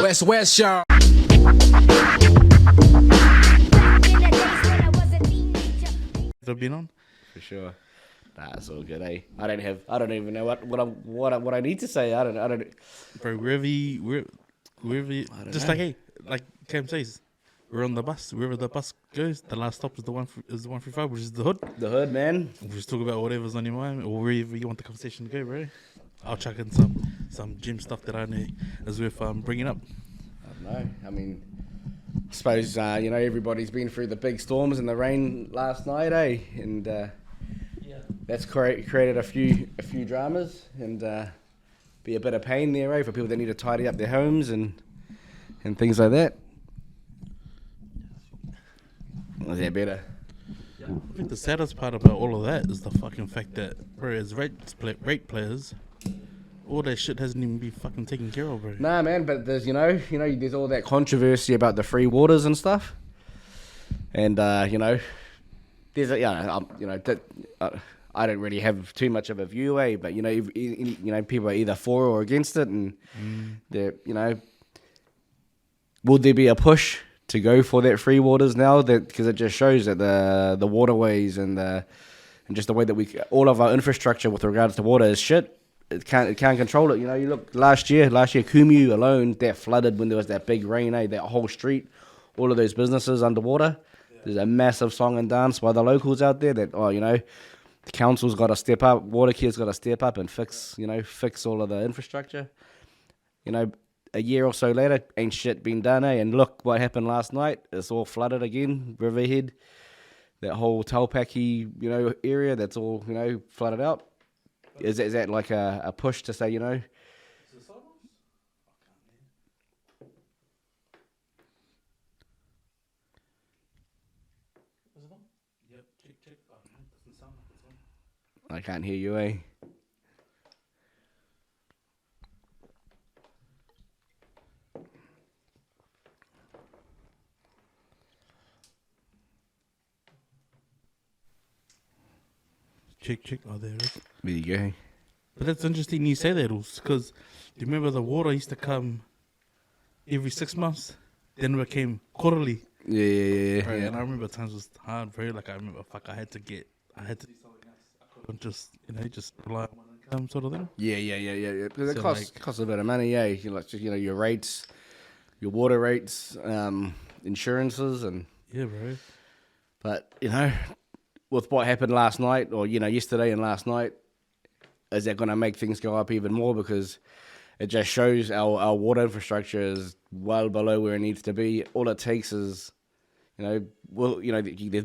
WESWES, y'all. Have been on For sure. Nah, it's all good, eh? I don't even know what I need to say. I don't. bro. Wherever you, just know. like Cam says, we're on the bus. Wherever the bus goes, the last stop is the 135, which is the hood. The hood, man. We'll just talk about whatever's on your mind or wherever you want the conversation to go, bro. I'll chuck in some gym stuff that I know is worth bringing up. I don't know. I mean, I suppose everybody's been through the big storms and the rain last night, eh? And that's created a few dramas and be a bit of pain there, eh? For people that need to tidy up their homes and things like that. Was that better? I think the saddest part about all of that is the fucking fact that, bro, as rate players, all that shit hasn't even been fucking taken care of, bro. Nah, man, but there's there's all that controversy about the free waters and stuff, and there's I don't really have too much of a view, eh? But people are either for or against it, and will there be a push to go for that free waters now? That because it just shows that the waterways and just the way that all of our infrastructure with regards to water is shit. It can't control it. You look last year, Kumu alone, that flooded when there was that big rain, that whole street, all of those businesses underwater. Yeah. There's a massive song and dance by the locals out there that, the council's got to step up, Watercare's got to step up and fix all of the infrastructure. A year or so later, ain't shit been done, eh? And look what happened last night. It's all flooded again, Riverhead, that whole Taupaki, area, that's all, flooded out. Is that like a push to say, Is it silence? Is it on? Yep, check. Oh, no, it doesn't sound like it's on. I can't hear you, eh? Check. Oh, there it is. There you go. But that's interesting you say that, because do you remember the water used to come every 6 months? Then it became quarterly. Yeah. Bro, and I remember times was hard, bro. Like I remember, I had to do something else. I couldn't just rely on one income sort of thing. Yeah. Because So, it costs a bit of money, yeah. Your rates, your water rates, insurances, and Yeah, bro. but with what happened last night, or yesterday and last night, is that going to make things go up even more? Because it just shows our water infrastructure is well below where it needs to be. All it takes is, there's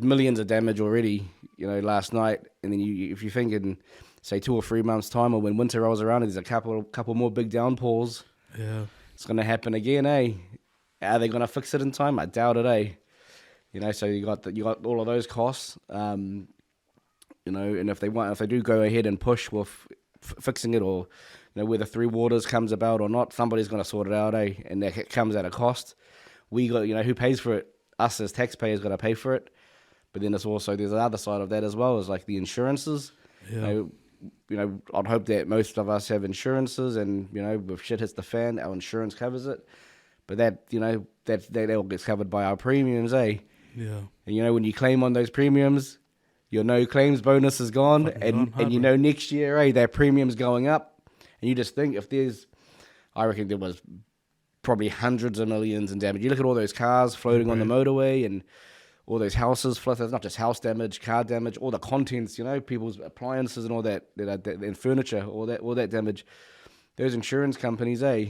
millions of damage already, last night, and then if you think in, say, 2 or 3 months' time, or when winter rolls around, and there's a couple more big downpours, Yeah. it's going to happen again, eh? Are they going to fix it in time? I doubt it, eh? So you got all of those costs, and if they do go ahead and push with fixing it, or whether three waters comes about or not, somebody's going to sort it out, eh? And that comes at a cost. We got, who pays for it? Us as taxpayers got to pay for it. But then there's the other side of that as well, is like the insurances. Yeah. I'd hope that most of us have insurances, and if shit hits the fan, our insurance covers it. But that all gets covered by our premiums, eh? Yeah. And when you claim on those premiums, your no claims bonus is gone, and next year, that premium's going up, and you just think I reckon there was probably hundreds of millions in damage. You look at all those cars floating on the motorway, and all those houses flooded. It's not just house damage, car damage, all the contents, people's appliances and all that, and furniture, all that damage. Those insurance companies, eh?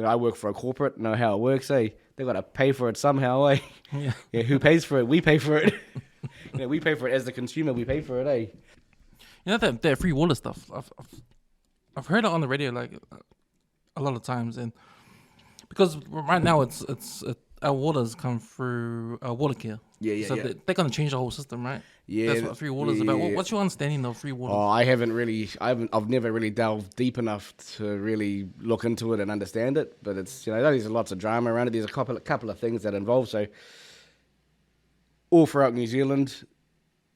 I work for a corporate, know how it works, eh? They got to pay for it somehow, eh? Yeah. Who pays for it? We pay for it. We pay for it as the consumer. We pay for it, eh? That free water stuff. I've heard it on the radio a lot of times, and because right now it's our waters come through Watercare. Yeah. So they're gonna change the whole system, right? Yeah, that's what free water is about. What's your understanding of free water? Oh, I've never really delved deep enough to really look into it and understand it. But it's there's lots of drama around it. There's a couple of things that involve. So all throughout New Zealand,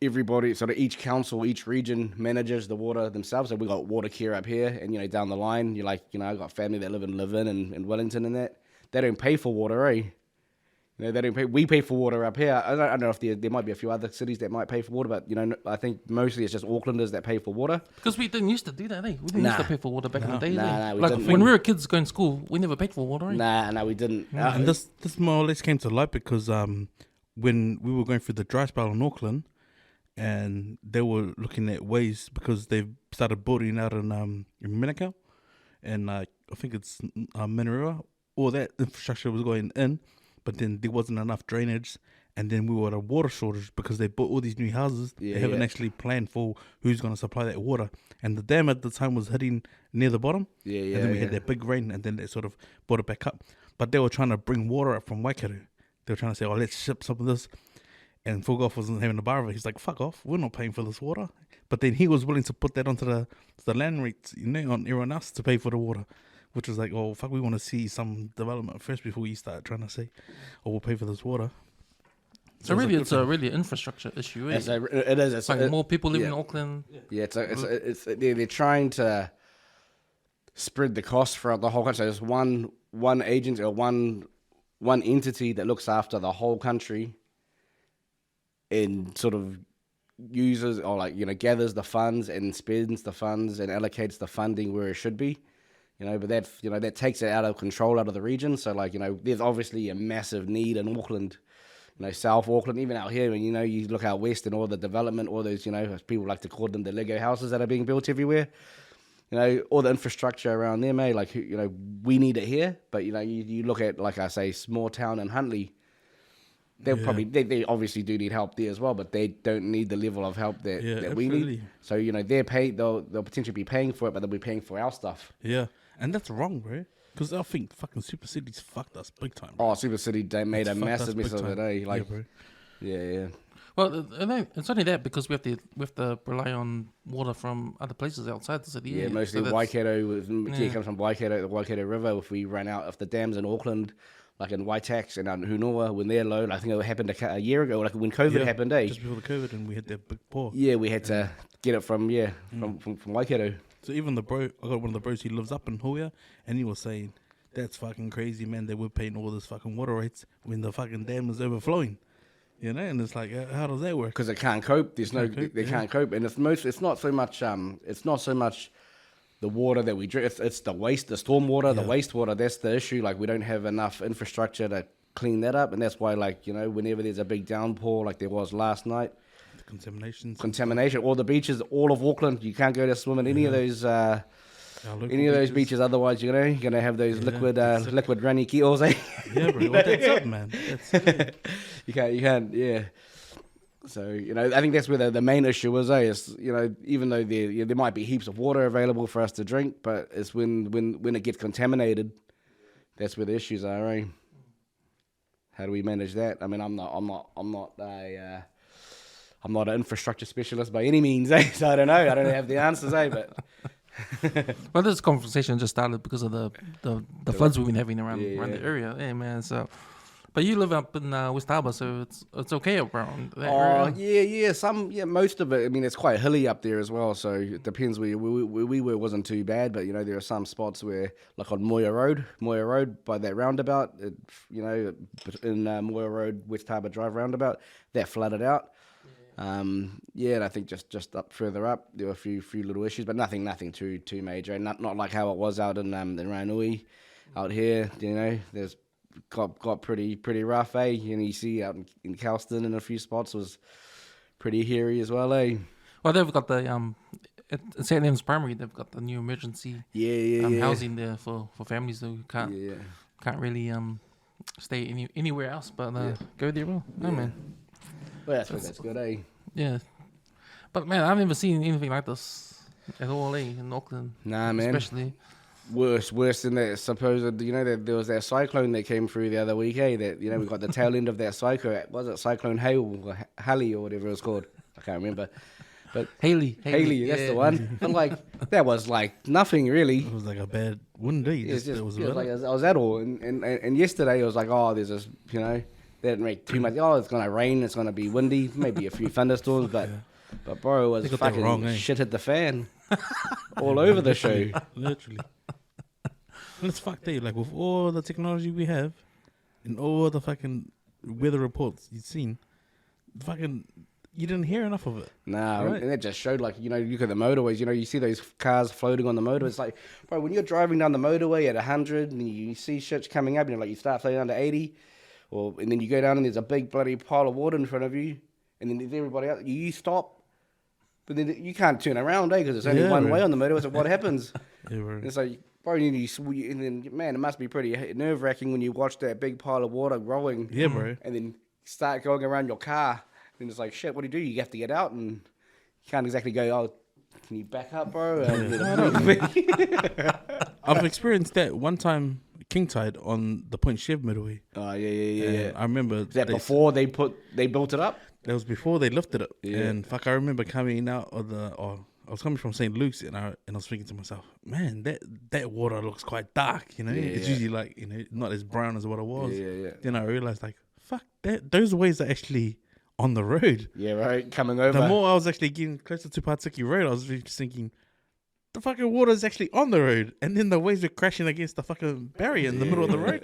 everybody, sort of each council, each region manages the water themselves. So we got Watercare up here, and down the line, I got family that live in Levin and Wellington and that. they don't pay for water, eh? You know, they don't pay. We pay for water up here. I don't know if there might be a few other cities that might pay for water, but you know, I think mostly it's just Aucklanders that pay for water. Because we didn't used to do that, eh? We didn't used to pay for water back in the day. Nah, we like didn't. when we were kids going to school, we never paid for water, eh? Nah, we didn't. And this more or less came to light because when we were going through the dry spell in Auckland, and they were looking at ways because they've started building out in Manukau, and I think it's Manurua. All that infrastructure was going in, but then there wasn't enough drainage, and then we were at a water shortage because they built all these new houses. They haven't actually planned for who's going to supply that water, and the dam at the time was hitting near the bottom. And then we had that big rain, and then they sort of brought it back up. But they were trying to bring water up from Waikato. They were trying to say, "Oh, let's ship some of this." And Fulgoff wasn't having a bar of it. He's like, "Fuck off, we're not paying for this water." But then he was willing to put that onto the land rates, you know, on everyone else to pay for the water. Which was like, oh, fuck, we want to see some development first before you start trying to say, oh, we'll pay for this water. So really, it's a really infrastructure issue, eh? It is. It's like more people living in Auckland. Yeah, they're trying to spread the cost throughout the whole country. There's one agent or one entity that looks after the whole country and sort of uses or gathers the funds and spends the funds and allocates the funding where it should be. You know, but that takes it out of control out of the region. So there's obviously a massive need in Auckland, South Auckland, even out here. When you look out west and all the development, all those as people like to call them, the Lego houses that are being built everywhere. All the infrastructure around there, mate. We need it here, but you look at small town in Huntley. They obviously do need help there as well, but they don't need the level of help that we need. So they'll potentially be paying for it, but they'll be paying for our stuff. Yeah. And that's wrong, bro. Because I think fucking Super City's fucked us big time. Bro. Oh, Super City, they made a massive mess of it, eh? Bro. Yeah. Well, it's only that because we have to rely on water from other places outside the city. Yeah, mostly so Waikato. It comes from Waikato, the Waikato River. If we run out of the dams in Auckland, like in Waitax and Hunua, when they're low, I think it happened a year ago, like when COVID happened, eh? Just before the COVID, and we had that big pour. Yeah, we had to get it from Waikato. So even I got one of the bros, he lives up in Hoya, and he was saying, that's fucking crazy, man, that we're paying all this fucking water rates when the fucking dam is overflowing. And it's like, how does that work? Because they can't cope. They can't cope, and it's not so much the water that we drink. It's the waste, the storm water, the wastewater. That's the issue. We don't have enough infrastructure to clean that up, and that's why whenever there's a big downpour, like there was last night. Contamination. All the beaches, all of Auckland, you can't go to swim in any of those beaches. Otherwise, you're gonna have those liquid Ranui keels, eh? Yeah, bro. Well, that's up, man. You can't. Yeah. So I think that's where the main issue is, eh? Is even though there might be heaps of water available for us to drink, but it's when it gets contaminated, that's where the issues are, eh? How do we manage that? I mean, I'm not an infrastructure specialist by any means, eh? So I don't know. I don't have the answers, eh? But well, this conversation just started because of the floods we've been having around the area, man. So, but you live up in West Harbour, so it's okay around that area. Most of it. I mean, it's quite hilly up there as well, so it depends where we were. Wasn't too bad, but there are some spots where, like on Moya Road by that roundabout, in Moya Road, West Harbour Drive roundabout, that flooded out. And I think just up further up there were a few little issues, but nothing too major, and not like how it was out in Ranui. Out here, there's got pretty rough, eh? And you see out in Kelston in a few spots was pretty hairy as well, eh? Well, they've got the at St. Anne's Primary, they've got the new emergency housing there for families who can't really stay anywhere else, but go there. Well, no man. Well, that's good, eh? Yeah. But, man, I've never seen anything like this at all, eh, in Auckland. Nah, man. Especially. Worse than that supposed, that there was that cyclone that came through the other week, eh? That, we got the tail end of that cyclone. Was it Cyclone Halley or whatever it was called? I can't remember. But Haley, that's the one. But, that was like nothing, really. It was like a bad wind, eh? It was that all. And yesterday it was like, oh, there's this, they didn't make too much. Oh, it's going to rain. It's going to be windy. Maybe a few thunderstorms. But bro, it was fucking shit hit the fan all over the show. Literally. And it's fucked, like with all the technology we have and all the fucking weather reports you've seen, fucking you didn't hear enough of it. Nah, right? and it just showed, like, you look at the motorways, you see those cars floating on the motorway. It's like, bro, when you're driving down the motorway at 100 and you see shit coming up, and you start floating down to 80, and then you go down and there's a big bloody pile of water in front of you, and then there's everybody else, you stop, but then you can't turn around, because there's only one way on the motorway, so what happens? It's like, bro, and then, man, it must be pretty nerve-wracking when you watch that big pile of water growing. Yeah, bro. And then start going around your car. And it's like, shit, what do? You have to get out, and you can't exactly go, oh, can you back up, bro? I've experienced that one time, king tide on the Point Chev motorway. Oh, yeah. I remember. Is that before they built it up? That was before they lifted it. Yeah. And fuck, I remember coming out of I was coming from St. Luke's, and I was thinking to myself, man, that water looks quite dark, It's usually like, not as brown as what it was. Yeah. Then I realized, like, fuck, those waves are actually on the road. Yeah, right, coming over. The more I was actually getting closer to Patiki Road, I was just thinking, the fucking water is actually on the road, and then the waves were crashing against the fucking barrier in the middle of the road.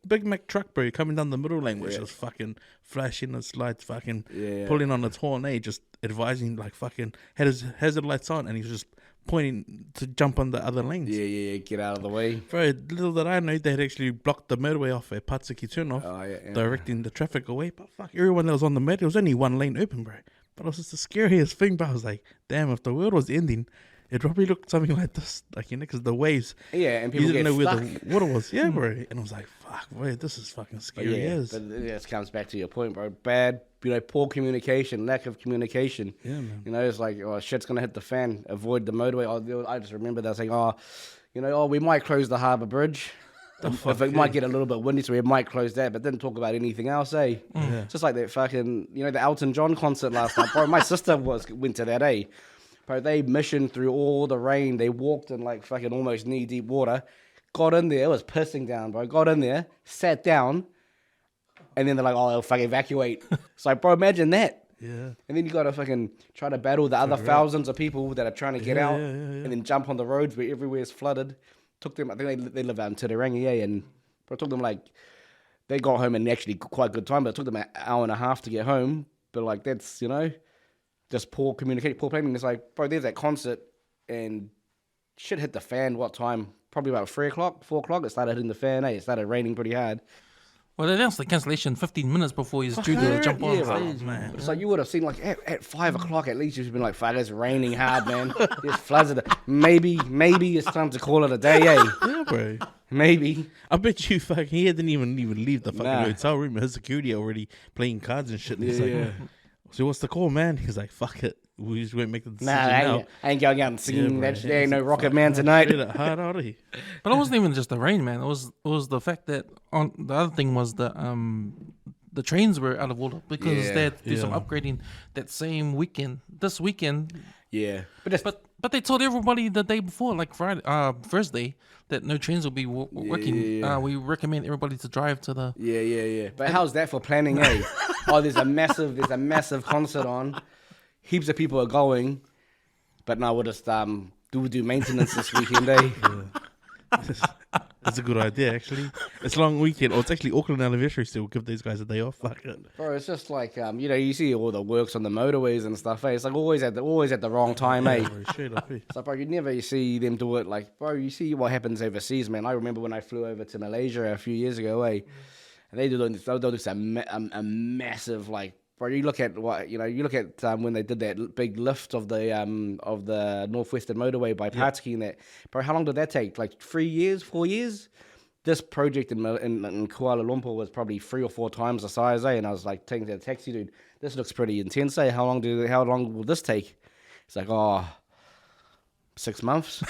Big Mac truck, bro, coming down the middle lane, which was fucking flashing its lights, fucking pulling on its horn, just advising, like, fucking had his hazard lights on, and he was just pointing to jump on the other lanes. Yeah, get out of the way. Bro, little did I know they had actually blocked the motorway off at Patiki turnoff, directing the traffic away. But fuck, everyone that was on the motorway, there was only one lane open, bro. But it was just the scariest thing, but I was like, damn, if the world was ending, it probably looked something like this, like, because the waves. Yeah, and people you didn't know stuck. where the water was. Yeah, bro. And I was like, fuck, bro, this is fucking scary as. But it comes back to your point, bro. Bad, poor communication, lack of communication. Yeah, man. It's like, oh, shit's gonna hit the fan. Avoid the motorway. I just remember that saying, we might close the harbour bridge. If it might get a little bit windy, so we might close that, but didn't talk about anything else, eh? Yeah. Just like that fucking, the Elton John concert last night, bro. My sister went to that, eh? Bro, they missioned through all the rain. They walked in like fucking almost knee-deep water. Got in there. It was pissing down, bro. Got in there, sat down, and then they're like, oh, they'll fucking evacuate. It's like, bro, imagine that. Yeah. And then you got to fucking try to battle the other thousands of people that are trying to get out and then jump on the roads where everywhere's flooded. Took them, I think they live out in Titirangi, and it took them they got home in actually quite good time, but it took them an hour and a half to get home. But like, that's, just poor communication, poor planning. It's like, bro, there's that concert, and shit hit the fan. What time? Probably about 3 o'clock, 4 o'clock. It started hitting the fan. It started raining pretty hard. Well, they announced the cancellation 15 minutes before he's due to jump on stage, man. It's like you would have seen, like, at 5 o'clock at least, you've been like, fuck, it's raining hard, man. It's flooded. Maybe it's time to call it a day, eh? Yeah, bro. Maybe. I bet you fucking he didn't even leave the fucking hotel room. His security already playing cards and shit. And he's like, so what's the call, man? He's like, fuck it. We just won't make the decision now. I ain't going out and singing that shit. There ain't no Rocket Man tonight. Hard already. But it wasn't even just the rain, man. It was the fact that the other thing was the trains were out of order because they had to do some upgrading that same weekend. This weekend. Yeah. But they told everybody the day before, like Thursday, that no trains will be working. We recommend everybody to drive to the. Yeah. But how's that for planning, eh? Oh, there's a massive concert on. Heaps of people are going, but now we'll just do maintenance this weekend, eh? That's a good idea, actually. It's a long weekend. Or it's actually Auckland anniversary still. Give these guys a day off. Fuck it. Bro, it's just like, you see all the works on the motorways and stuff, eh? It's like always at the wrong time, eh? So, bro, you never see them do it like, bro, you see what happens overseas, man. I remember when I flew over to Malaysia a few years ago, eh? And they do this a massive, like, bro, you look at when they did that big lift of the Northwestern Motorway by Patiki and that. Bro, how long did that take? Like 3 years, 4 years? This project in Kuala Lumpur was probably 3 or 4 times the size, eh? And I was like taking the taxi, dude. This looks pretty intense, eh? How long will this take? It's like, 6 months.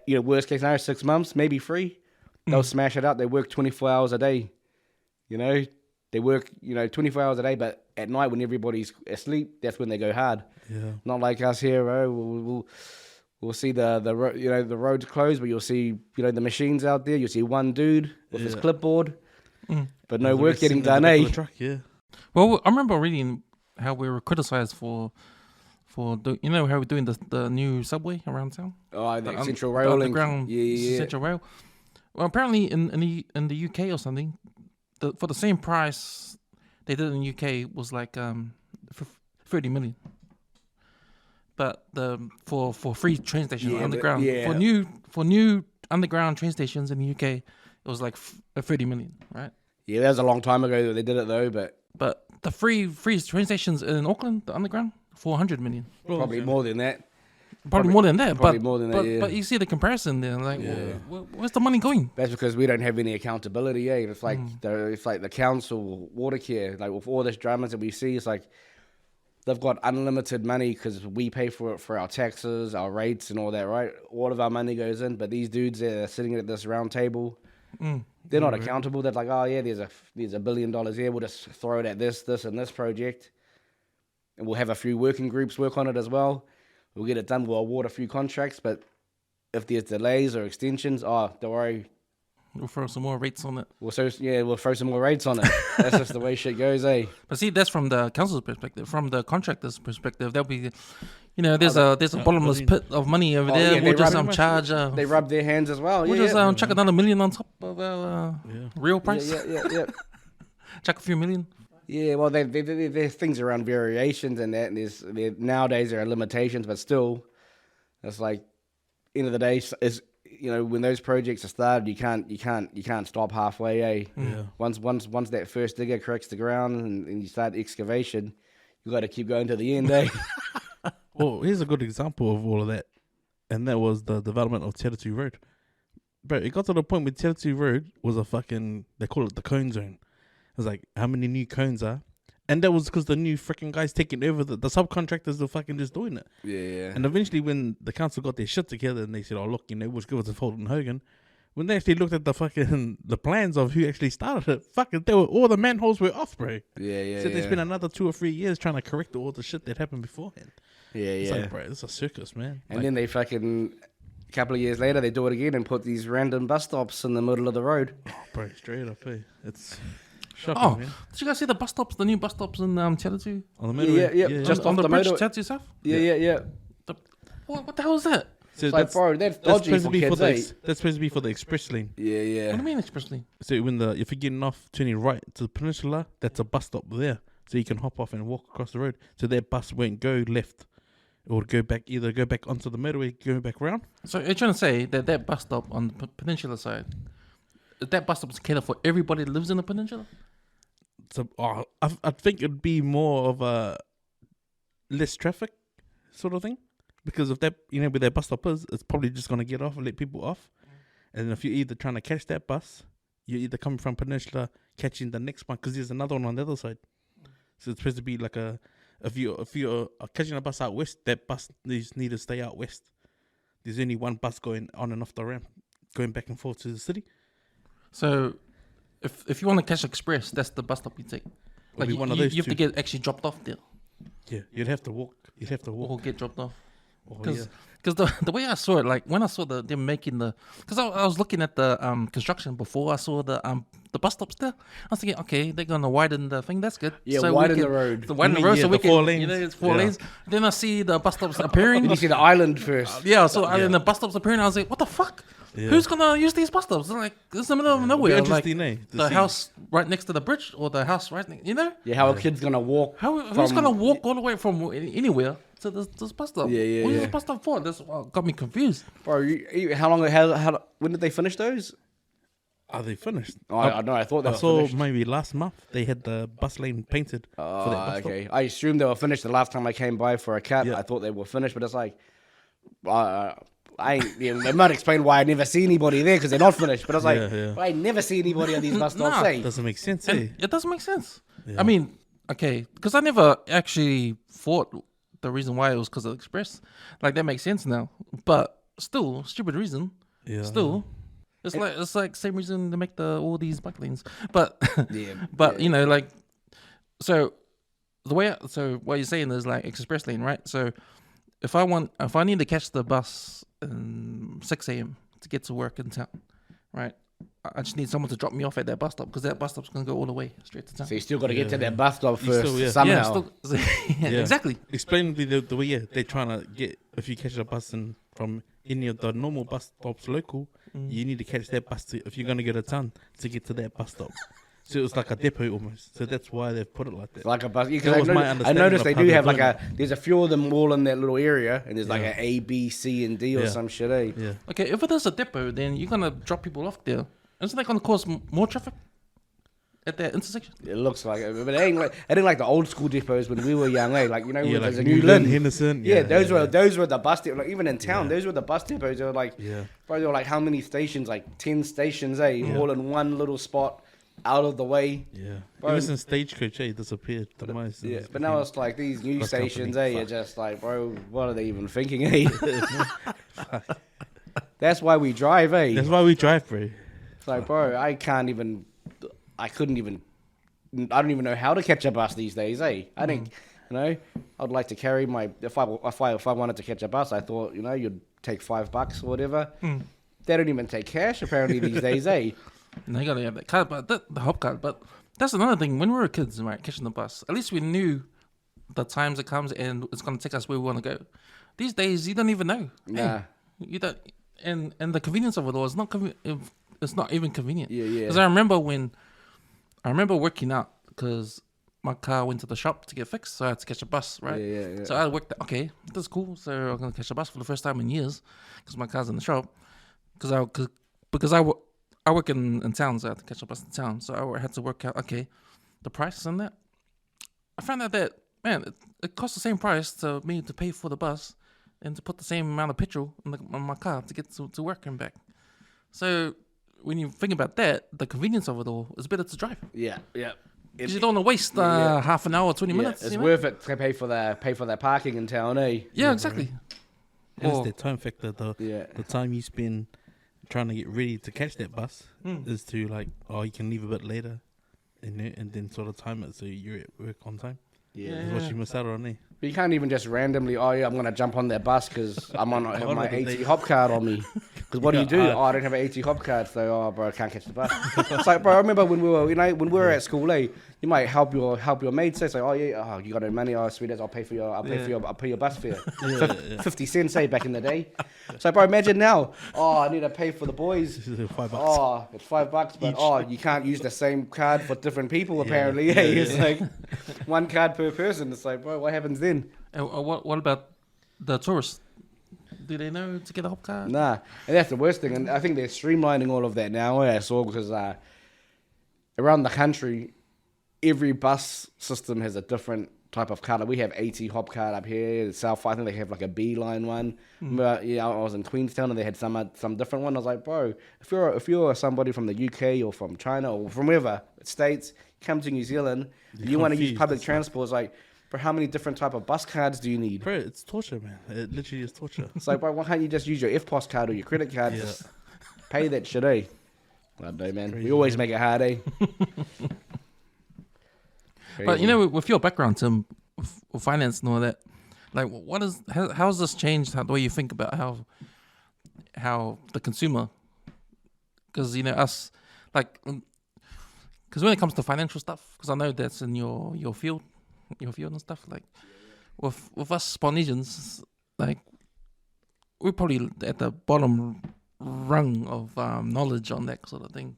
Worst case scenario, 6 months, maybe 3. They'll smash it out. They work 24 hours a day. They work, 24 hours a day, but at night when everybody's asleep, that's when they go hard. Yeah. Not like us here, bro. We'll see the roads closed, but you'll see, the machines out there. You'll see one dude with his clipboard, but no work getting done, eh? Truck, yeah. Well, I remember reading how we were criticized for you know how we're doing the new subway around town? Oh, the Central Rail link. Yeah. Central Rail. Well, apparently in the UK or something, for the same price they did in the UK was like 30 million. But for free train stations underground for new underground train stations in the UK, it was like 30 million, right? Yeah, that was a long time ago that they did it though, but the free train stations in Auckland, the underground, 400 million. Probably more than that. Probably more than that. Yeah. But you see the comparison there, like where's the money going? That's because we don't have any accountability. It's like the council, water care, like with all this dramas that we see, it's like they've got unlimited money because we pay for it for our taxes, our rates, and all that, right? All of our money goes in, but these dudes are sitting at this round table. They're not accountable. They're like, oh yeah, there's $1 billion here. We'll just throw it at this, and this project, and we'll have a few working groups work on it as well. We'll get it done. We'll award a few contracts, but if there's delays or extensions, don't worry. We'll throw some more rates on it. We'll throw some more rates on it. That's just the way shit goes, eh? But see, that's from the council's perspective. From the contractor's perspective, there'll be, there's a bottomless pit of money over there. Yeah, we'll just charge. They rub their hands as well. We'll just chuck another $1 million on top of our real price. Yeah. Chuck a few million. Yeah, well, there's things around variations and that, and nowadays there are limitations, but still, it's like, end of the day, is when those projects are started, you can't stop halfway, eh? Yeah. Once that first digger cracks the ground and you start excavation, you got to keep going to the end, eh? Well, here's a good example of all of that, and that was the development of Territory Road. But it got to the point where Territory Road was they call it the cone zone. It was like, how many new cones are? And that was because the new freaking guys taking over, the subcontractors are fucking just doing it. Yeah. And eventually when the council got their shit together and they said, oh, look, we'll give it to Fulton Hogan. When they actually looked at the plans of who actually started it, all the manholes were off, bro. Yeah. So they spent another 2 or 3 years trying to correct all the shit that happened beforehand. It's like, bro, it's a circus, man. And then they a couple of years later, they do it again and put these random bus stops in the middle of the road. Oh, bro, straight up, it's shocking, man. Did you guys see the new bus stops in Territory? On the motorway? Yeah. Just on off the bridge, motorway. Territory South? Yeah. What the hell is that? So it's like, bro, that's dodgy for kids, that's supposed to be for the express lane. Yeah. What do you mean expressly? So if you're getting off, turning right to the peninsula, that's a bus stop there. So you can hop off and walk across the road. So that bus won't go left. It would go back onto the motorway, go back around. So you're trying to say that bus stop on the peninsula side, that bus stop is catered for everybody that lives in the peninsula? So I think it'd be more of a less traffic sort of thing. Because if that, where that bus stop is, it's probably just going to get off and let people off. And if you're either trying to catch that bus, you're either coming from Peninsula, catching the next one, because there's another one on the other side. So it's supposed to be like if you're catching a bus out west, that bus needs to stay out west. There's only one bus going on and off the ramp, going back and forth to the city. So if you want to catch express, that's the bus stop you take. Like you have to get actually dropped off there. Yeah, you'd have to walk. Or get dropped off. Because the way I saw it, like when I saw them making because I was looking at the construction before I saw the bus stops there. I was thinking, okay, they're gonna widen the thing. That's good. Yeah, so widen the road. Widen the road so we can. 4 lanes. It's 4 lanes. Then I see the bus stops appearing. You see the island first. And the bus stops appearing. I was like, what the fuck? Yeah. Who's gonna use these bus stops? Like it's in the middle of nowhere. Interesting, like the house right next to the bridge, or the house right next. Yeah, how a kid's gonna walk? Who's gonna walk all the way from anywhere to this bus stop? Yeah. What is this bus stop for? This got me confused. Bro, when did they finish those? Are they finished? I know. I thought they were saw finished. Maybe last month they had the bus lane painted for that bus okay. stop. I assumed they were finished the last time I came by for a cat. Yeah. I thought they were finished, but it's like, they might explain why I never see anybody there because they're not finished. But I was like, I never see anybody on these bus stops. It doesn't make sense. It doesn't make sense. Yeah. I mean, okay, because I never actually thought the reason why it was because of Express. Like that makes sense now, but still, stupid reason. Yeah. Still, it's like same reason to make all these bike lanes. But like, so what you're saying is like express lane, right? So if I need to catch the bus 6 a.m. to get to work in town, right? I just need someone to drop me off at that bus stop because that bus stop's gonna go all the way straight to town. So you still got to get to that bus stop You first still, somehow. Exactly. Explain the way they're trying to get. If you catch a bus from any of the normal bus stops local, you need to catch that bus if you're gonna get a ton to get to that bus stop. So it was like a depot almost. So that's why they've put it like that. Like a bus. Yeah, That was my I understanding noticed of they how do they're have like doing there's a few of them all in that little area, and there's like Yeah. an A, B, C, and D or Yeah. some shit, eh? Yeah. Okay, if it is a depot, then you're gonna drop people off there. Isn't that gonna cause more traffic at that intersection? It looks like it, but it ain't like the old school depots when we were young, eh? Like, you know, Yeah, there's like a new Newland, Lynn. Henderson. Yeah, those were the bus depots. Like, even in town, those were the bus depots. They were like, Yeah. bro, they were like how many stations? Like 10 stations, eh? All in one little spot, out of the way. Yeah. Bro. Even since Stagecoach, disappeared the most. Yeah, but now it's like these new bus stations, company. You're just like, bro, what are they even thinking, eh? That's why we drive, eh? That's why we drive, bro. It's like, bro, I don't even know how to catch a bus these days, eh? I think, you know, I'd like to carry if I wanted to catch a bus, I thought, you know, you'd take $5 or whatever. They don't even take cash apparently these days, eh? No, you gotta have that card, but the hop card. But that's another thing. When we were kids, right, catching the bus, at least we knew the times it comes and it's gonna take us where we want to go. These days, you don't even know. Nah. Hey, you don't, and the convenience of it all is not it's not even convenient. Yeah, yeah. Because I remember working out because my car went to the shop to get fixed, so I had to catch a bus, right? Yeah. So I worked. Okay, that's cool. So I'm gonna catch a bus for the first time in years because my car's in the shop. Because I work in town, so I had to catch a bus in town. So I had to work out, okay, the prices on that. I found out that, man, it costs the same price to me to pay for the bus and to put the same amount of petrol on my car to get to work and back. So when you think about that, the convenience of it all is better to drive. Yeah. Because you don't want to waste half an hour, 20 minutes. It's you know? worth it to pay for their parking in town, eh? Yeah, exactly. And Or- it's the time factor. The time you spend trying to get ready to catch that bus is to like, you can leave a bit later, and then sort of time it so you're at work on time. Yeah. That's what you miss out on, eh? But you can't even just randomly, I'm going to jump on that bus because I might not have my Holiday. AT hop card on me. Because what do you do? I don't have an AT hop card, so, bro, I can't catch the bus. It's like, bro, I remember when we were at school, eh? You might help your mates. It's like, you got no money? Oh, sweet as I'll pay your bus fare. 50 cents, eh, back in the day. So, bro, imagine now. I need to pay for the boys. This is $5. It's $5, but you can't use the same card for different people. Apparently, it's like one card per person. It's like, bro, what happens then? And what about the tourists? Do they know to get a hop card? Nah, and that's the worst thing. And I think they're streamlining all of that now. I saw because around the country, every bus system has a different type of card. Like we have AT hop card up here. The South, I think they have like a B line one. But I was in Queenstown and they had some different one. I was like, bro, if you're somebody from the UK or from China or from wherever States, come to New Zealand, you want to use public transport. It's like, bro, how many different type of bus cards do you need? Bro, it's torture, man. It literally is torture. It's like, bro, why can't you just use your FPOS card or your credit card? Yeah. Just pay that shit, eh? I don't know, man. Crazy, We always man. make it hard, eh? But you know, with your background, Tim, with finance and all that, like, how has this changed the way you think about how the consumer? Because you know us, like, because when it comes to financial stuff, because I know that's in your field and stuff. Like, with us Polynesians, like, we're probably at the bottom rung of knowledge on that sort of thing.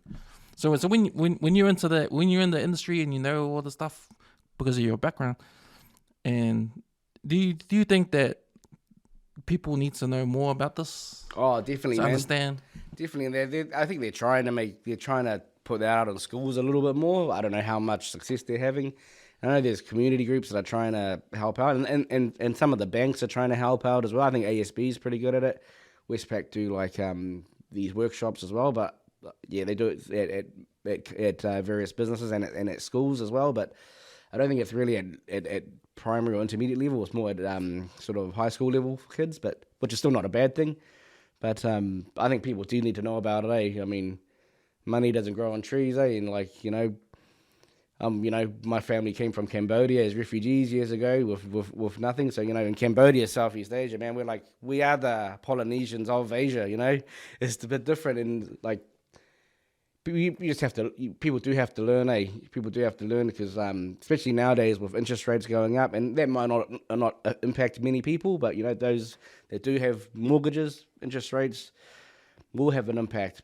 So when you're into that, when you're in the industry and you know all the stuff because of your background, and do you think that people need to know more about this Oh, definitely, to man. understand? Definitely. I think they're trying to put that out in schools a little bit more. I don't know how much success they're having. I know there's community groups that are trying to help out, and some of the banks are trying to help out as well. I think ASB is pretty good at it. Westpac do like these workshops as well, but yeah, they do it at various businesses and at schools as well. But I don't think it's really at primary or intermediate level. It's more at sort of high school level for kids, but which is still not a bad thing. But I think people do need to know about it. I mean, money doesn't grow on trees, and like my family came from Cambodia as refugees years ago with nothing. So, in Cambodia, Southeast Asia, man, we are the Polynesians of Asia, It's a bit different, and like you just have to. People do have to learn, eh? People do have to learn because, especially nowadays with interest rates going up, and that might not impact many people, but those that do have mortgages, interest rates will have an impact.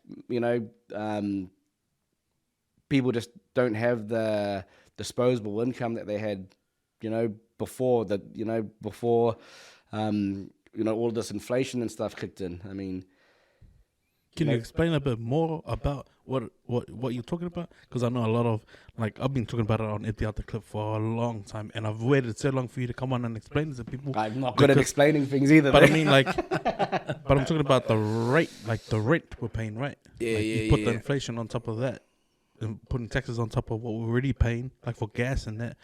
People just don't have the disposable income that they had, before all this inflation and stuff kicked in. I mean. Can you explain a bit more about what you're talking about? Because I know a lot of, I've been talking about it on Empty Out the Clip for a long time, and I've waited so long for you to come on and explain it to people. I'm not good at explaining things either. But I mean, but I'm talking about the rate, the rent we're paying, right? You put the inflation on top of that, and putting taxes on top of what we're already paying, like for gas and that.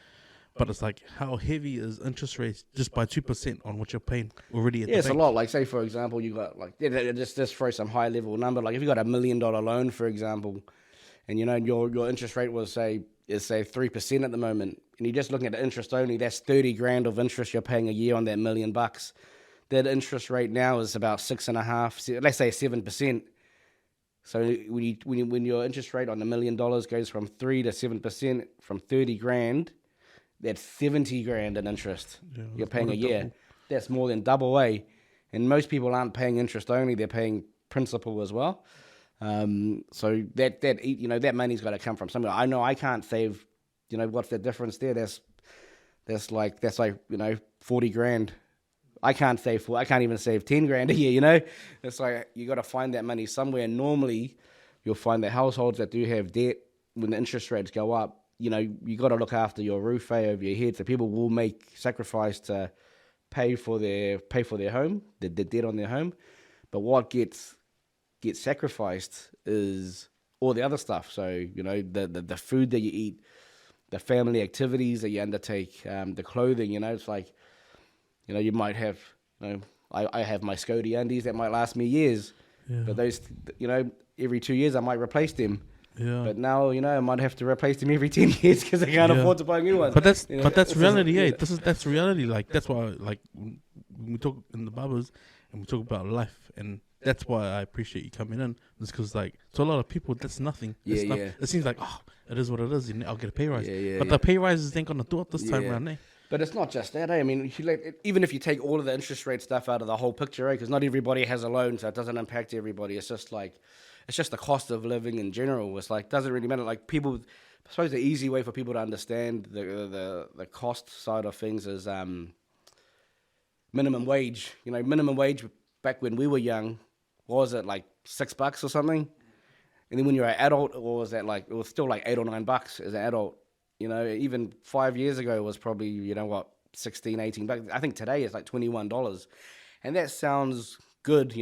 But it's how heavy is interest rates just by 2% on what you're paying already at the bank? It's a lot. Like, say, for example, you got, just throw some high-level number. Like, if you got $1 million loan, for example, and, your interest rate is 3% at the moment, and you're just looking at the interest only, that's 30 grand of interest you're paying a year on that $1 million. That interest rate now is about 6.5%, let's say 7%. So when your interest rate on $1 million goes from 3 to 7%, from 30 grand, that's 70 grand in interest you're paying a year. Double. That's more than double, eh? And most people aren't paying interest only; they're paying principal as well. So that money's got to come from somewhere. I know I can't save. What's the difference there? That's like 40 grand. I can't even save 10 grand a year. It's like you got to find that money somewhere. Normally, you'll find that households that do have debt, when the interest rates go up, you got to look after your roof over your head. So people will make sacrifice to pay for their home, the debt on their home. But what gets sacrificed is all the other stuff. So the food that you eat, the family activities that you undertake, the clothing. It's like you might have. I have my Scody undies that might last me years, but those every 2 years I might replace them. Yeah. But now, I might have to replace them every 10 years because I can't afford to buy new ones. But that's reality, eh? That's reality. That's why, when we talk in the barbers and we talk about life, and that's why I appreciate you coming in. It's because, to a lot of people, that's nothing. It seems like, it is what it is. I'll get a pay rise. But the pay rises ain't gonna do it this time around, eh? But it's not just that, eh? I mean, even if you take all of the interest rate stuff out of the whole picture, eh? Because not everybody has a loan, so it doesn't impact everybody. It's just it's just the cost of living in general. It's doesn't really matter. People, I suppose the easy way for people to understand the cost side of things is minimum wage. Minimum wage back when we were young, what was it, $6 or something? And then when you're an adult, what was that it was still $8 or $9 as an adult. Even 5 years ago it was probably, $16, $18. I think today it's $21. And that sounds good,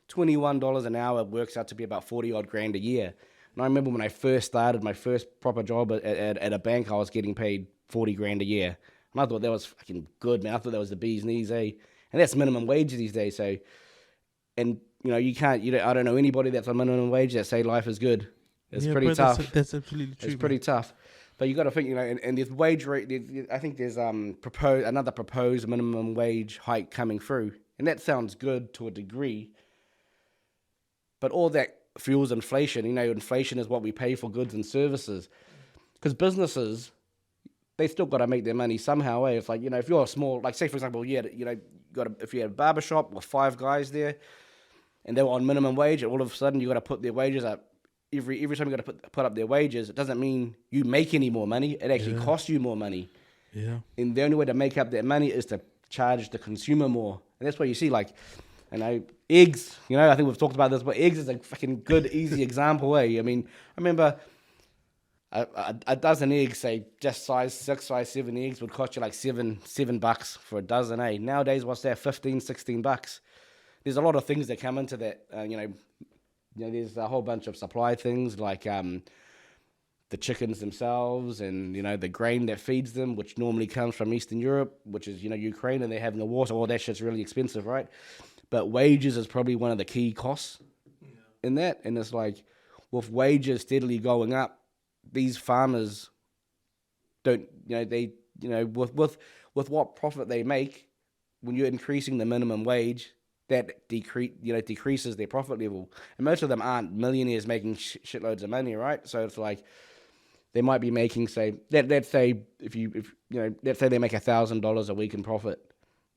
$21 an hour works out to be about 40 odd grand a year. And I remember when I first started my first proper job at a bank, I was getting paid 40 grand a year. And I thought that was fucking good, man. I thought that was the bee's knees, eh? And that's minimum wage these days. So, and you can't, I don't know anybody that's on minimum wage that say life is good. It's pretty tough. That's absolutely true. It's pretty tough. But you got to think, and this wage rate, I think there's another proposed minimum wage hike coming through. And that sounds good to a degree. But all that fuels inflation. Inflation is what we pay for goods and services. Because businesses, they still got to make their money somehow. Eh? It's if you're a small, say for example, if you had a barbershop with 5 guys there, and they were on minimum wage, and all of a sudden you got to put their wages up. Every time you got to put up their wages, it doesn't mean you make any more money. It actually costs you more money. Yeah. And the only way to make up that money is to charge the consumer more. And that's why you see eggs, I think we've talked about this, but eggs is a fucking good, easy example, eh? I mean, I remember a dozen eggs, say just size 6, size 7 eggs would cost you $7 for a dozen, eh? Nowadays, what's that, $15, $16? There's a lot of things that come into that, there's a whole bunch of supply things the chickens themselves and, the grain that feeds them, which normally comes from Eastern Europe, which is, Ukraine, and they're having a war, so all that shit's really expensive, right? But wages is probably one of the key costs in that. And it's with wages steadily going up, these farmers don't, with what profit they make, when you're increasing the minimum wage, that decreases their profit level. And most of them aren't millionaires making shitloads of money, right? So it's like they might be making, say, let's say let's say they make $1,000 a week in profit.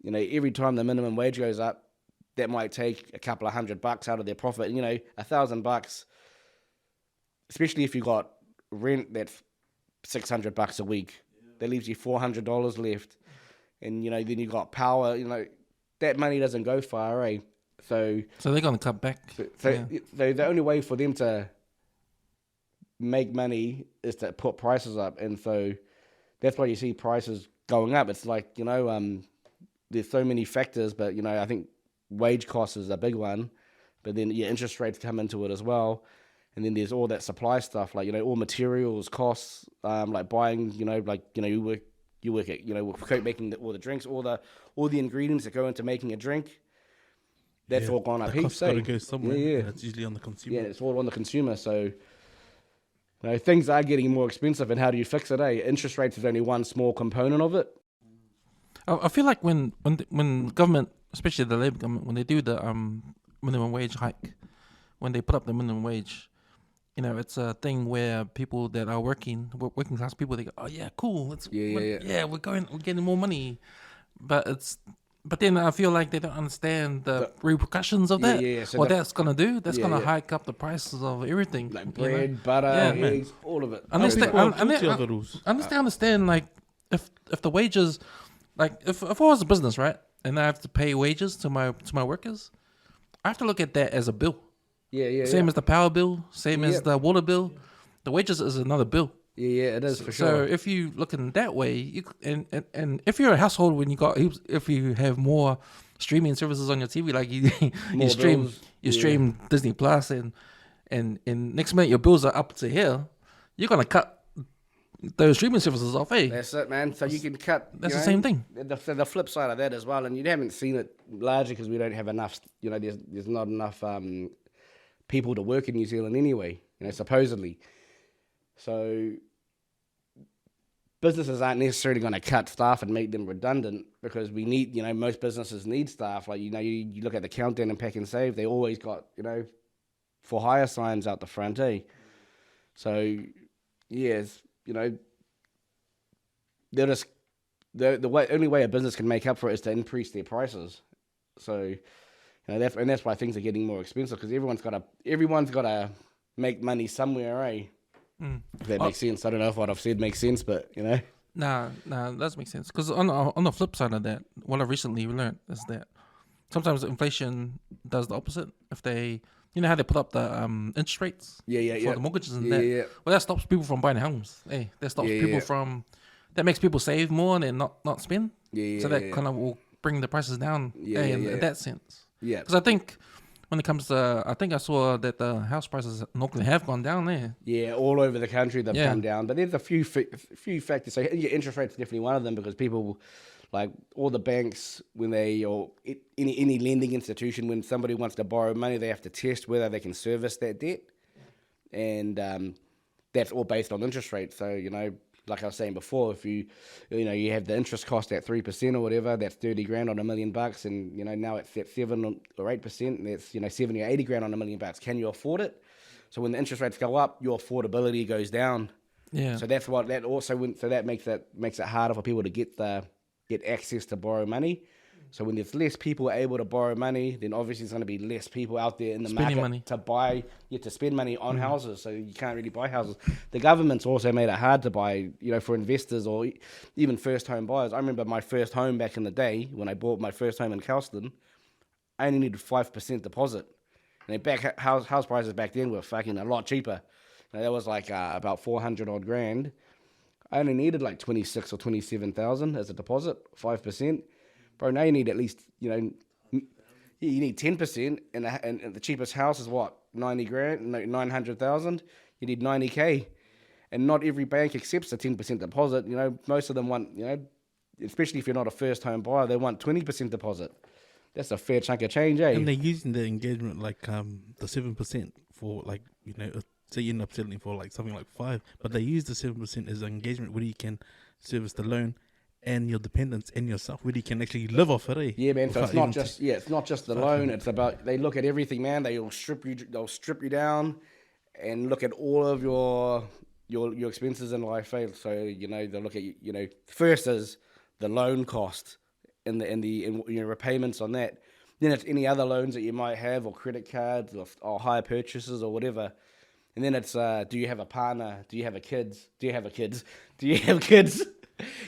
Every time the minimum wage goes up, that might take a couple of $100 out of their profit. $1,000, especially if you got rent that's $600 a week, that leaves you $400 left. And then you got power. That money doesn't go far, eh? So they're gonna cut back. So the only way for them to make money is to put prices up, and so that's why you see prices going up. It's like there's so many factors, but I think wage costs is a big one. But then interest rates come into it as well, and then there's all that supply stuff, like all materials costs, like buying, you work at making all the drinks, all the ingredients that go into making a drink. That's all gone up heaps. Got to go somewhere. Yeah, and it's usually on the consumer. Yeah, it's all on the consumer. So things are getting more expensive, and how do you fix it? Interest rates is only one small component of it. I feel like when government, especially the Labour government, when they do the minimum wage hike, when they put up the minimum wage, it's a thing where people that are working class people, they go, oh yeah, cool, we're getting more money, but then I feel like they don't understand the repercussions of that. So what that's gonna do, that's gonna hike up the prices of everything, like bread, butter, eggs, all of it. I understand. Like if the wages, like if I was a business, right, and I have to pay wages to my workers, I have to look at that as a bill. Same as the power bill, same as the water bill. The wages is another bill. It is for sure. So if you look in that way, and if you're a household, if you have more streaming services on your TV, like you stream Disney Plus, and next minute your bills are up to here, you're gonna cut those streaming services off, eh? That's it, man. So you can cut. That's the same thing. The flip side of that as well, and you haven't seen it largely because we don't have enough. There's not enough people to work in New Zealand anyway. Supposedly. So businesses aren't necessarily going to cut staff and make them redundant, because we need, most businesses need staff. Like, you look at the Countdown and Pack and Save, they always got, for hire signs out the front, eh? So, yes, they're just, only way a business can make up for it is to increase their prices. So, that's why things are getting more expensive, because everyone's got to make money somewhere, eh? If that makes sense. I don't know if what I've said makes sense, but Nah, that does make sense. Because on the flip side of that, what I recently learned is that sometimes inflation does the opposite. If they, how they put up the interest rates for the mortgages and that. Well, that stops people from buying homes. Hey, that stops people from. That makes people save more and not spend. So that kind of will bring the prices down. In that sense. Yeah. Because I think. When it comes to, I think I saw that the house prices in Auckland have gone down there. Yeah, all over the country they've come down. But there's a few factors. So interest rates are definitely one of them, because people, like all the banks, when or any lending institution, when somebody wants to borrow money, they have to test whether they can service that debt. And that's all based on interest rates. So, like I was saying before, if you have the interest cost at 3% or whatever, that's $30,000 on $1 million, and now it's at 7 or 8%, and that's 70 or $80,000 on $1 million. Can you afford it? So when the interest rates go up, your affordability goes down. Yeah. So that's what that also so that makes it harder for people to get access to borrow money. So when there's less people able to borrow money, then obviously there's going to be less people out there in the spending market to spend money on houses. So you can't really buy houses. The government's also made it hard to buy, for investors or even first home buyers. I remember my first home back in the day when I bought my first home in Kelston. I only needed 5% deposit, and house prices back then were fucking a lot cheaper. That was like about 400 odd grand. I only needed like 26 or 27,000 as a deposit, 5%. Bro, now you need at least, you need 10%, and the cheapest house is what, 90 grand, 900,000. You need 90K, and not every bank accepts a 10% deposit. Most of them want, especially if you're not a first home buyer, they want 20% deposit. That's a fair chunk of change, eh? And they're using the engagement like the 7% for like, say you end up settling for like something like 5, but they use the 7% as an engagement where you can service the loan and your dependents and yourself, where you can actually live off it, eh? Yeah, man. So Without it's not just the loan. It's about, they look at everything, man. They'll strip you down and look at all of your expenses in life, eh? So, you know, they'll look at, you know, first is the loan cost and your repayments on that. Then it's any other loans that you might have, or credit cards, or hire purchases, or whatever. And then it's, do you have a partner? Do you have kids? Do you have kids?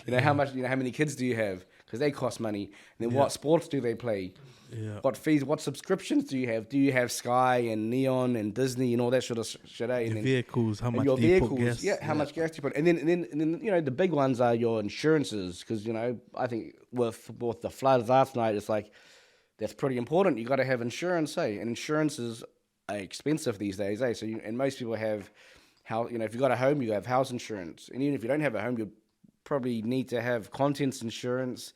You know, how many kids do you have? Because they cost money. And then what sports do they play? Yeah. What fees, what subscriptions do you have? Do you have Sky and Neon and Disney and all that sort of shit? Eh? Your vehicles, how much your do you vehicles, put gas? yeah, how much gas do you put? And then you know, the big ones are your insurances, because, you know, I think with the floods last night, it's like, that's pretty important. You got to have insurance, eh? And insurances are expensive these days, eh? So and most people have you know, if you got a home, you have house insurance, and even if you don't have a home, you probably need to have contents insurance,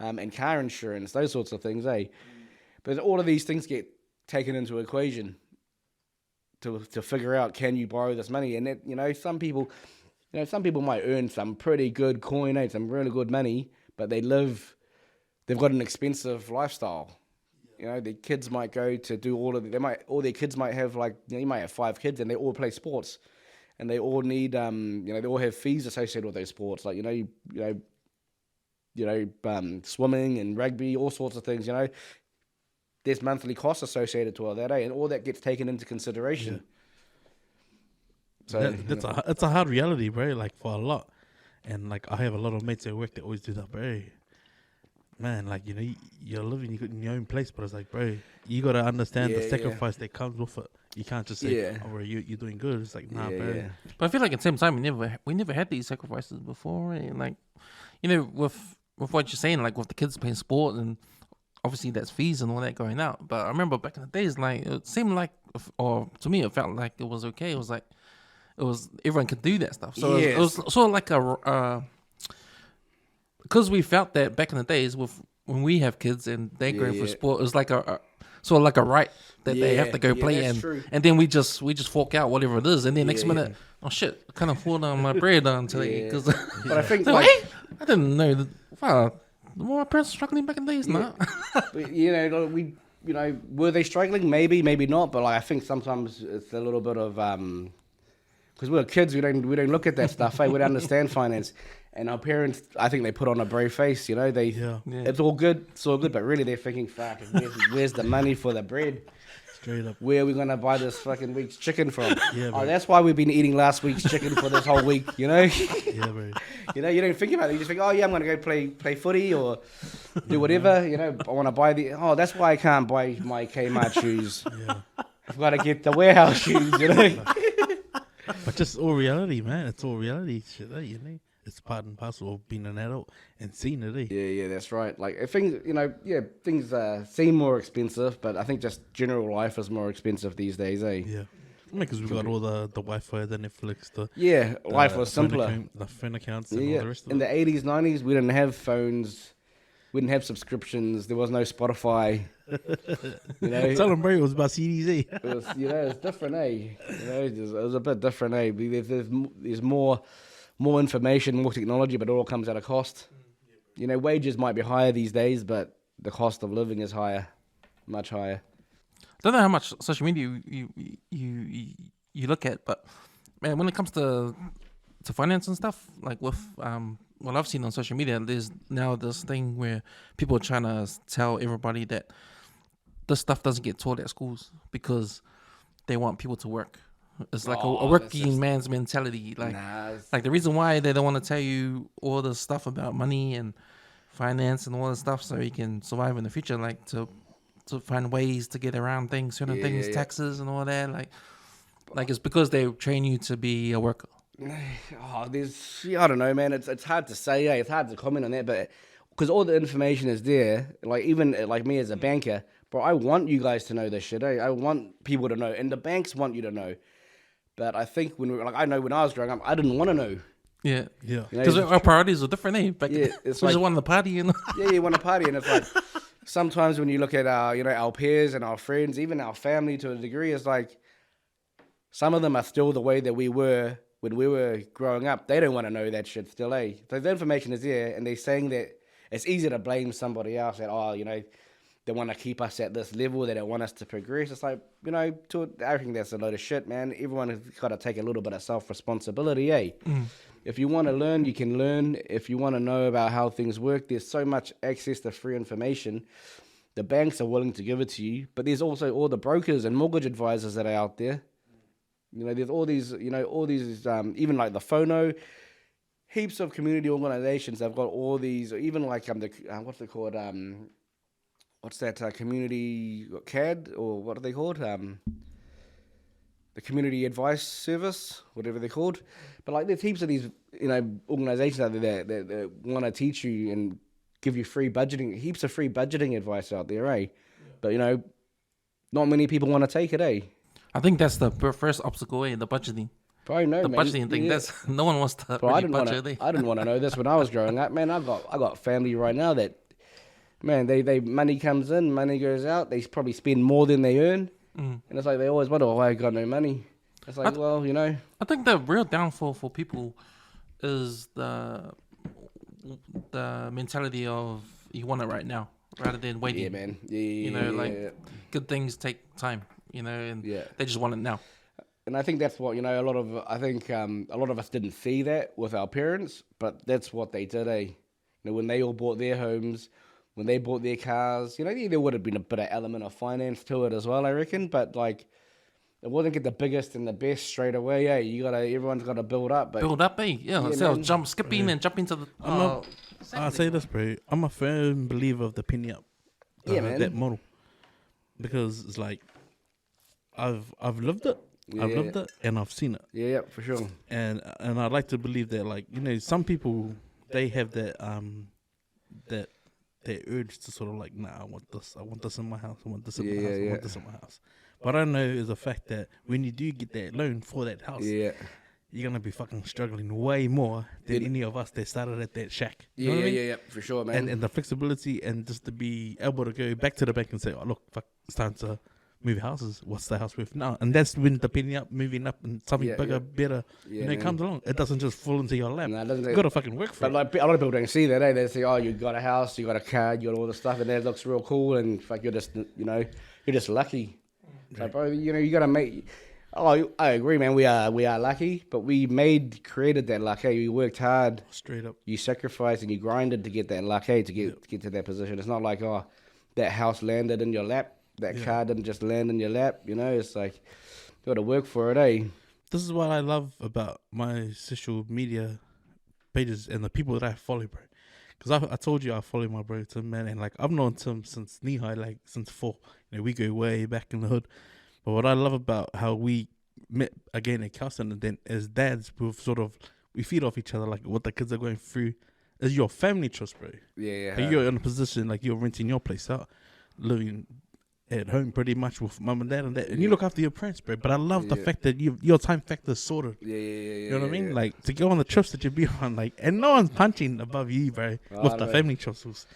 and car insurance, those sorts of things, eh? But all of these things get taken into equation to figure out, can you borrow this money? And that, you know, some people might earn some pretty good coin, eh? Some really good money, but they've got an expensive lifestyle. You know, their kids might go to do all their kids might have, like, you know, you might have 5 kids and they all play sports, and they all need, you know, they all have fees associated with those sports, like, swimming and rugby, all sorts of things. You know, there's monthly costs associated to all that, eh? And all that gets taken into consideration. Yeah. So it's a hard reality, bro. Like, for a lot, and like I have a lot of mates at work that always do that, bro. Man, like, you know, you're living in your own place, but it's like, bro, you gotta understand the sacrifice that comes with it. You can't just say, "Oh, bro, you're doing good." It's like, nah, bro. Yeah. But I feel like at the same time, we never had these sacrifices before, right? And like, you know, with what you're saying, like with the kids playing sport, and obviously that's fees and all that going out. But I remember back in the days, like, it seemed like, or to me, it felt like it was okay. It was like, everyone could do that stuff. So it was sort of like because we felt that back in the days when we have kids and they're going for sport, it was like a sort of like a right that they have to go play, and then we just fork out whatever it is, and then next minute, oh shit, I can't afford my bread today. Cause But I think, so, like, hey, I didn't know that. Wow, my parents were struggling back in the days, nah. But, you know, were they struggling? Maybe not. But like, I think sometimes it's a little bit of because we're kids, we don't look at that stuff. We don't understand finance. And our parents, I think they put on a brave face, you know. It's all good, but really they're thinking, "Fuck, where's the money for the bread? Straight up. Where are we gonna buy this fucking week's chicken from?" Yeah, oh, that's why we've been eating last week's chicken for this whole week, you know. Yeah, bro. You know, you don't think about it. You just think, "Oh yeah, I'm gonna go play footy or do whatever." You know, I want to buy that's why I can't buy my Kmart shoes. Yeah. I've got to get the warehouse shoes, you know. But just all reality, man. It's all reality shit, you know. It's part and parcel of being an adult and seeing it, eh? Yeah, that's right. Like, if things, you know, things seem more expensive, but I think just general life is more expensive these days, eh? Yeah. Because we've got all the Wi-Fi, the Netflix, life was simpler. The phone accounts and all the rest of it. In the 80s, 90s, we didn't have phones. We didn't have subscriptions. There was no Spotify. You know, tell them, bro, it was about CDs, eh? It was, you know, it's different, eh? You know, it was a bit different, eh? There's more information, more technology, but it all comes at a cost. You know, wages might be higher these days, but the cost of living is higher, much higher. I don't know how much social media you look at, but man, when it comes to finance and stuff, like with what I've seen on social media, there's now this thing where people are trying to tell everybody that this stuff doesn't get taught at schools because they want people to work. It's like a working man's mentality. Like the reason why they don't want to tell you all the stuff about money and finance and all this stuff so you can survive in the future, like to find ways to get around certain things, taxes and all that. Like it's because they train you to be a worker. I don't know, man. It's hard to say. It's hard to comment on that, but because all the information is there. Like, even like me as a banker, bro, I want you guys to know this shit. I want people to know, and the banks want you to know. But I think I know when I was growing up, I didn't want to know. Yeah. Because our priorities are different, eh? Back it's we like, just want to party, you know. Yeah, you want to party, and it's like sometimes when you look at our peers and our friends, even our family to a degree, it's like some of them are still the way that we were when we were growing up, they don't want to know that shit still, eh? So the information is there, and they're saying that it's easy to blame somebody else that, they want to keep us at this level, they don't want us to progress. It's like, I think that's a load of shit, man. Everyone has got to take a little bit of self-responsibility, eh? If you want to learn, you can learn. If you want to know about how things work, there's so much access to free information. The banks are willing to give it to you, but there's also all the brokers and mortgage advisors that are out there. There's all these, even like the Phono, heaps of community organizations have got all these, even like what's it called? What's that community CAD, or what are they called? The Community Advice Service, whatever they're called. But like there's heaps of these, organizations out there that want to teach you and give you free budgeting, heaps of free budgeting advice out there, eh? But not many people want to take it, eh? I think that's the first obstacle, the budgeting. Probably no, the man. budgeting thing. Yeah. That's no one wants to really budget. I didn't want to know this when I was growing up, man. I got family right now that, man, they money comes in, money goes out. They probably spend more than they earn, and it's like they always wonder why I got no money. It's like, I think the real downfall for people is the mentality of you want it right now rather than waiting. Yeah, man. Yeah. Good things take time, and they just want it now. And I think that's what, a lot of us didn't see that with our parents, but that's what they did, eh? When they all bought their homes, when they bought their cars, there would have been a bit of element of finance to it as well, I reckon, but like, it wouldn't get the biggest and the best straight away, eh? Everyone's got to build up. But build up, eh? Yeah, skipping and jump into the... I'll say this, bro. I'm a firm believer of the penny up. Man. That model. Because it's like, I've lived it. Yeah. I've lived it and I've seen it. Yeah, for sure. And I'd like to believe that, like, some people, they have that that urge to sort of like, nah, I want this in my house, I want this in my house, I want this in my house. What I know is the fact that when you do get that loan for that house, you're gonna be fucking struggling way more than any of us that started at that shack. You know what I mean? Yeah, for sure, man. And the flexibility and just to be able to go back to the bank and say, oh look, fuck, it's time to move houses. What's the house worth now? And that's when the penny up, moving up, and something bigger, better, it comes along. It doesn't just fall into your lap. You gotta fucking work for it. But like a lot of people don't see that, eh? They say, oh, you got a house, you got a car, you got all this stuff, and that looks real cool, and fuck, you're just lucky. Right. Like, bro, you gotta make. Oh, I agree, man. We are lucky, but we created that luck. Hey, we worked hard. Straight up. You sacrificed and you grinded to get that luck. Hey, to get to that position. It's not like that house landed in your lap. That car didn't just land in your lap. It's like you got to work for it, eh? This is what I love about my social media pages and the people that I follow, bro. Because I told you I follow my bro Tim, man, and like I've known Tim since knee high, like since 4. We go way back in the hood. But what I love about how we met again at Kelston and then as dads, we feed off each other, like what the kids are going through is your family trust, bro. Yeah. Like you're in a position like you're renting your place out, living at home pretty much with mum and dad and that, and you look after your parents, bro. But I love the fact that your time factor is sorted. Yeah. You know what I mean? Like to go on the trips that you be on, like, and no one's punching above you, bro. With the family trips,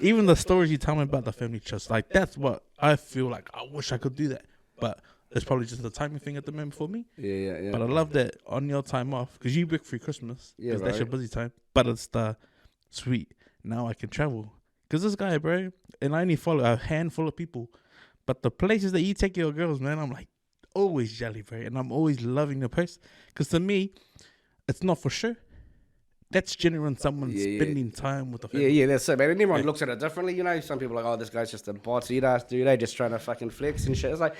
even the stories you tell me about the family trips, like that's what I feel like. I wish I could do that, but it's probably just a timing thing at the moment for me. Yeah. But I love that on your time off, because you work through Christmas, because that's your busy time. But it's the sweet. Now I can travel, because this guy, bro, and I only follow a handful of people. But the places that you take your girls, man, I'm like always jelly, bro. And I'm always loving the post. Because to me, it's not for sure. That's genuine someone spending time with the family. Yeah, that's it, man. And everyone looks at it differently, Some people are like, oh, this guy's just a bossy ass dude. They just trying to fucking flex and shit. It's like,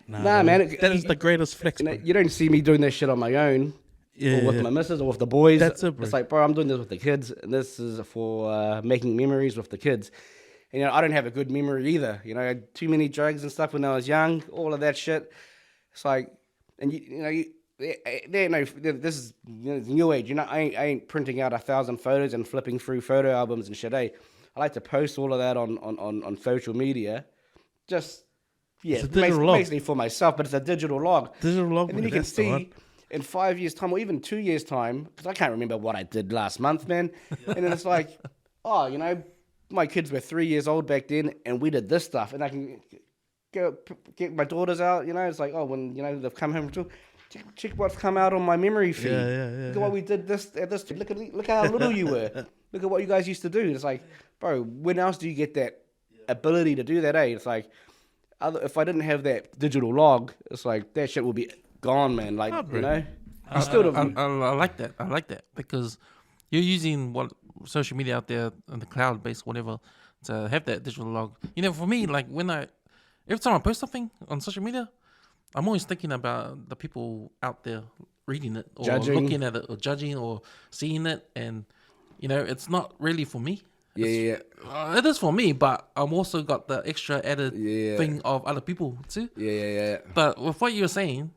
nah man. That is the greatest flex, bro. You don't see me doing that shit on my own. Or with my missus or with the boys. That's it, bro. It's like, bro, I'm doing this with the kids. And this is for making memories with the kids. And, I don't have a good memory either. I had too many drugs and stuff when I was young, all of that shit. It's like, and this is new age. I ain't printing out 1,000 photos and flipping through photo albums and shit. I like to post all of that on social media. Just, basically for myself, but it's a digital log. And then you can see in 5 years' time or even 2 years' time, because I can't remember what I did last month, man. And then it's like, my kids were 3 years old back then, and we did this stuff, and I can go get my daughters out. It's like, when they've come home from school, check what's come out on my memory feed. Yeah. Look at what we did this at this. Look how little you were. Look at what you guys used to do. It's like, bro, when else do you get that ability to do that? It's like, if I didn't have that digital log, it's like that shit will be gone, man. Like, you know, I like that. I like that because you're using what social media out there on the cloud based whatever to have that digital log. You know, for me, like every time I post something on social media, I'm always thinking about the people out there reading it or looking at it or judging or seeing it, and you know, it's not really for me. It is for me, but I'm also got the extra added thing of other people too. But with what you're saying,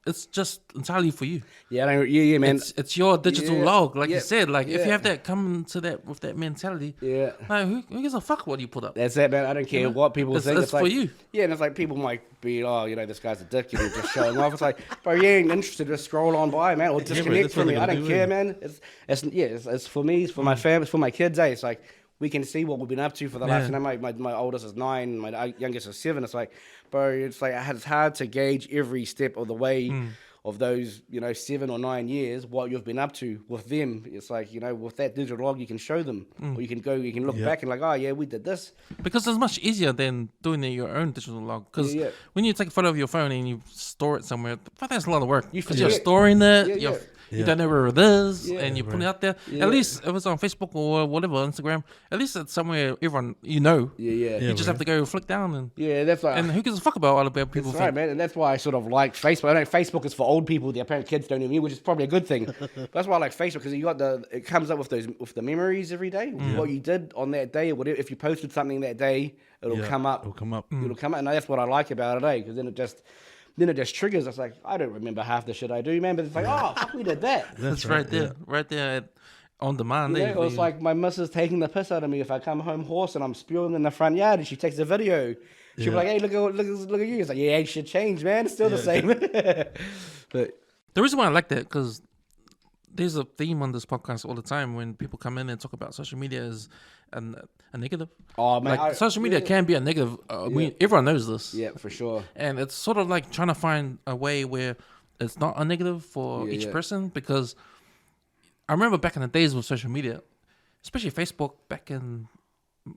it's just entirely for you. Man. It's your digital log, like you said. Like if you have that come to that with that mentality, like who gives a fuck what you put up? That's it, man. I don't care what people think. It's for like, you. Yeah, and it's like people might be, oh, you know, this guy's a dick, you know, just showing off. It's like, bro, you ain't interested, just scroll on by, man, or disconnect from me. I don't care, man. It's for me, it's for my family, it's for my kids. It's like we can see what we've been up to for the last. You know, my oldest is 9, my youngest is 7. It's like, bro, it's like it's hard to gauge every step of the way. Of those, you know, 7 or 9 years, what you've been up to with them. It's like, you know, with that digital log, you can show them, or you can look back and like, oh yeah, we did this. Because it's much easier than doing your own digital log. Because when you take a photo of your phone and you store it somewhere, that's a lot of work. Because you're storing it, you don't know where it is, and you put it out there. At least if it's on Facebook or whatever, Instagram, at least it's somewhere everyone you know. You just have to go flick down and that's right. And who gives a fuck about other people? That's right, man. And that's why I sort of like Facebook. I know Facebook is for old people. The apparent kids don't even use, which is probably a good thing. But that's why I like Facebook because you got it comes up with the memories every day. What you did on that day, or whatever. If you posted something that day, it'll come up. It'll come up, and that's what I like about it, because then it just triggers. It's like, I don't remember half the shit I do, man. But it's like, oh, fuck, we did that. That's right there on demand. You know, it's like my missus taking the piss out of me if I come home hoarse and I'm spewing in the front yard and she takes a video. She'll be like, hey, look at you. It's like, yeah, ain't shit changed, man. It's still the same. But the reason why I like that, because there's a theme on this podcast all the time when people come in and talk about social media as a negative. Oh, man. Like, social media can be a negative. Everyone knows this. Yeah, for sure. And it's sort of like trying to find a way where it's not a negative for each person, because I remember back in the days with social media, especially Facebook back in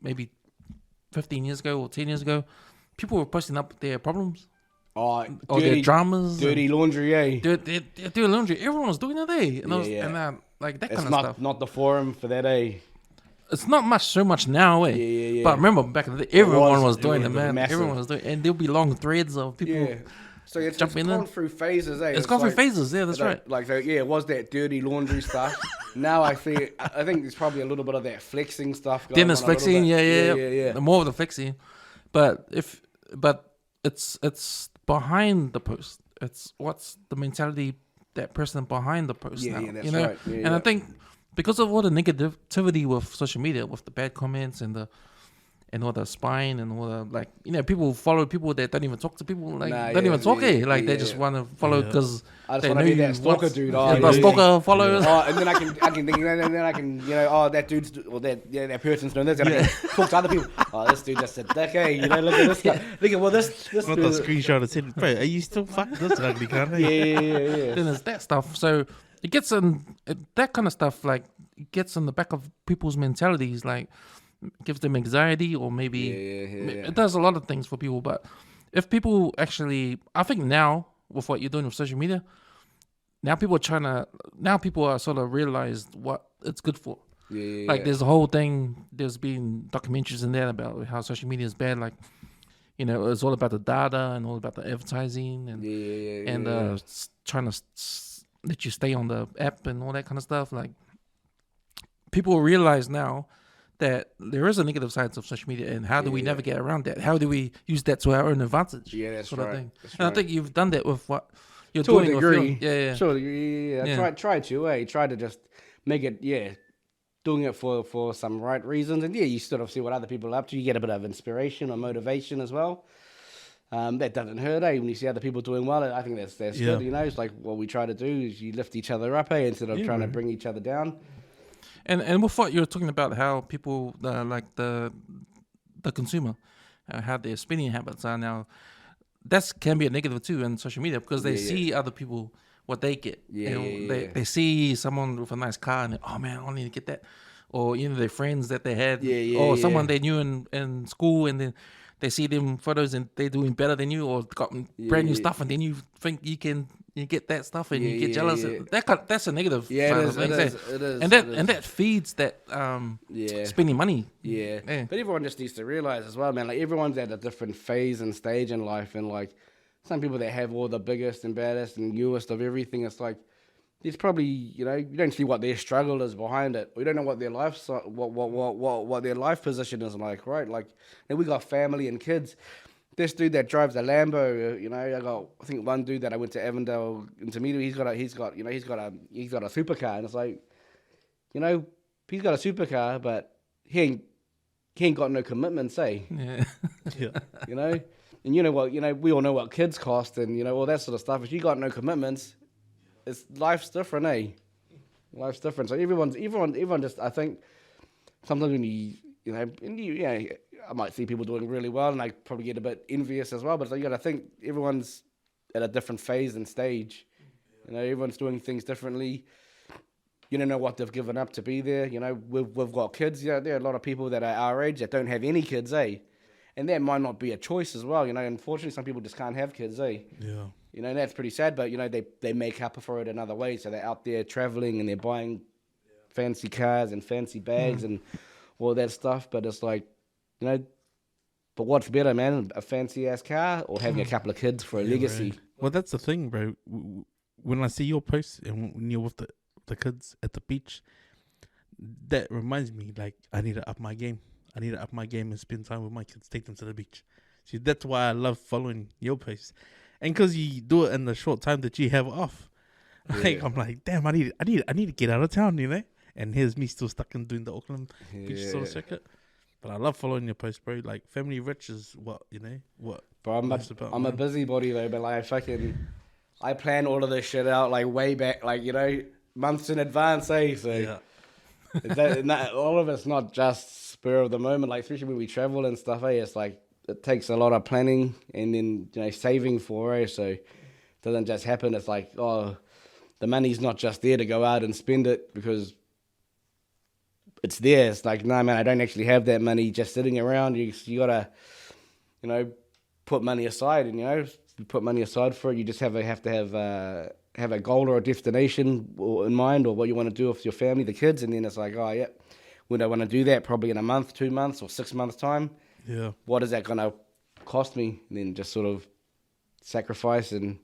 maybe 15 years ago or 10 years ago, people were posting up their problems. Or their dramas. Dirty laundry, Dirty laundry. Everyone was doing it, And like that kind of stuff. It's not the forum for that, It's not so much now, But remember back in the day, everyone was doing it, man. Massive. Everyone was doing it. And there'll be long threads of people So it's gone through phases, It's gone through phases, that's right. Like, it was that dirty laundry stuff. Now I think there's probably a little bit of that flexing stuff going on. Then there's flexing, more of the flexing. But it's behind the post. It's what's the mentality that person behind the post now. That's right. And I think because of all the negativity with social media, with the bad comments and all the spying and all the, people follow people that don't even talk to people, don't even talk, they just want to follow because they know you that stalker dude. Stalker followers. And then I can think, and then I can, that dude's, or that person's doing this, and I can talk to other people. Oh, this dude just said, look at this guy. Look at this. Not the screenshot that said, bro, are you still fucking this ugly guy? Then there's that stuff. So it gets in that kind of stuff, it gets in the back of people's mentalities, gives them anxiety, or maybe it does a lot of things for people. But if people actually, I think now with what you're doing with social media, now people are sort of realized what it's good for. There's a whole thing, there's been documentaries in there about how social media is bad, it's all about the data and all about the advertising and trying to let you stay on the app and all that kind of stuff. People realize now that there is a negative side of social media, and how do we navigate around that? How do we use that to our own advantage? That's sort right. of thing. That's and I think you've done that with what you're to doing. To a degree. Sure. Try to just make it, doing it for some right reasons. And you sort of see what other people are up to. You get a bit of inspiration or motivation as well. That doesn't hurt, when you see other people doing well. I think that's good, It's like what we try to do is you lift each other up, instead of trying to bring each other down. And with what you're talking about, how people the consumer, how their spending habits are now, that can be a negative too in social media because they see other people what they get. They see someone with a nice car and oh man, I need to get that. Or their friends that they had, or someone they knew in school, and then they see them photos and they're doing better than you, or got brand new stuff, and then you think you get that stuff, and you get jealous. That's a negative. Yeah, it is. And that feeds that spending money. Yeah, but everyone just needs to realize as well, man. Like everyone's at a different phase and stage in life, and like some people that have all the biggest and baddest and newest of everything, it's like. There's probably, you don't see what their struggle is behind it. We don't know what their life, what their life position is like, right? Like, we got family and kids. This dude that drives a Lambo, I think one dude that I went to Avondale Intermediate. He's got a supercar, and it's like, he's got a supercar, but he ain't got no commitments, eh? Yeah. And we all know what kids cost, and all that sort of stuff. If you got no commitments. Life's different, eh? Life's different. So everyone just, I think, sometimes when I might see people doing really well, and I probably get a bit envious as well. But you got to think everyone's at a different phase and stage. Everyone's doing things differently. You don't know what they've given up to be there. We've got kids. There are a lot of people that are our age that don't have any kids, eh? And that might not be a choice as well. Unfortunately, some people just can't have kids, eh? Yeah. That's pretty sad, but, they make up for it another way. So they're out there traveling and they're buying fancy cars and fancy bags and all that stuff. But it's like, but what's better, man? A fancy-ass car or having a couple of kids for a legacy? Right. Well, that's the thing, bro. When I see your posts and when you're with the kids at the beach, that reminds me, like, I need to up my game. I need to up my game and spend time with my kids, take them to the beach. See, that's why I love following your posts. And because you do it in the short time that you have off, like I'm like, damn, I need to get out of town, And here's me still stuck in doing the Auckland beach sort of circuit. But I love following your posts, bro. Like family rich is what. Bro, I'm a busybody though, but like I plan all of this shit out like way back, like months in advance, eh? So all of it's not just spur of the moment, like especially when we travel and stuff, eh? It's like. It takes a lot of planning and then saving for it, so it doesn't just happen. It's like, oh, the money's not just there to go out and spend it because it's there. It's like, no, man, I don't actually have that money just sitting around. You gotta, put money aside, and you put money aside for it. You just have to have a goal or a destination in mind, or what you want to do with your family, the kids, and then it's like, oh yeah, when I want to do that, probably in a month, 2 months, or 6 months time. Yeah. What is that going to cost me? And then just sort of sacrifice and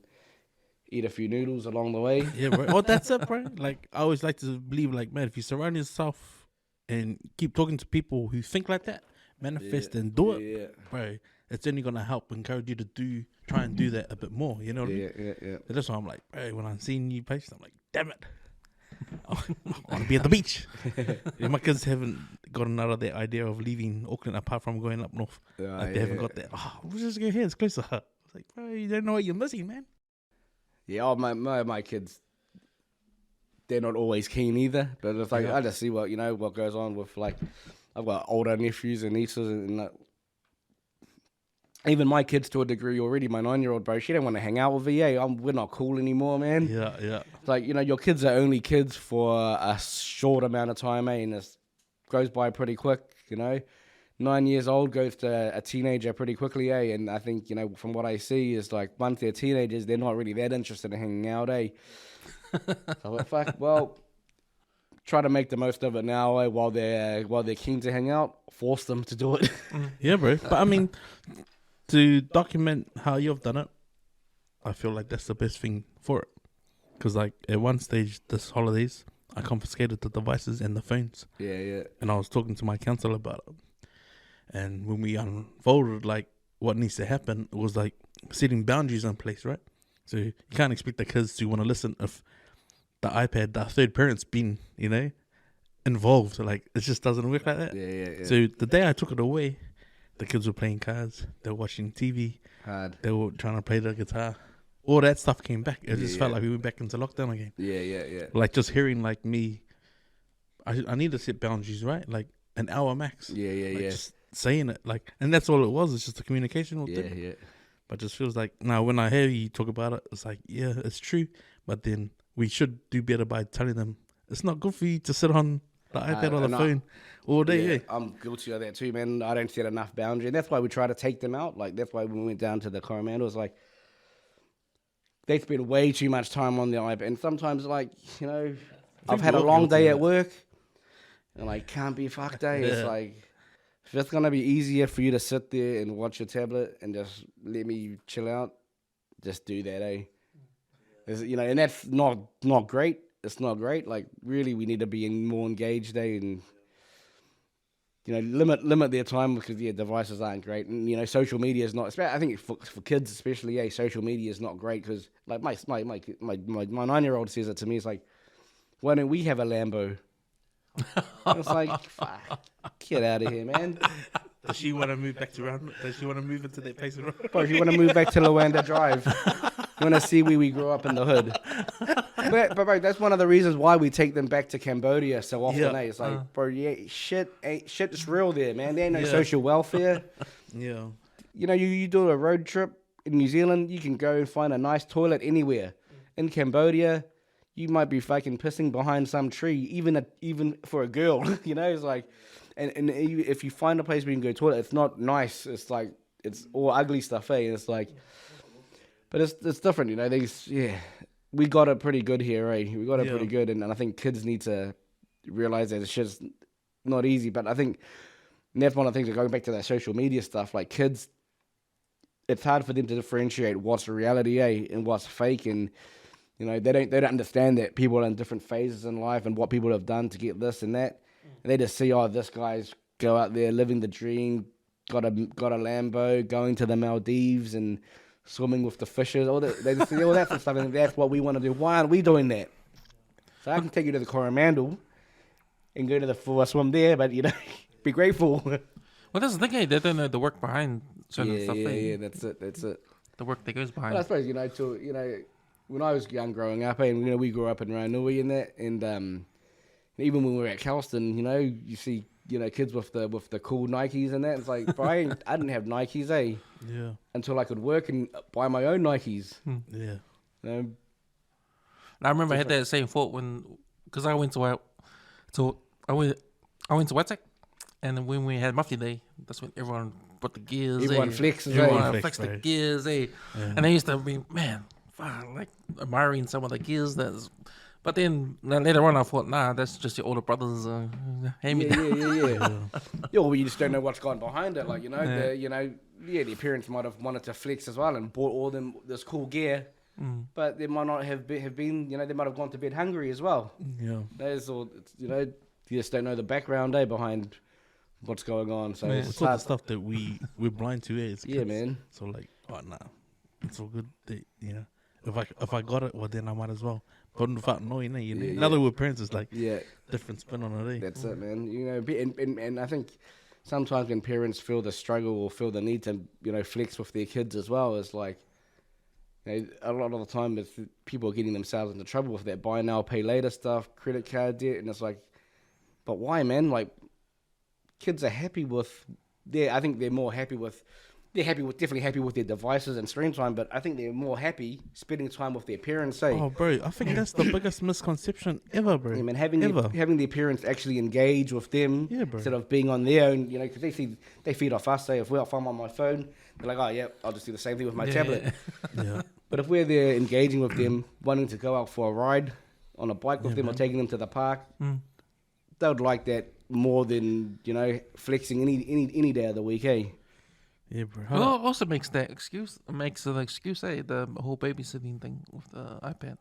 eat a few noodles along the way. Yeah, bro. Oh, that's it, bro. Like, I always like to believe, like, man, if you surround yourself and keep talking to people who think like that, manifest and do it, bro, it's only going to help encourage you to try and do that a bit more. You know what I mean? Yeah. So that's why I'm like, bro, when I'm seeing you post, I'm like, damn it. I want to be at the beach. My kids haven't gotten out of the idea of leaving Auckland apart from going up north. They haven't got that. Oh, we'll just go here. It's closer. I was like, bro, you don't know what you're missing, man. Yeah, my kids, they're not always keen either. But it's like I just see what goes on with like I've got older nephews and nieces and even my kids to a degree already. My 9-year-old, bro, she don't want to hang out with VA. We're not cool anymore, man. Yeah. It's like, your kids are only kids for a short amount of time, eh? And it goes by pretty quick, 9 years old goes to a teenager pretty quickly, eh? And I think, from what I see is like once they're teenagers, they're not really that interested in hanging out, eh? So, try to make the most of it now, eh? While they're keen to hang out, force them to do it. Yeah, bro. But I mean, to document how you've done it, I feel like that's the best thing for it. Because like at one stage this holidays, I confiscated the devices and the phones. Yeah. And I was talking to my counselor about it. And when we unfolded like what needs to happen, it was like setting boundaries in place, right? So you can't expect the kids to want to listen if the iPad, the third parent's been, involved. Like it just doesn't work like that. Yeah. So the day I took it away, the kids were playing cards, they were watching TV, they were trying to play the guitar. All that stuff came back. It just felt like we went back into lockdown again. Yeah. Like just hearing like me, I need to set boundaries, right? Like an hour max. Yeah. Just saying it, like, and that's all it was. It's just a communication. Yeah. But just feels like now when I hear you talk about it, it's like, yeah, it's true. But then we should do better by telling them it's not good for you to sit on the iPad or the phone all day. Yeah, I'm guilty of that too, man. I don't set enough boundary, and that's why we try to take them out. Like that's why when we went down to the Coromandos, like they spend way too much time on the iPad, and sometimes like I've had a long day at work, and like can't be fucked day. It's like if it's gonna be easier for you to sit there and watch your tablet and just let me chill out, just do that, eh? And that's not great. It's not great. Like really, we need to be more engaged, and limit their time because devices aren't great, and social media is not. I think for kids especially, social media is not great because like my 9-year-old says it to me. It's like, why don't we have a Lambo? It's like, fuck, get out of here, man. Does she want to move back to Ranui? Does she want to move into that place? Bro, you want to move back to Luanda Drive? You want to see where we grew up in the hood? But bro, that's one of the reasons why we take them back to Cambodia so often. It's like, bro, shit is real there, man. There ain't no social welfare. Yeah. You do a road trip in New Zealand, you can go and find a nice toilet anywhere. In Cambodia, you might be fucking pissing behind some tree, even for a girl. It's like, and if you find a place where you can go to the toilet, it's not nice. It's like it's all ugly stuff, eh? And it's like, but it's different, we got it pretty good here, eh? We got it pretty good, and I think kids need to realize that it's just not easy. But I think that's one of the things, going back to that social media stuff, like kids, it's hard for them to differentiate what's reality, eh, and what's fake, and they don't understand that people are in different phases in life and what people have done to get this and that. And they just see, this guy's go out there living the dream, got a Lambo, going to the Maldives and swimming with the fishes. They just see all that sort of stuff, and that's what we want to do. Why aren't we doing that? So I can take you to the Coromandel and go to the full swim there, but be grateful. Well, that's the thing. They don't know the work behind certain stuff. Yeah, that's it. The work that goes behind. But I suppose when I was young growing up, and we grew up in Ranui and that, and even when we were at Kelston, you see kids with the cool Nikes and that. It's like, bro, I didn't have Nikes, eh? Yeah. Until I could work and buy my own Nikes. Yeah. I remember I had that same thought because I went to Wettek, and then when we had Muffy Day, that's when everyone put the gears. Everyone flexes, everyone flexed the gears, eh? Yeah. And I used to be, man, like admiring some of the gears but then later on I thought, nah, that's just your older brothers. Yeah. Well, you just don't know what's gone behind it. Like their parents might have wanted to flex as well and bought all them this cool gear, but they might not have been. They might have gone to bed hungry as well. Yeah, that's all. You just don't know the background behind what's going on. So it's all the stuff that we're blind to. It's kids. Man. So like, nah, it's all good. If I got it, well then I might as well. But now that we're parents, it's like different spin on it. That's it, man. And I think sometimes when parents feel the struggle or feel the need to flex with their kids as well, it's like a lot of the time it's people are getting themselves into trouble with that buy now pay later stuff, credit card debt, and it's like, but why, man? Like kids are happy with I think they're more happy with. They're definitely happy with their devices and screen time, but I think they're more happy spending time with their parents. Oh, bro, I think that's the biggest misconception ever, bro. Yeah, man, having their parents actually engage with them instead of being on their own, because they feed off us. Say if I'm on my phone, they're like, oh yeah, I'll just do the same thing with my tablet. Yeah. But if we're there engaging with them, wanting to go out for a ride on a bike with them or taking them to the park, they would like that more than flexing any day of the week, eh? Yeah, bro. Well, also makes an excuse, the whole babysitting thing with the iPad.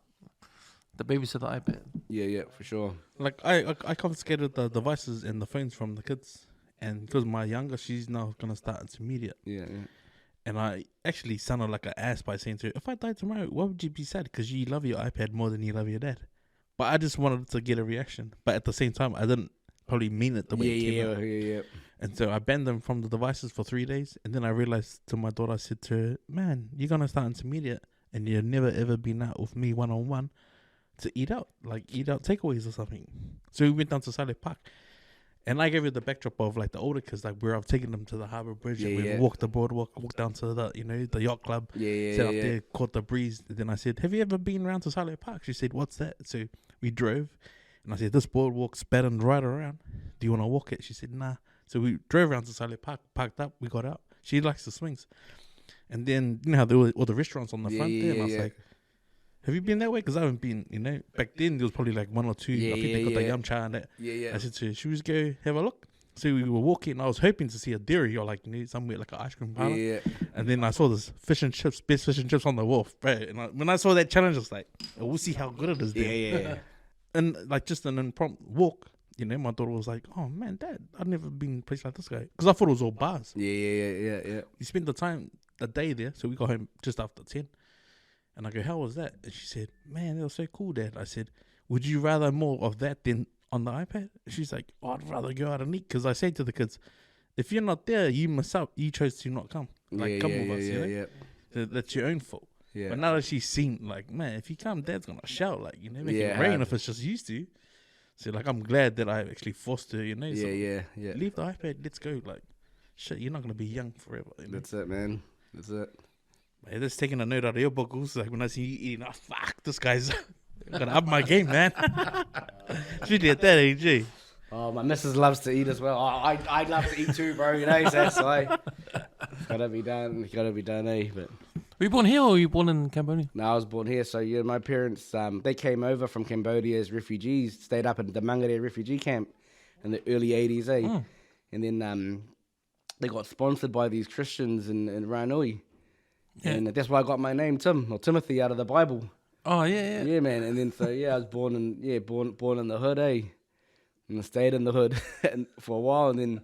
The babysitter iPad. Yeah, for sure. Like, I confiscated the devices and the phones from the kids. And because my younger, she's now going to start intermediate. Yeah. And I actually sounded like an ass by saying to her, if I died tomorrow, why would you be sad? Because you love your iPad more than you love your dad. But I just wanted to get a reaction. But at the same time, I didn't probably mean it the way it came out. Yeah. And so I banned them from the devices for 3 days. And then I realized to my daughter, I said to her, man, you're going to start intermediate and you've never ever been out with me one-on-one to eat out takeaways or something. So we went down to Saleh Park And I gave you the backdrop of like the older kids, like where I've taken them to the Harbour Bridge and we walked the boardwalk, walked down to the, the yacht club, sat up there, caught the breeze. And then I said, have you ever been around to Saleh Park? She said, what's that? So we drove and I said, this boardwalk's battened right around. Do you want to walk it? She said, nah. So we drove around to Saleh Park, parked up, we got out. She likes the swings. And then, you know how there were all the restaurants on the front there? And I was like, have you been that way? Because I haven't been, back then there was probably like one or two. I think they got the yum cha and that. I said to her, should we just go have a look? So we were walking and I was hoping to see a dairy or like, somewhere like an ice cream parlor. And then I saw this fish and chips, best fish and chips on the wharf, bro. And when I saw that challenge, I was like, we'll see how good it is there. And like just an impromptu walk, my daughter was like, oh man, Dad, I've never been in a place like this guy. Because I thought it was all bars. Yeah. We spent the day there, so we got home just after 10. And I go, how was that? And she said, man, it was so cool, Dad. I said, would you rather more of that than on the iPad? She's like, I'd rather go out and eat. Because I say to the kids, if you're not there, you miss out. You chose to not come. Like, come with us, That's your own fault. But now that she's seen, like, man, if you come, Dad's going to shout, like, make it rain if it's just used to. So, like, I'm glad that I actually forced her, So leave the iPad, let's go. Like, shit, you're not going to be young forever. That's it, man. That's it. Hey, that's taking a note out of your book. Like when I see you eating, fuck, this guy's gonna up my game, man. She did that, AG. Oh, my missus loves to eat as well. I love to eat too, bro. So that's why. Gotta be done, But were you born here or were you born in Cambodia? No, I was born here. So my parents, they came over from Cambodia as refugees, stayed up in the Mangere refugee camp in the early 80s, And then they got sponsored by these Christians in Ranui. Yeah. And that's why I got my name, Tim, or Timothy, out of the Bible. Oh, yeah. Yeah, man. And then, I was born in the hood, And I stayed in the hood for a while. And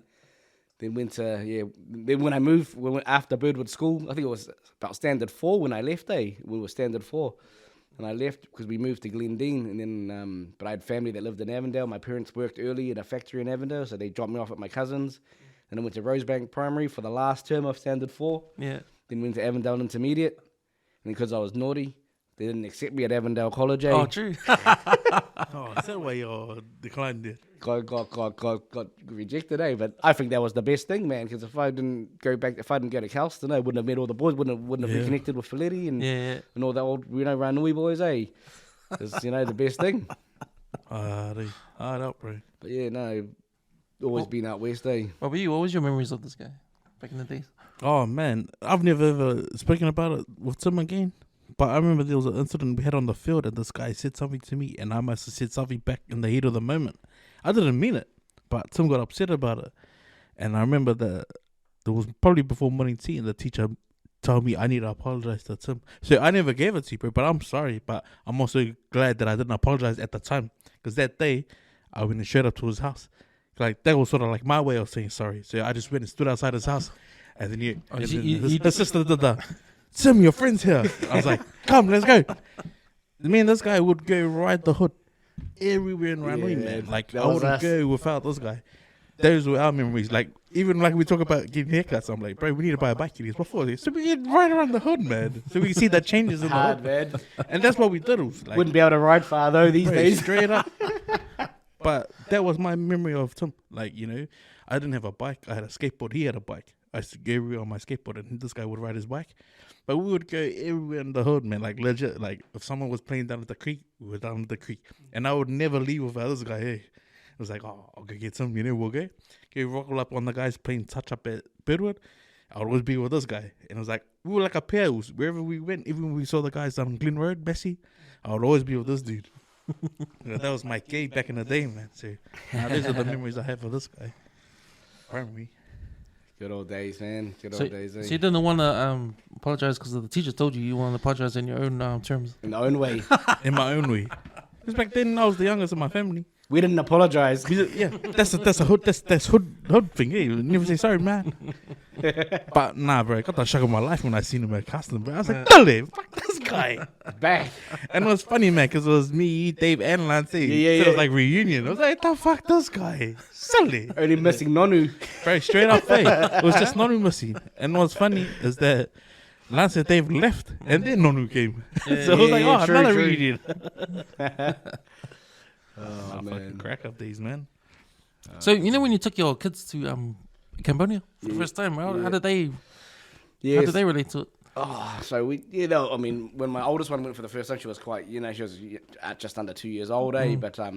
then went to, then when I moved, after Birdwood School, I think it was about Standard 4 when I left, We were Standard 4. And I left because we moved to Glendine. And then, but I had family that lived in Avondale. My parents worked early in a factory in Avondale, so they dropped me off at my cousin's. And I went to Rosebank Primary for the last term of Standard 4. Yeah. Then went to Avondale Intermediate. And because I was naughty, they didn't accept me at Avondale College. Oh, true. Is that why you declined it? Got rejected, But I think that was the best thing, man. Because if I didn't go to Kelston, I wouldn't have met all the boys. Wouldn't have been connected with Filetti and all the old, Ranui boys, It's, the best thing. Hard up, bro. But always been out west, What were you? What was your memories of this guy back in the days? Oh man, I've never ever spoken about it with Tim again. But I remember there was an incident we had on the field and this guy said something to me and I must have said something back in the heat of the moment. I didn't mean it, but Tim got upset about it. And I remember that there was probably before morning tea and the teacher told me I need to apologize to Tim. So I never gave it to you, bro, but I'm sorry. But I'm also glad that I didn't apologize at the time. Because that day, I went and showed up to his house. Like, that was sort of like my way of saying sorry. So I just went and stood outside his house. And then his sister did the, Tim, your friend's here. I was like, come, let's go. Me and this guy would go ride the hood everywhere in Ranui, man. Like, I wouldn't go without this guy. Those were our memories. Like, even like we talk about getting haircuts, I'm like, bro, we need to buy a bike before this. So we get right around the hood, man. So we can see the changes in the hood. Man. And that's what we did. It was like, wouldn't be able to ride far, though, these days. Straight up. But that was my memory of Tim. Like, I didn't have a bike. I had a skateboard. He had a bike. I used to go everywhere on my skateboard, and this guy would ride his bike. But we would go everywhere in the hood, man. Like, legit. Like, if someone was playing down at the creek, we were down at the creek. And I would never leave without this guy. Hey, it was like, oh, I'll go get some, we'll go. Roll up on the guys playing touch up at Birdwood. I would always be with this guy. And it was like, we were like a pair. Wherever we went, even when we saw the guys down Glen Road, Bessie, I would always be with this dude. That was my gay back in the day, man. So those are the memories I have of this guy. Primary. Good old days, man. Good old days. So you didn't want to apologize because the teacher told you want to apologize in your own terms? In your own way. In my own way. Because back then I was the youngest in my family. We didn't apologize. Yeah, that's a hood thing. Yeah, you never say sorry, man. But nah, bro, I got the shock of my life when I seen him at Kelston, bro. I was like, Dale, fuck this guy. Back. And it was funny, man, because it was me, Dave, and Lance. So it was like reunion. I was like, the fuck this guy? Silly. Only missing Nonu. Bro, straight up, it was just Nonu missing. And what's funny is that Lance and Dave left, and then Nonu came. So I was like, true, another true. reunion. Oh, man. Fucking crack up these, man. So when you took your kids to Cambodia for the first time, how did they? How did they relate to it? Oh, so we, I mean, when my oldest one went for the first time, she was quite, she was just under 2 years old, But I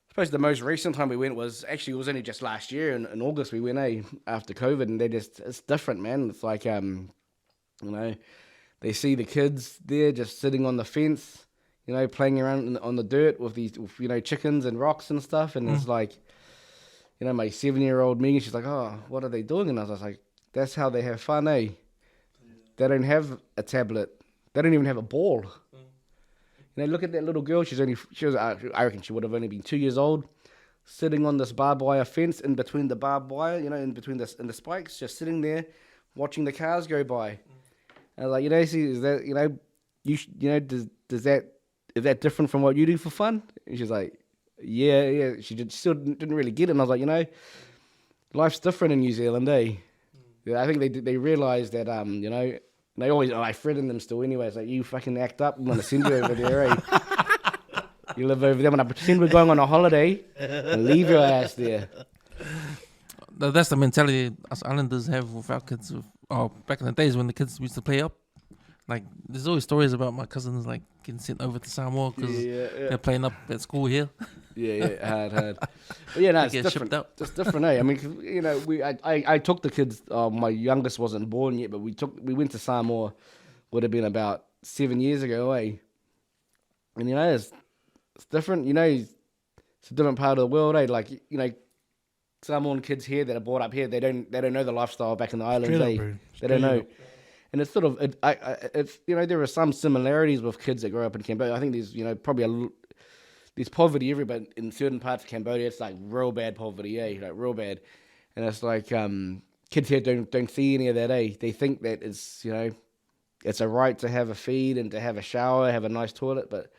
suppose the most recent time we went was only just last year in August. We went, after COVID, and it's different, man. It's like, they see the kids there just sitting on the fence, playing around on the dirt with these, chickens and rocks and stuff, and it's like, my 7-year-old Megan, she's like, oh, what are they doing? And I was like, that's how they have fun, They don't have a tablet. They don't even have a ball. Look at that little girl. I reckon she would have only been 2 years old, sitting on this barbed wire fence in between the barbed wire, in between the spikes, just sitting there, watching the cars go by. And I was like, see, is that, is that different from what you do for fun? And she's like, yeah. She still didn't really get it. And I was like, life's different in New Zealand, Yeah, I think they realised that, they always, I threaten them still anyway. It's like, you fucking act up, I'm going to send you over there, You live over there, I'm going to pretend we're going on a holiday and leave your ass there. That's the mentality us islanders have with our kids. Back in the days when the kids used to play up. Like, there's always stories about my cousins, like, getting sent over to Samoa because they're playing up at school here. Hard. But no, it's different. It's different, I mean, I took the kids. My youngest wasn't born yet, but we went to Samoa. Would have been about 7 years ago, And it's different. It's a different part of the world, Like Samoan kids here that are brought up here, they don't know the lifestyle back in the islands, They don't know. And it's sort of, there are some similarities with kids that grow up in Cambodia. I think there's, probably there's poverty everywhere, but in certain parts of Cambodia, it's like real bad poverty, like real bad. And it's like kids here don't see any of that, They think that it's, it's a right to have a feed and to have a shower, have a nice toilet, but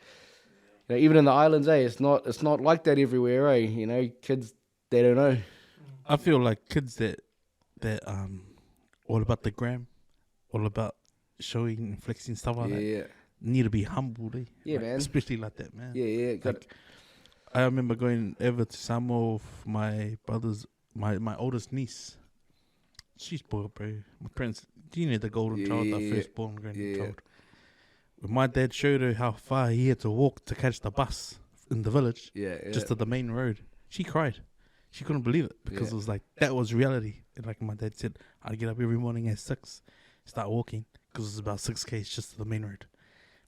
even in the islands, it's not like that everywhere, Kids, they don't know. I feel like kids that all about the gram, all about showing and flexing stuff like that. Need to be humbled, Yeah, man. Especially like that, man. Yeah. I remember going over to Samoa with my my oldest niece. She's spoiled, bro. My parents, the golden child, the firstborn grandchild. When my dad showed her how far he had to walk to catch the bus in the village, just to the main road, she cried. She couldn't believe it because it was like, that was reality. And like my dad said, I'd get up every morning at 6, start walking, because it's about 6 k's just to the main road.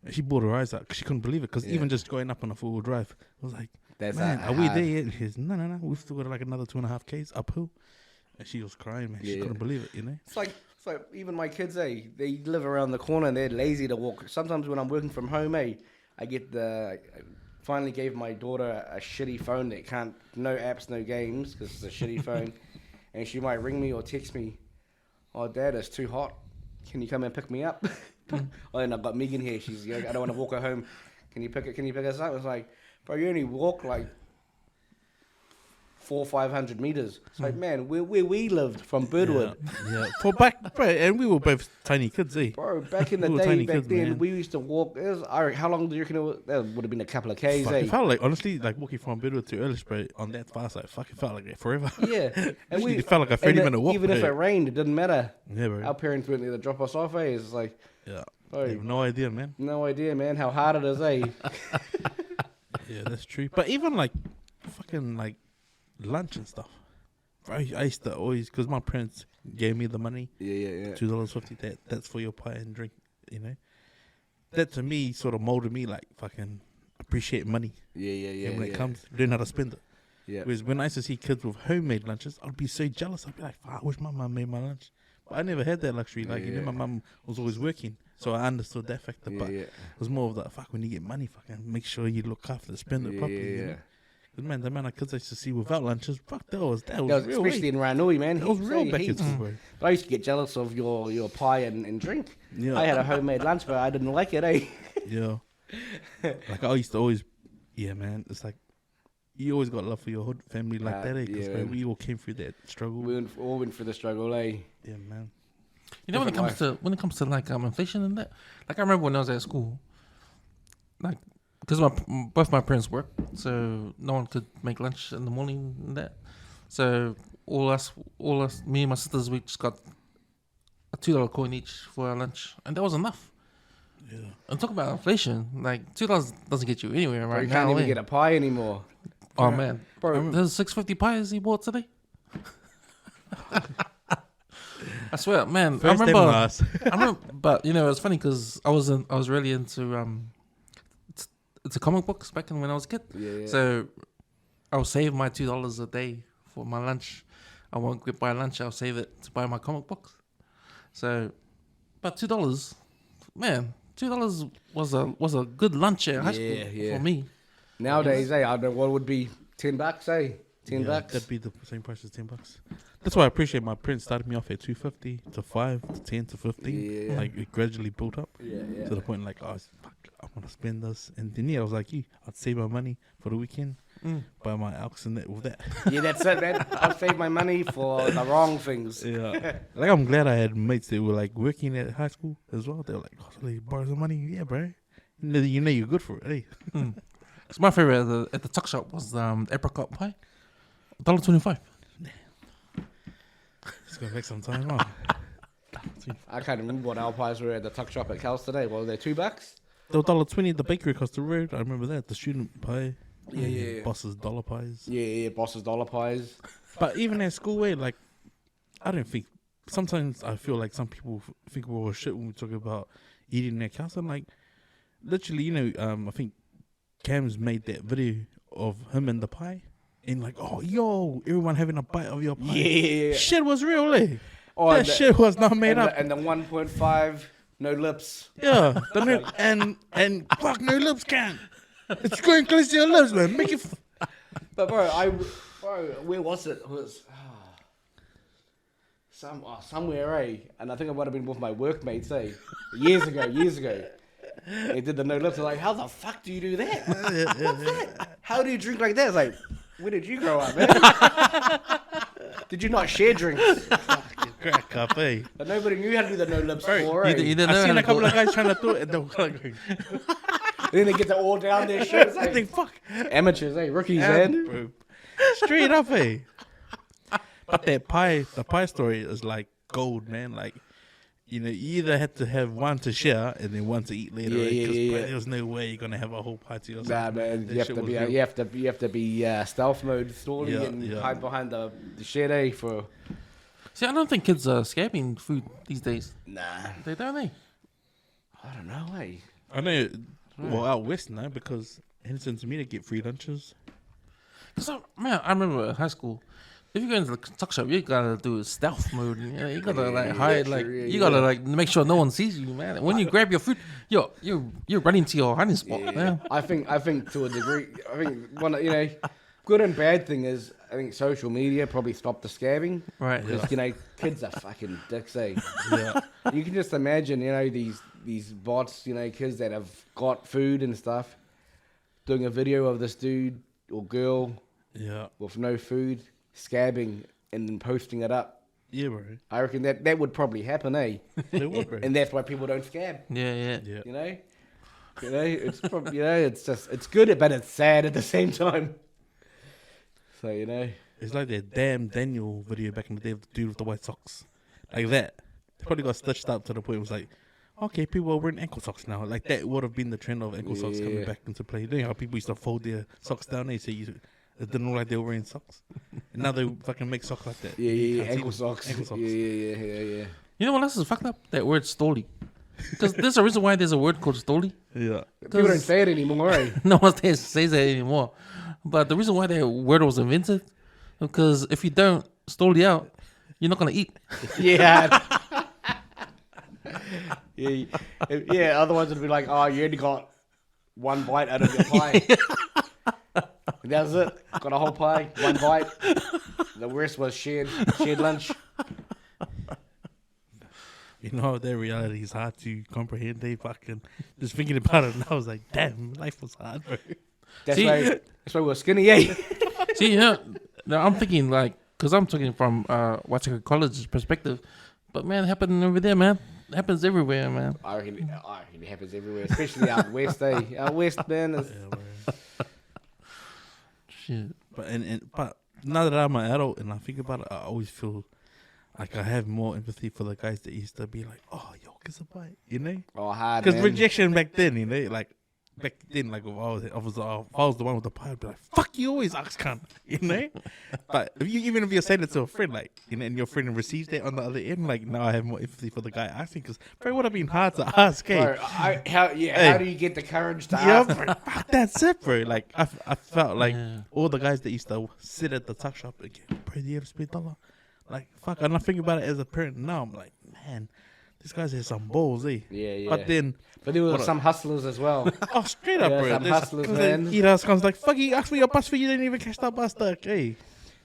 And she bawled her eyes out because she couldn't believe it, because even just going up on a 4-wheel drive, I was like, man, are we there yet? And she's, no, we've still got like another 2.5 k's uphill. And she was crying, man. She couldn't believe it, It's like even my kids, they live around the corner and they're lazy to walk. Sometimes when I'm working from home, I finally gave my daughter a shitty phone that can't, no apps, no games, because it's a shitty phone. And she might ring me or text me, oh, Dad, it's too hot. Can you come and pick me up? Oh, and I've got Megan here. She's, I don't want to walk her home. Can you pick us up? It's like, bro, you only walk like 400 or 500 meters. It's like, man, where we lived from Birdwood. Yeah. For back, bro, and we were both tiny kids, Bro, back in the day, back kids, then, man. We used to walk. How long do you reckon that would have been? A couple of k's, It felt like, honestly, like walking from Birdwood to Earlish, bro, on that fast, like, fucking felt like it forever. Yeah. And it felt like a 30-minute walk. Even if it rained, it didn't matter. Yeah, bro. Our parents went there to drop us off, It's like, bro, I have no idea, man. No idea, man, how hard it is, Yeah, that's true. But even like, fucking like, lunch and stuff. Bro, I used to always, because my parents gave me the money. Yeah. $2.50. That's for your pie and drink, That to me sort of molded me like fucking appreciate money. Yeah. And when it comes, learn how to spend it. Yeah. Whereas when I used to see kids with homemade lunches, I'd be so jealous. I'd be like, I wish my mum made my lunch. But I never had that luxury. Like, my mum was always working. So I understood that factor. But it was more of that, when you get money, fucking make sure you look after, spend it properly. Yeah. Man, the amount of kids I used to see without lunches, that was real. Especially in Ranui, man. That was real back in school, bro. But I used to get jealous of your pie and drink. Yeah. I had a homemade lunch, but I didn't like it, Yeah. Like I used to always, man. It's like you always got love for your hood family like that, Because we all came through that struggle. We all went through the struggle, Yeah, man. When it comes to like inflation and that, like I remember when I was at school, like because both my parents work, so no one could make lunch in the morning and that. So all us, me and my sisters, we just got a $2 coin each for our lunch, and that was enough. Yeah. And talk about inflation, like $2 doesn't get you anywhere right you now. can't even get a pie anymore. Oh man, Bro, there's 650 pies he bought today. I swear, man. First I and remember, last. but you know, it's funny because I was really into it's a comic books back when I was a kid. Yeah. So I'll save my $2 a day for my lunch. I won't get buy lunch. I'll save it to buy my comic books. So, but $2, man, $2 was a good lunch at high school for me. Nowadays, I don't know what would be $10, $10. That'd be the same price as $10. That's why I appreciate my parents started me off at $2.50 to $5 to $10 to $15. Yeah. Like it gradually built up Yeah. to the point like, oh, fuck, I want to spend this, and then I was like, I'd save my money for the weekend, buy my alks and that with that. Yeah, that's it, man. I'll save my money for the wrong things. Yeah, like I'm glad I had mates that were like working at high school as well. They were like, oh, so they borrow some money, yeah, bro. You know you're good for it, hey. Cause my favorite at the tuck shop was apricot pie, $1.25. It's gonna take some time off. I can't remember what our pies were at the tuck shop at Kelston today. What were they, $2? The $1.20 at the bakery across the road. I remember that. The student pie. Yeah. Boss's dollar pies. Yeah, Boss's dollar pies. But even at school, like, I don't think. Sometimes I feel like some people think we're all shit when we talk about eating at Kelston. Like, literally, you know, I think Cam's made that video of him and the pie. And like, oh, yo, everyone having a bite of your pie. Yeah. Shit was real, eh? Oh, that shit was not made up. And the 1.5, no lips. Yeah. And fuck, no lips can. It's going close to your lips, man. Make it. But bro, where was it? It was somewhere, eh? And I think I might have been with my workmates, eh? Years ago. They did the no lips. I was like, how the fuck do you do that? What's that? How do you drink like that? It's like, where did you grow up, man? Did you not share drinks? Crack up, eh? But nobody knew how to do the no lips before, eh? You didn't I've know seen how a to couple do of guys trying to do it, and they were like, Then they get it all down their shit. It's I like, think, fuck. amateurs, eh? Rookies, man. Bro. Straight up, eh? But the pie story is like gold, man. Like, you know, you either had to have one to share and then one to eat later. Yeah. There was no way you're gonna have a whole pie to yourself. Nah, man. That You have, shit to was be, real. you have to be stealth mode, slowly and hide behind the shed, eh? For See, I don't think kids are scamming food these days. nah, They don't, they? I don't know, eh? I know. Well, out west now because Henderson to me to get free lunches. Cause man, I remember in high school, if you go into the tuck shop, you gotta do stealth mode. You gotta like hide, like you gotta like make sure no one sees you, man. When you grab your food, you're running to your hiding spot, man. I think to a degree, I think one, you know, good and bad thing is I think social media probably stopped the scamming. Right. Because you know, kids are fucking dicks, eh? Yeah. You can just imagine, you know, these bots, you know, kids that have got food and stuff, doing a video of this dude or girl Yeah. with no food, scabbing and then posting it up. Yeah, bro. I reckon that would probably happen, eh? They would, bro. And that's why people don't scab. Yeah. Yeah. You know, it's probably, you know, it's just, it's good, but it's sad at the same time. So, you know, It's like that damn Daniel video back in the day of the dude with the white socks. Like that. They probably got stitched up to the point it was like, okay, people are wearing ankle socks now. Like that would have been the trend of ankle socks coming back into play. You know how people used to fold their socks down there so it didn't look like they were wearing socks. And now they fucking make socks like that. You can't see ankle them. socks. Ankle socks. Yeah. You know what else is fucked up? That word stoli. Because there's a reason why there's a word called stoli. Yeah. People don't say it anymore, eh? No one says that anymore. But the reason why that word was invented, because if you don't stoli out, you're not gonna eat. Yeah. yeah. Otherwise, it'd be like, oh, you only got one bite out of your pie. And that was it. Got a whole pie, one bite. The rest was shared lunch. You know, their reality is hard to comprehend. They fucking just thinking about it, and I was like, damn, life was hard, bro. That's why we're skinny, eh? See, you know, now I'm thinking like, because I'm talking from Waitakere College's perspective, but man, it happened over there, man. happens everywhere, man. I reckon it happens everywhere, especially out west. Out west, man. Shit. But now that I'm an adult and I think about it, I always feel like I have more empathy for the guys that used to be like, "Oh, yo, kiss a bite," you know? Oh, hard. Because rejection back then, you know, like back then, like if I was the one with the pie, I'd be like, "Fuck you, always ask cunt," you know. But even if you're saying it to a friend, like, you know, and your friend receives that on the other end, like now I have more empathy for the guy asking, because it would have been hard to ask. Bro, how do you get the courage to ask? Bro, that's it, bro. Like I felt like all the guys that used to sit at the tuck shop again, bro, do you have a spare dollar? Like, fuck, I'm not thinking about it as a parent now. I'm like, man, this guy's has some balls, eh? Yeah. But there were some hustlers as well. Oh, straight up, bro. Some hustlers, man. He does comes like, fuck, you asked for your bus fee, you didn't even catch that bus, okay?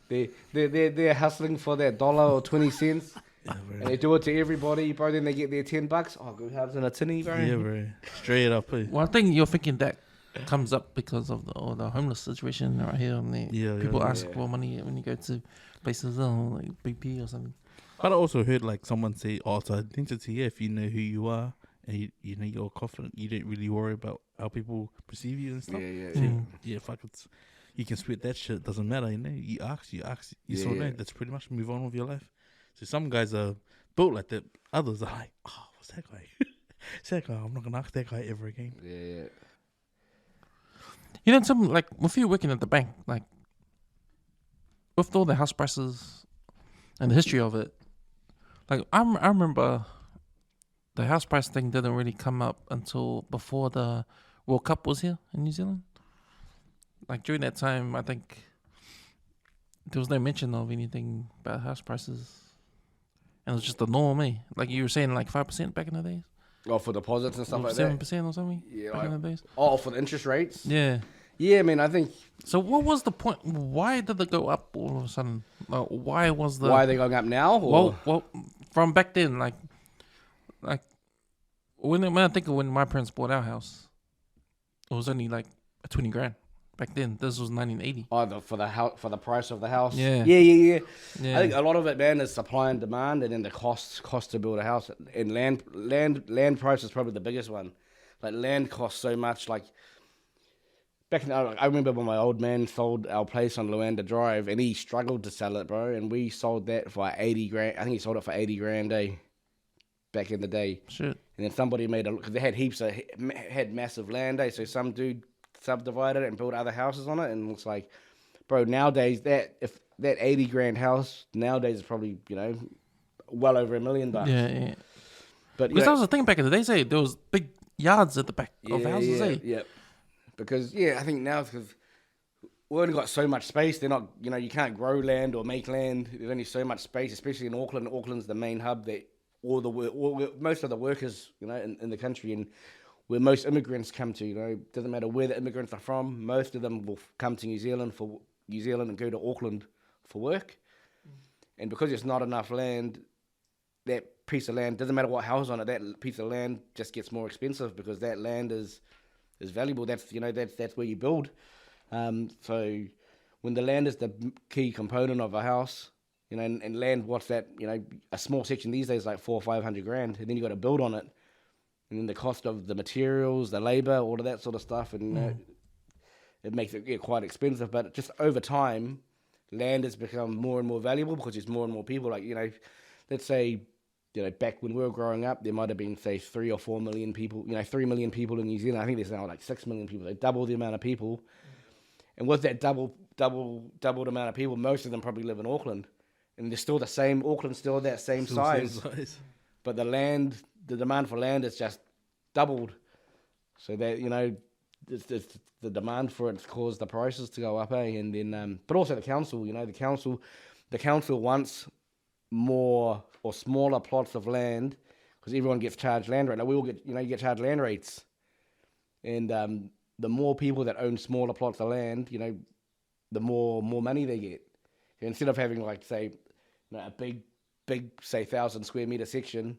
They're hustling for that $1 or 20 cents. Yeah, and they do it to everybody, bro. Then they get their $10. Oh, good house in a tinny, bro. Yeah, bro. Straight up, eh? Well, I think you're thinking that comes up because of the homeless situation right here. And people ask for money when you go to places like BP or something. But I also heard like someone say, "Oh, it's identity. If you know who you are and you know you're confident, you don't really worry about how people perceive you and stuff." Yeah, fuck it. You can spit that shit. Doesn't matter, you know. You ask. You saw that. That's pretty much move on with your life. So some guys are built like that. Others are like, "Oh, what's that guy? It's that guy. I'm not gonna ask that guy ever again." Yeah. You know, something like with you working at the bank, like with all the house prices and the history of it, like I remember the house price thing didn't really come up until before the World Cup was here in New Zealand. Like during that time, I think there was no mention of anything about house prices, and it was just the norm, eh? Like you were saying, like 5% back in the days. Oh, for deposits and stuff like that? 7% or something? Yeah, back in the days. Oh, for the interest rates? Yeah. Yeah, I mean, I think... So what was the point? Why did it go up all of a sudden? Like, why are they going up now? Or? Well, from back then, like when I think of when my parents bought our house, it was only like 20 grand. Back then, this was 1980. Oh, for the price of the house. Yeah. I think a lot of it, man, is supply and demand, and then the cost to build a house. And land price is probably the biggest one. Like land costs so much. Like back in, I remember when my old man sold our place on Luanda Drive, and he struggled to sell it, bro. And we sold that for 80 grand. I think he sold it for 80 grand, back in the day. Shit. And then somebody because they had massive land, so some dude subdivided it and built other houses on it, and it's like, bro, nowadays that 80 grand house nowadays is probably, you know, well over $1 million. Yeah. But because that was the thing back in the day, say there was big yards at the back of houses, Yeah. Because I think now because we only got so much space, they're not, you know, you can't grow land or make land. There's only so much space, especially in Auckland. Auckland's the main hub that most of the workers, you know, in the country, and where most immigrants come to, you know, doesn't matter where the immigrants are from, most of them will come to New Zealand and go to Auckland for work. And because there's not enough land, that piece of land, doesn't matter what house on it, that piece of land just gets more expensive because that land is valuable. That's, you know, that's where you build. So when the land is the key component of a house, you know, and land, what's that, you know, a small section these days, like 400 or 500 grand, and then you got to build on it. And then the cost of the materials, the labor, all of that sort of stuff, and it makes it quite expensive. But just over time, land has become more and more valuable because there's more and more people. Like, you know, let's say, you know, back when we were growing up, there might have been, say, 3 or 4 million people, you know, 3 million people in New Zealand. I think there's now like 6 million people. They double the amount of people. And with that doubled amount of people, most of them probably live in Auckland. And they're still the same, Auckland's still that same size. But the demand for land is just doubled. So that, you know, the demand for it's caused the prices to go up, And then, but also the council, you know, the council wants more or smaller plots of land because everyone gets charged land rate. Now we all get, you know, you get charged land rates. And the more people that own smaller plots of land, you know, the more money they get. So instead of having like, say, you know, a big, say 1,000 square meter section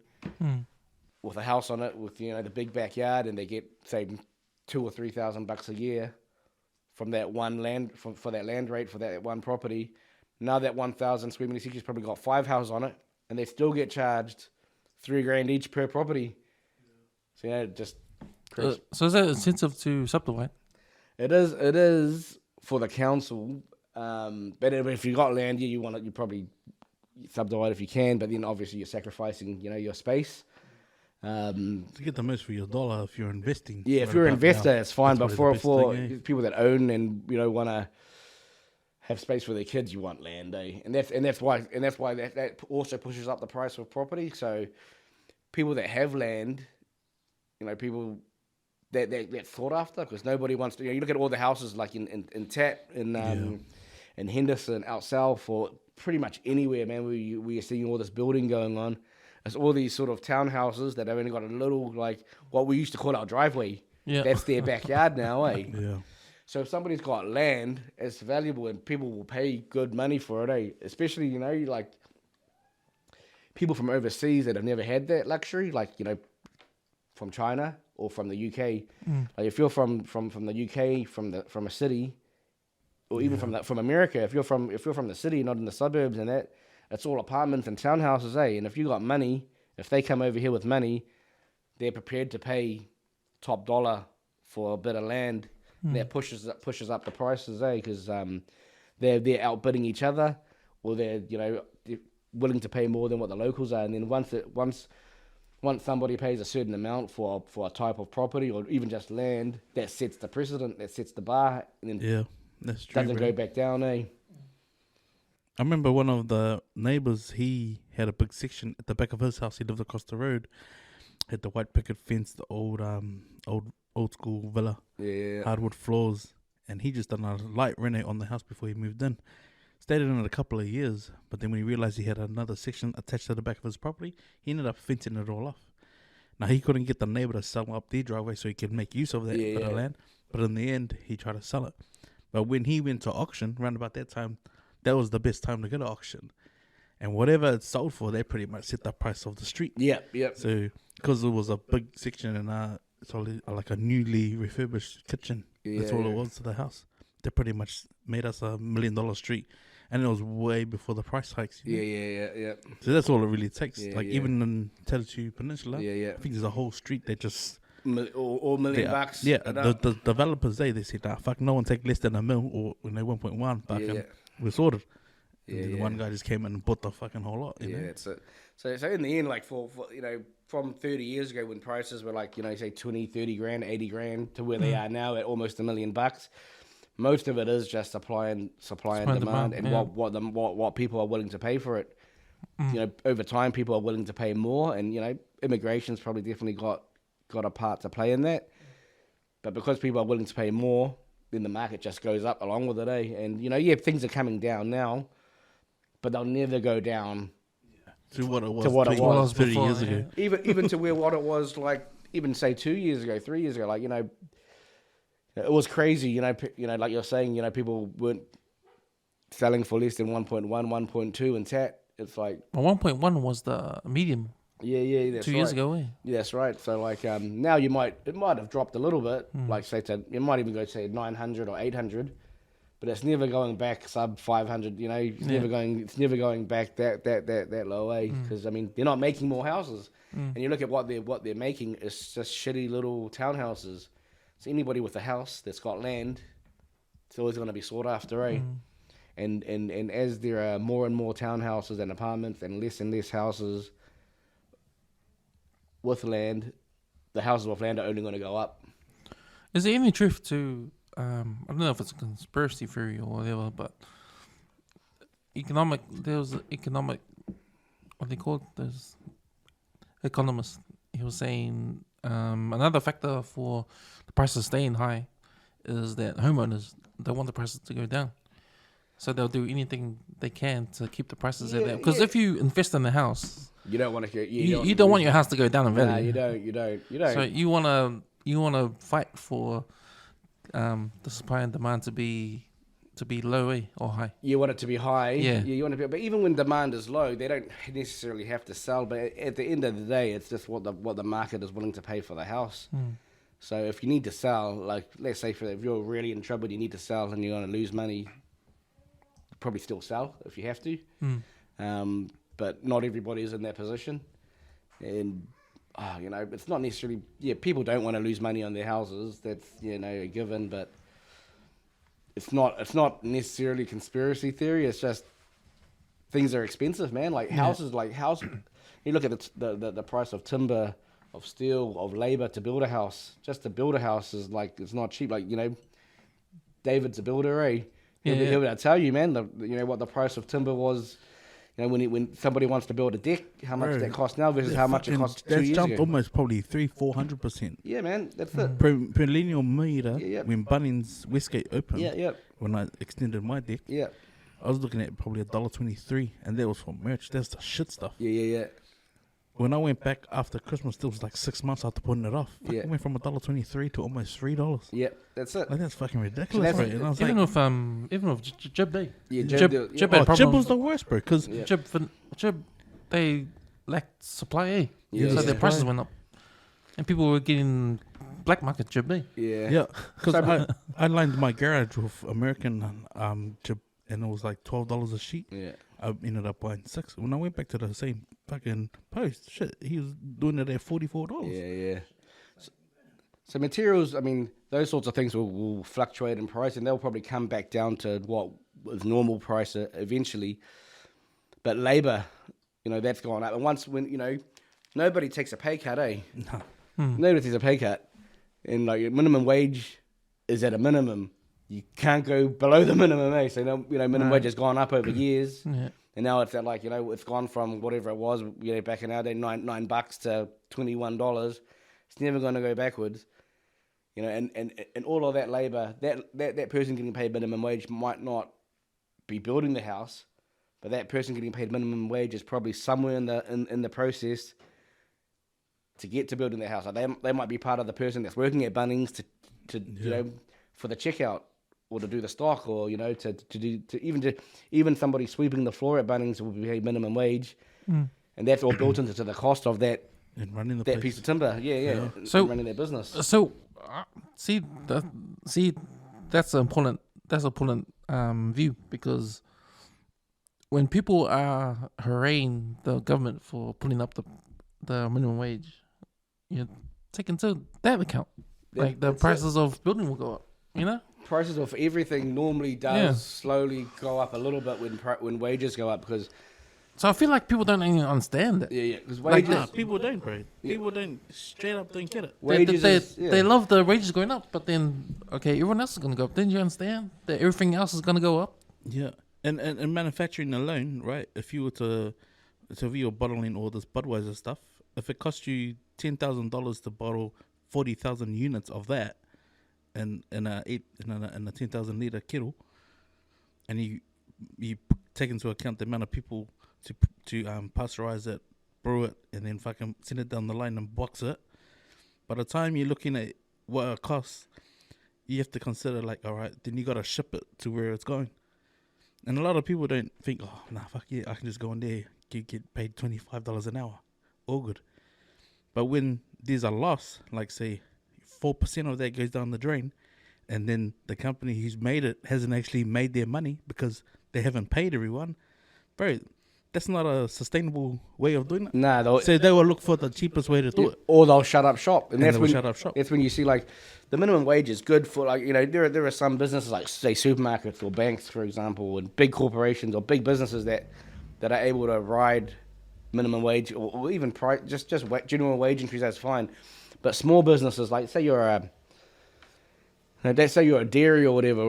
with a house on it, with, you know, the big backyard, and they get, say, $2,000 or $3,000 a year from that one land for that land rate for that one property. Now that 1,000 square meter section's probably got 5 houses on it, and they still get charged $3,000 each per property. So just. So is that incentive to subdivide? It is for the council. But if you got land, you want it, you probably subdivide if you can. But then obviously you're sacrificing, your space. To get the most for your dollar, if you're investing. Yeah, if you're an investor, it's fine. But for thing, people that own and want to have space for their kids, you want land, and that's why that also pushes up the price of property. So people that have land, people that sought after, because nobody wants to. You look at all the houses like in Tat, in Henderson, out south, or pretty much anywhere, man. We are seeing all this building going on. It's all these sort of townhouses that have only got a little, like what we used to call our driveway. Yeah, that's their backyard now, Yeah. So if somebody's got land, it's valuable, and people will pay good money for it, Especially, like people from overseas that have never had that luxury, like from China or from the UK. Like if you're from the UK, from a city, or even from America, if you're from the city, not in the suburbs and that, it's all apartments and townhouses, And if you got money, if they come over here with money, they're prepared to pay top dollar for a bit of land. That pushes up the prices, Because they're outbidding each other, or they're willing to pay more than what the locals are. And then once somebody pays a certain amount for a type of property or even just land, that sets the precedent, that sets the bar, and then that's true. Doesn't go back down, I remember one of the neighbors, he had a big section at the back of his house. He lived across the road, had the white picket fence, the old school villa, hardwood floors, and he just done a light renovate on the house before he moved in. Stayed in it a couple of years, but then when he realized he had another section attached to the back of his property, he ended up fencing it all off. Now, he couldn't get the neighbor to sell up their driveway so he could make use of that bit of land, but in the end, he tried to sell it. But when he went to auction, around about that time, that was the best time to go to auction. And whatever it sold for, they pretty much set the price of the street. Yep. So, because it was a big section and it's only like a newly refurbished kitchen. That's all it was to the house. They pretty much made us $1 million street. And it was way before the price hikes. Yeah. So that's all it really takes. Even in Teletoon Peninsula, I think there's a whole street that just... All $1 million bucks. Yeah, the developers, they said, fuck, no one take less than $1 million or 1.1. We're sorted. And one guy just came in and bought the fucking whole lot. That's it. So in the end, like for from 30 years ago when prices were like, say 20, 30 grand, 80 grand to where they are now at almost $1 million bucks, most of it is just supply and demand and what people are willing to pay for it. Over time, people are willing to pay more, and immigration's probably definitely got a part to play in that. But because people are willing to pay more, then the market just goes up along with it, And things are coming down now, but they'll never go down to what it was 30 years ago. Even to where what it was like, even say 2 years ago, 3 years ago. Like it was crazy. Like you're saying, people weren't selling for less than 1.1, 1.2 in Tat. It's like 1.1 was the medium. Yeah, that's 2 years ago, Yeah, that's right. So like now it might have dropped a little bit. Like say you might even go say 900 or 800, but it's never going back sub 500. It's never going back that low, Because they're not making more houses, and you look at what they're making, it's just shitty little townhouses. So anybody with a house that's got land, it's always going to be sought after, And as there are more and more townhouses and apartments and less houses with land, the houses with land are only going to go up. Is there any truth to, I don't know if it's a conspiracy theory or whatever, but there's economic, what they call it, there's economist, he was saying another factor for the prices staying high is that homeowners, they want the prices to go down. So they'll do anything they can to keep the prices at that. Because if you invest in a house, you don't want to. You don't want your house to go down in value. No, you don't. So you wanna fight for the supply and demand to be low or high. You want it to be high. Yeah. You want to be. But even when demand is low, they don't necessarily have to sell. But at the end of the day, it's just what the market is willing to pay for the house. So if you need to sell, like let's say if you're really in trouble, you need to sell and you're going to lose money. Probably still sell if you have to, but not everybody is in that position. And it's not necessarily people don't want to lose money on their houses. That's a given, but it's not necessarily conspiracy theory. It's just things are expensive, man. Like houses, you look at the price of timber, of steel, of labor to build a house. Just to build a house is like, it's not cheap. Like, David's a builder, eh? He'll be able to tell you, man, what the price of timber was. When somebody wants to build a deck, how much that costs now versus how much it cost 2 years ago. That's jumped almost probably 300-400%. Yeah, man, that's it. Per linear meter, when Bunnings Westgate opened, when I extended my deck, I was looking at probably $1.23, and that was for merch. That's the shit stuff. Yeah. When I went back after Christmas, it was like 6 months after putting it off. It went from $1.23 to almost $3. Yeah, that's it. Like, that's fucking ridiculous, right? And I was even with Jib Day. Yeah, Jib was the worst, bro. Because Jib, they lacked supply, eh? Yeah. So their prices went up, and people were getting black market Jib Day. Yeah. Because I lined my garage with American Jib, and it was like $12 a sheet. Yeah. I ended up buying 6. When I went back to the same fucking post, shit, he was doing it at $44. Yeah. So materials, I mean, those sorts of things will fluctuate in price, and they'll probably come back down to what was normal price eventually. But labor, that's gone up. And once nobody takes a pay cut, eh? No. Nobody takes a pay cut. And like minimum wage is at a minimum. You can't go below the minimum, eh? So minimum wage has gone up over years, and now it's at like it's gone from whatever it was, back in our day, $9 to $21. It's never going to go backwards, And all of that labor, that person getting paid minimum wage might not be building the house, but that person getting paid minimum wage is probably somewhere in the process to get to building the house. Like they might be part of the person that's working at Bunnings to for the checkout, or to do the stock, or even somebody sweeping the floor at Bunnings will be paid minimum wage, and that's all built into the cost of that and running that piece of timber. Yeah. So running their business. So that's an important view, because when people are hurraying the government for putting up the minimum wage, take into that account, like the prices of building will go up. Prices of everything normally does slowly go up a little bit when wages go up, because. So I feel like people don't even understand that. Yeah. Because wages, people don't, bro. People don't straight up don't get it. Wages, they love the wages going up, but then everyone else is gonna go up. Then you understand that everything else is gonna go up. Yeah, and manufacturing alone, right? If you were to you're bottling all this Budweiser stuff, if it cost you $10,000 to bottle 40,000 units of that, in a 10,000 liter kettle, and you take into account the amount of people to pasteurize it, brew it, and then fucking send it down the line and box it. By the time you're looking at what it costs, you have to consider like, all right, then you gotta ship it to where it's going. And a lot of people don't think, oh nah, fuck yeah, I can just go in there, get paid $25 an hour, all good. But when there's a loss, like say 4% of that goes down the drain, and then the company who's made it hasn't actually made their money because they haven't paid everyone, bro, that's not a sustainable way of doing it. Nah, so they will look for the cheapest way to do it, or they'll shut up shop, and that's when shut up shop. That's when you see like the minimum wage is good for like there are some businesses like say supermarkets or banks, for example, and big corporations or big businesses that are able to ride minimum wage or even price just general wage increase. That's fine. But small businesses, like say you're a dairy or whatever,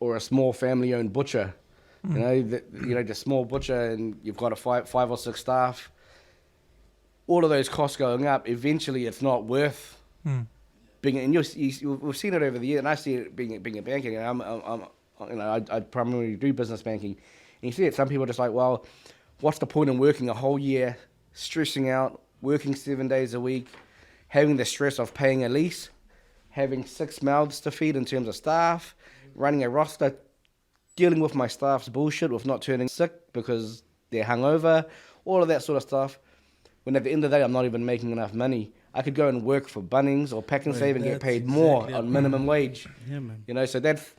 or a small family-owned butcher, the small butcher, and you've got a five or six staff. All of those costs going up. Eventually, it's not worth being. And we've seen it over the years, and I see it being a banking. And I primarily do business banking, and you see it. Some people are just like, well, what's the point in working a whole year, stressing out, working 7 days a week, having the stress of paying a lease, having 6 mouths to feed in terms of staff, running a roster, dealing with my staff's bullshit with not turning sick because they're hungover, all of that sort of stuff. When at the end of the day, I'm not even making enough money. I could go and work for Bunnings or Pack and Save and get paid more on minimum wage. Yeah, man. So that's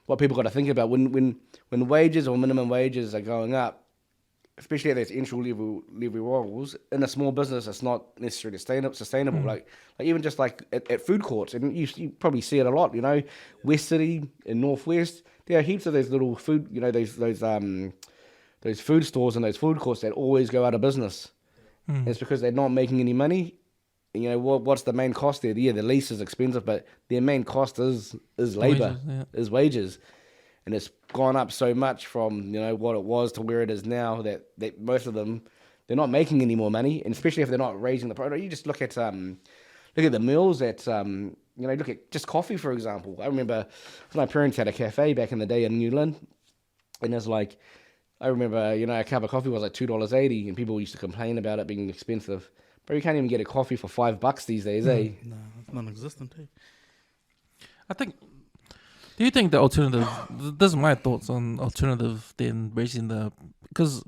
what people got to think about. When wages or minimum wages are going up, especially at those entry level roles, in a small business, it's not necessarily sustainable. Like even just like at food courts, and you probably see it a lot. West City in Northwest, there are heaps of those little food, those food stores and those food courts that always go out of business. And it's because they're not making any money. And, what's the main cost there? Yeah, the lease is expensive, but their main cost is labor, is wages. And it's gone up so much from, what it was to where it is now that most of them, they're not making any more money. And especially if they're not raising the product. You just look at the meals at, look at just coffee, for example. I remember my parents had a cafe back in the day in Newland. And it's like, I remember, a cup of coffee was like $2.80 and people used to complain about it being expensive. But you can't even get a coffee for $5 these days, eh? No, it's non-existent, eh? Do you think the alternative, this is my thoughts on alternative then raising because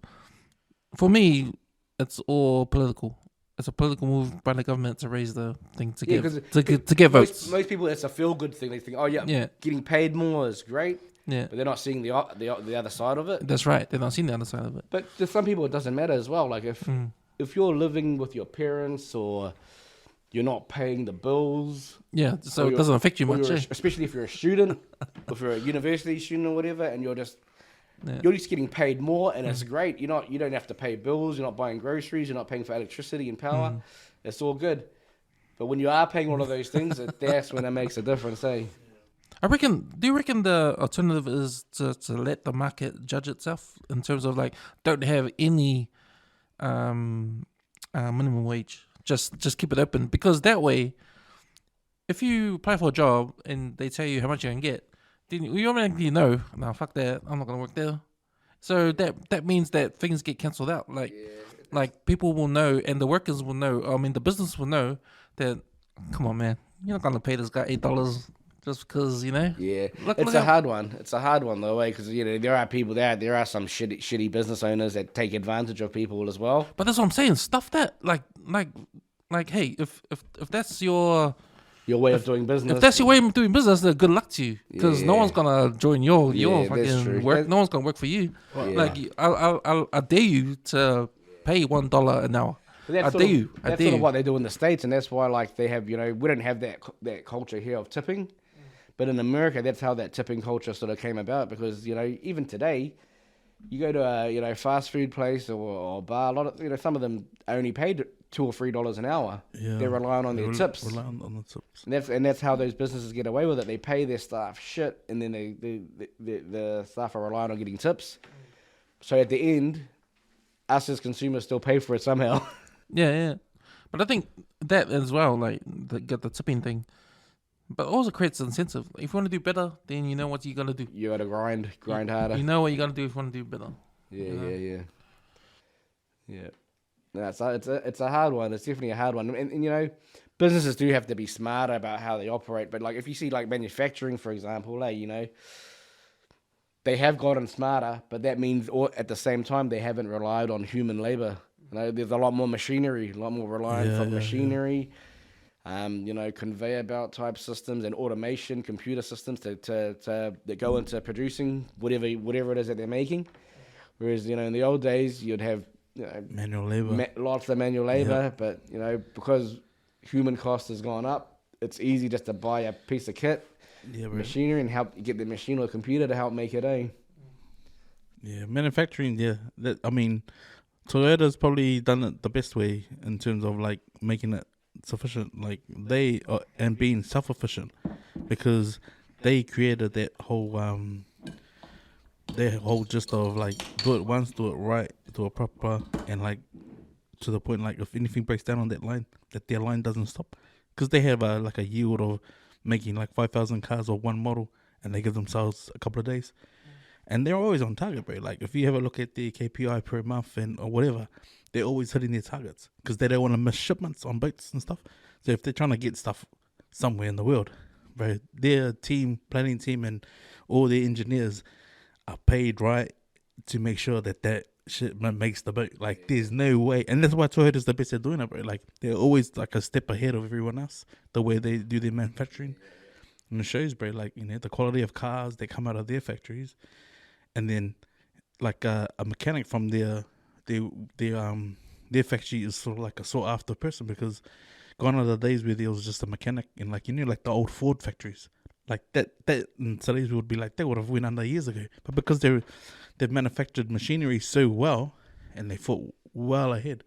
for me, it's all political. It's a political move by the government to raise the thing to get votes. Most people, it's a feel-good thing. They think, getting paid more is great. Yeah. But they're not seeing the other side of it. That's right. They're not seeing the other side of it. But to some people, it doesn't matter as well. Like if you're living with your parents or you're not paying the bills. Yeah, so it doesn't affect you much. Especially if you're a student, if you're a university student or whatever, and you're just getting paid more, and it's great. You don't have to pay bills. You're not buying groceries. You're not paying for electricity and power. It's all good. But when you are paying all of those things, that's when it makes a difference, eh? Do you reckon the alternative is to let the market judge itself in terms of like don't have any minimum wage? Just keep it open, because that way, if you apply for a job and they tell you how much you can get, then you automatically know, no, fuck that, I'm not gonna work there. So that means that things get cancelled out. Like people will know, and the workers will know. I mean, the business will know that. Come on, man, you're not gonna pay this guy $8 just because Yeah, it's a hard one. It's a hard one though, because there are people there are some shitty business owners that take advantage of people as well. But that's what I'm saying. Stuff that like, hey, if that's your way of doing business, if that's your way of doing business, then good luck to you, because no one's gonna join your fucking work. No one's gonna work for you. Like I dare you to pay $1 an hour. That's sort of what they do in the States, and that's why like they have we don't have that culture here of tipping. But in America, that's how that tipping culture sort of came about, because, even today, you go to a, fast food place or bar, a lot of, some of them only paid $2 or $3 an hour. Yeah. They're relying on their tips. Relying on the tips. And that's how those businesses get away with it. They pay their staff shit, and then the staff are relying on getting tips. So at the end, us as consumers still pay for it somehow. Yeah. But I think that as well, like, get the tipping thing. But it also creates incentive. If you want to do better, then you know what you're going to do. You got to grind harder. You know what you're going to do if you want to do better. Yeah. No, it's a hard one. It's definitely a hard one. And businesses do have to be smarter about how they operate. But, like, if you see, like, manufacturing, for example, they have gotten smarter, but that means at the same time they haven't relied on human labor. There's a lot more machinery, a lot more reliance on machinery. Conveyor belt type systems and automation, computer systems that go into producing whatever it is that they're making. Whereas, in the old days, you'd have manual labor, lots of manual labor, but because human cost has gone up, it's easy just to buy a piece of kit, machinery, and help get the machine or computer to help make it. Yeah, manufacturing. Yeah, Toyota's probably done it the best way in terms of like making it sufficient, like they are, and being self-efficient, because they created that whole gist of like do it once, do it right, do it proper, and like to the point like if anything breaks down on that line, that their line doesn't stop, because they have a yield of making like 5,000 cars or one model, and they give themselves a couple of days, and they're always on target, bro. Like if you have a look at their KPI per month or whatever, they're always hitting their targets because they don't want to miss shipments on boats and stuff. So if they're trying to get stuff somewhere in the world, bro, their planning team and all their engineers are paid right to make sure that shipment makes the boat. Like there's no way, and that's why Toyota's the best at doing it, bro. Like they're always like a step ahead of everyone else, the way they do their manufacturing. And it shows, bro, like, the quality of cars that come out of their factories. And then like a mechanic from their their factory is sort of like a sought after person because gone are the days where there was just a mechanic and like like the old Ford factories. Like that in today's would be like they would have went under years ago. But because they've manufactured machinery so well and they thought well ahead,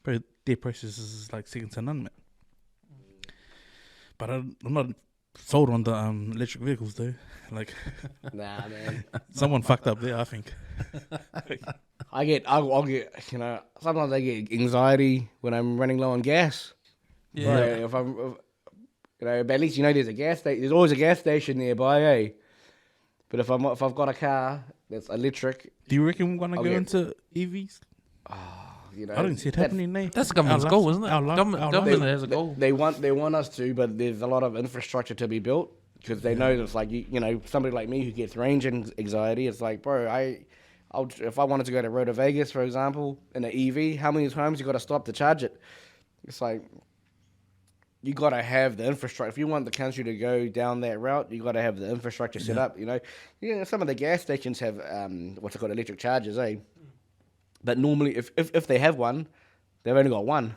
but their process is like second to none, man. But I'm not sold on the electric vehicles though. Like, nah, man. Someone fucked up there, I think. I'll get, sometimes I get anxiety when I'm running low on gas. Yeah. Right, but at least there's a gas station. There's always a gas station nearby, eh? But if I've got a car that's electric, do you reckon we're gonna go into EVs? I don't see it happening there. That's the government's goal, isn't it? Government has a goal. They want us to, but there's a lot of infrastructure to be built because they know that it's like somebody like me who gets range anxiety. It's like, bro, if I wanted to go to Road to Vegas, for example, in an EV, how many times you got to stop to charge it? It's like you got to have the infrastructure. If you want the country to go down that route, you got to have the infrastructure set up. Some of the gas stations have what's it called, electric chargers, eh? But normally, if they have one, they've only got one.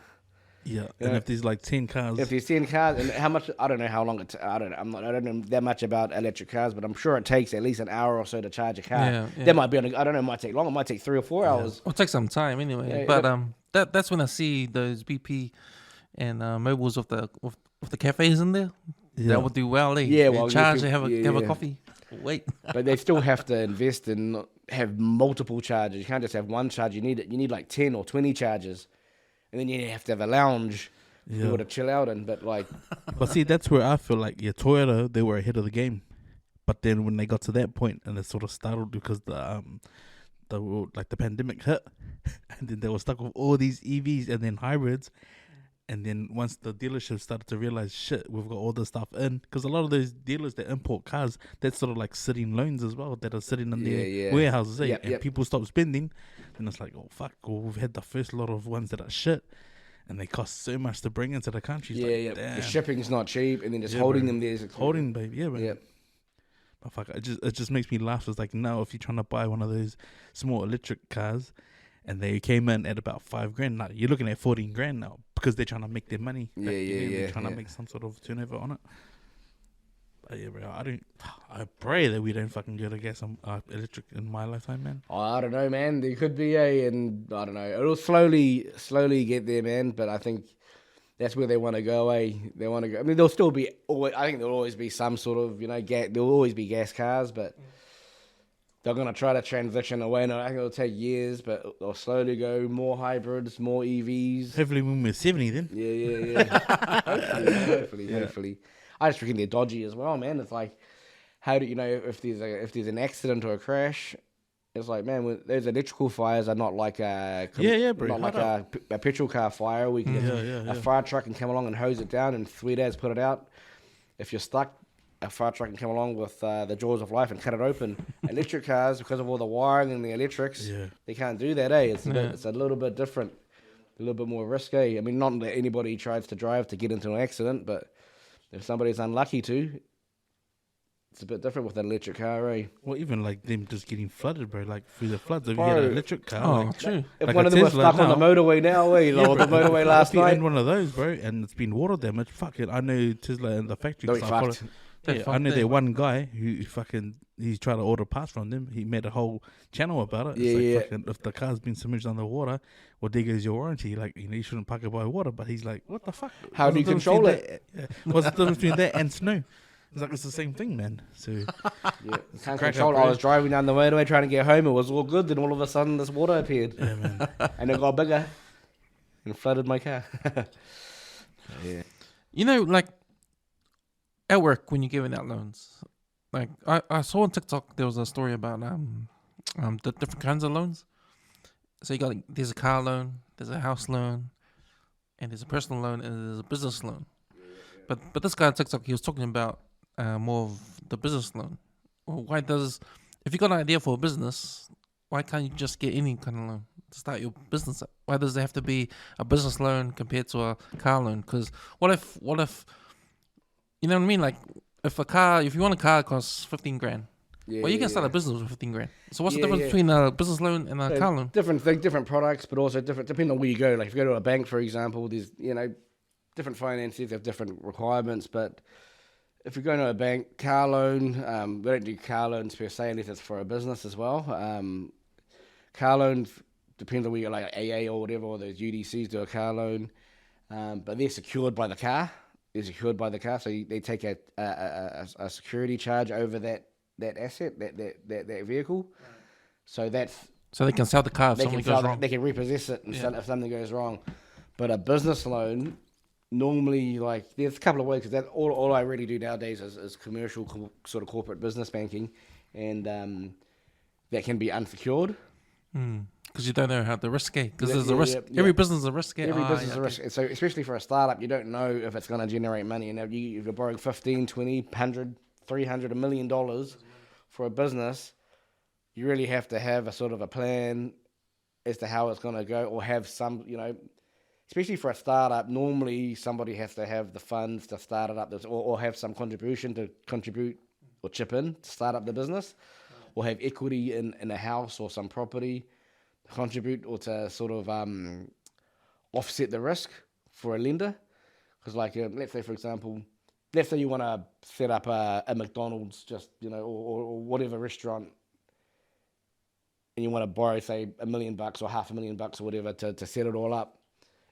Yeah, and if there's like 10 cars. If there's 10 cars, and how much, I don't know how long I don't know that much about electric cars, but I'm sure it takes at least an hour or so to charge a car. Yeah. That might be, I don't know, it might take long. It might take 3 or 4 hours. It'll take some time anyway. That's when I see those BP and mobiles with the cafes in there. Yeah. That would do well. They charge, they have a coffee. Wait. But they still have to invest and have multiple chargers. You can't just have one charge. You need like 10 or 20 chargers. And then you have to have a lounge for people to chill out in. But see, that's where I feel like Toyota, they were ahead of the game. But then when they got to that point and it sort of startled because the pandemic hit and then they were stuck with all these EVs and then hybrids. And then once the dealership started to realize, shit, we've got all this stuff in. Because a lot of those dealers that import cars, that's sort of like sitting loans as well that are sitting in their warehouses. And people stop spending. Then it's like, oh, fuck. Well, we've had the first lot of ones that are shit. And they cost so much to bring into the country. The shipping's not cheap. And then just holding them there. Holding, baby. Yeah, man. Yeah. But fuck, it just makes me laugh. It's like, now if you're trying to buy one of those small electric cars, and they came in at about $5,000. Now you're looking at $14,000 now because they're trying to make their money. They're trying to make some sort of turnover on it. But yeah, bro, I pray that we don't fucking go to gas electric in my lifetime, man. Oh, I don't know, man. There could be and I don't know. It'll slowly get there, man. But I think that's where they want to go. They want to go. I mean, there'll still be. I think there'll always be some sort of there'll always be gas cars, but. They're going to try to transition away, and I think it'll take years, but they'll slowly go more hybrids, more EVs. Hopefully when we're 70 then. Yeah. Hopefully. I just reckon they're dodgy as well, man. It's like, how do if there's an accident or a crash, it's like, man, those electrical fires are not like bro. Not like a petrol car fire. We can a fire truck can come along and hose it down and 3 days put it out. If you're stuck, a fire truck can come along with the jaws of life and cut it open. Electric cars, because of all the wiring and the electrics, they can't do that, eh? It's a little bit different, a little bit more risky. I mean, not that anybody tries to drive to get into an accident, but if somebody's unlucky to, it's a bit different with an electric car, eh? Well, even like them just getting flooded, bro, like through the floods. If you had an electric car, true. If like one of them was stuck on the motorway now, or the motorway last night. If you had one of those, bro, and it's been water damage, fuck it. I know Tesla in the factory. I know that one guy who he tried to order parts from them. He made a whole channel about it. Fucking, if the car's been submerged underwater, well, there goes your warranty. Like, you shouldn't park it by water. But he's like, what the fuck? How do you control it? What's the difference between that and snow? It's like, it's the same thing, man. So can't control it. I was driving down the motorway trying to get home. It was all good. Then all of a sudden, this water appeared. Yeah, man. And it got bigger and flooded my car. Like, at work, when you're giving out loans, like I saw on TikTok, there was a story about the different kinds of loans. So there's a car loan, there's a house loan, and there's a personal loan, and there's a business loan. But this guy on TikTok, he was talking about more of the business loan. Well, if you got an idea for a business, why can't you just get any kind of loan to start your business? Why does there have to be a business loan compared to a car loan? Because what if you know what I mean? Like, if you want a car, it costs $15,000. Yeah, Well, you can start a business with 15 grand. So what's the difference between a business loan and a car loan? Different products, but also different depending on where you go. Like if you go to a bank, for example, there's different finances have different requirements. But if you go to a bank, car loan, we don't do car loans per se unless it's for a business as well. Car loans depends on where you're like AA or whatever, or those UDCs do a car loan, but they're secured by the car. They're secured by the car, so they take a security charge over that asset, that vehicle. Right. So they can sell the car if something goes wrong. They can repossess it and sell it if something goes wrong. But a business loan, normally, like there's a couple of ways, because all I really do nowadays is commercial sort of corporate business banking, and that can be unsecured. Because you don't know how the risk is. Because there's a risk. Every business is a risk. Every business is a risk. So especially for a startup, you don't know if it's going to generate money. And if you're borrowing 15, 20, 100, 300, $1 million for a business, you really have to have a sort of a plan as to how it's going to go, or have some, especially for a startup, normally somebody has to have the funds to start it up, or have some contribution to contribute or chip in to start up the business, or have equity in a house or some property to contribute, or to sort of offset the risk for a lender. Because like, let's say for example, you want to set up a McDonald's, just, or whatever restaurant, and you want to borrow, say, $1 million or $500,000 or whatever to set it all up.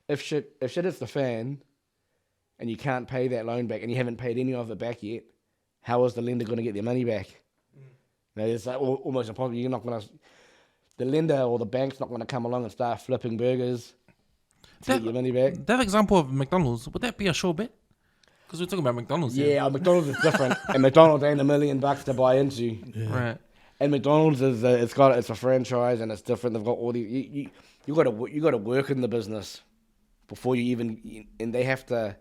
If shit hits the fan and you can't pay that loan back, and you haven't paid any of it back yet, how is the lender going to get their money back? It's like almost impossible. You're not going to... The lender or the bank's not going to come along and start flipping burgers to get your money back. That example of McDonald's, would that be a sure bet? Because we're talking about McDonald's here. Yeah, McDonald's is different. And McDonald's ain't $1 million to buy into. Yeah. Right. And McDonald's is it's a franchise, and it's different. They've got all these... You got to work in the business before you even... And they have to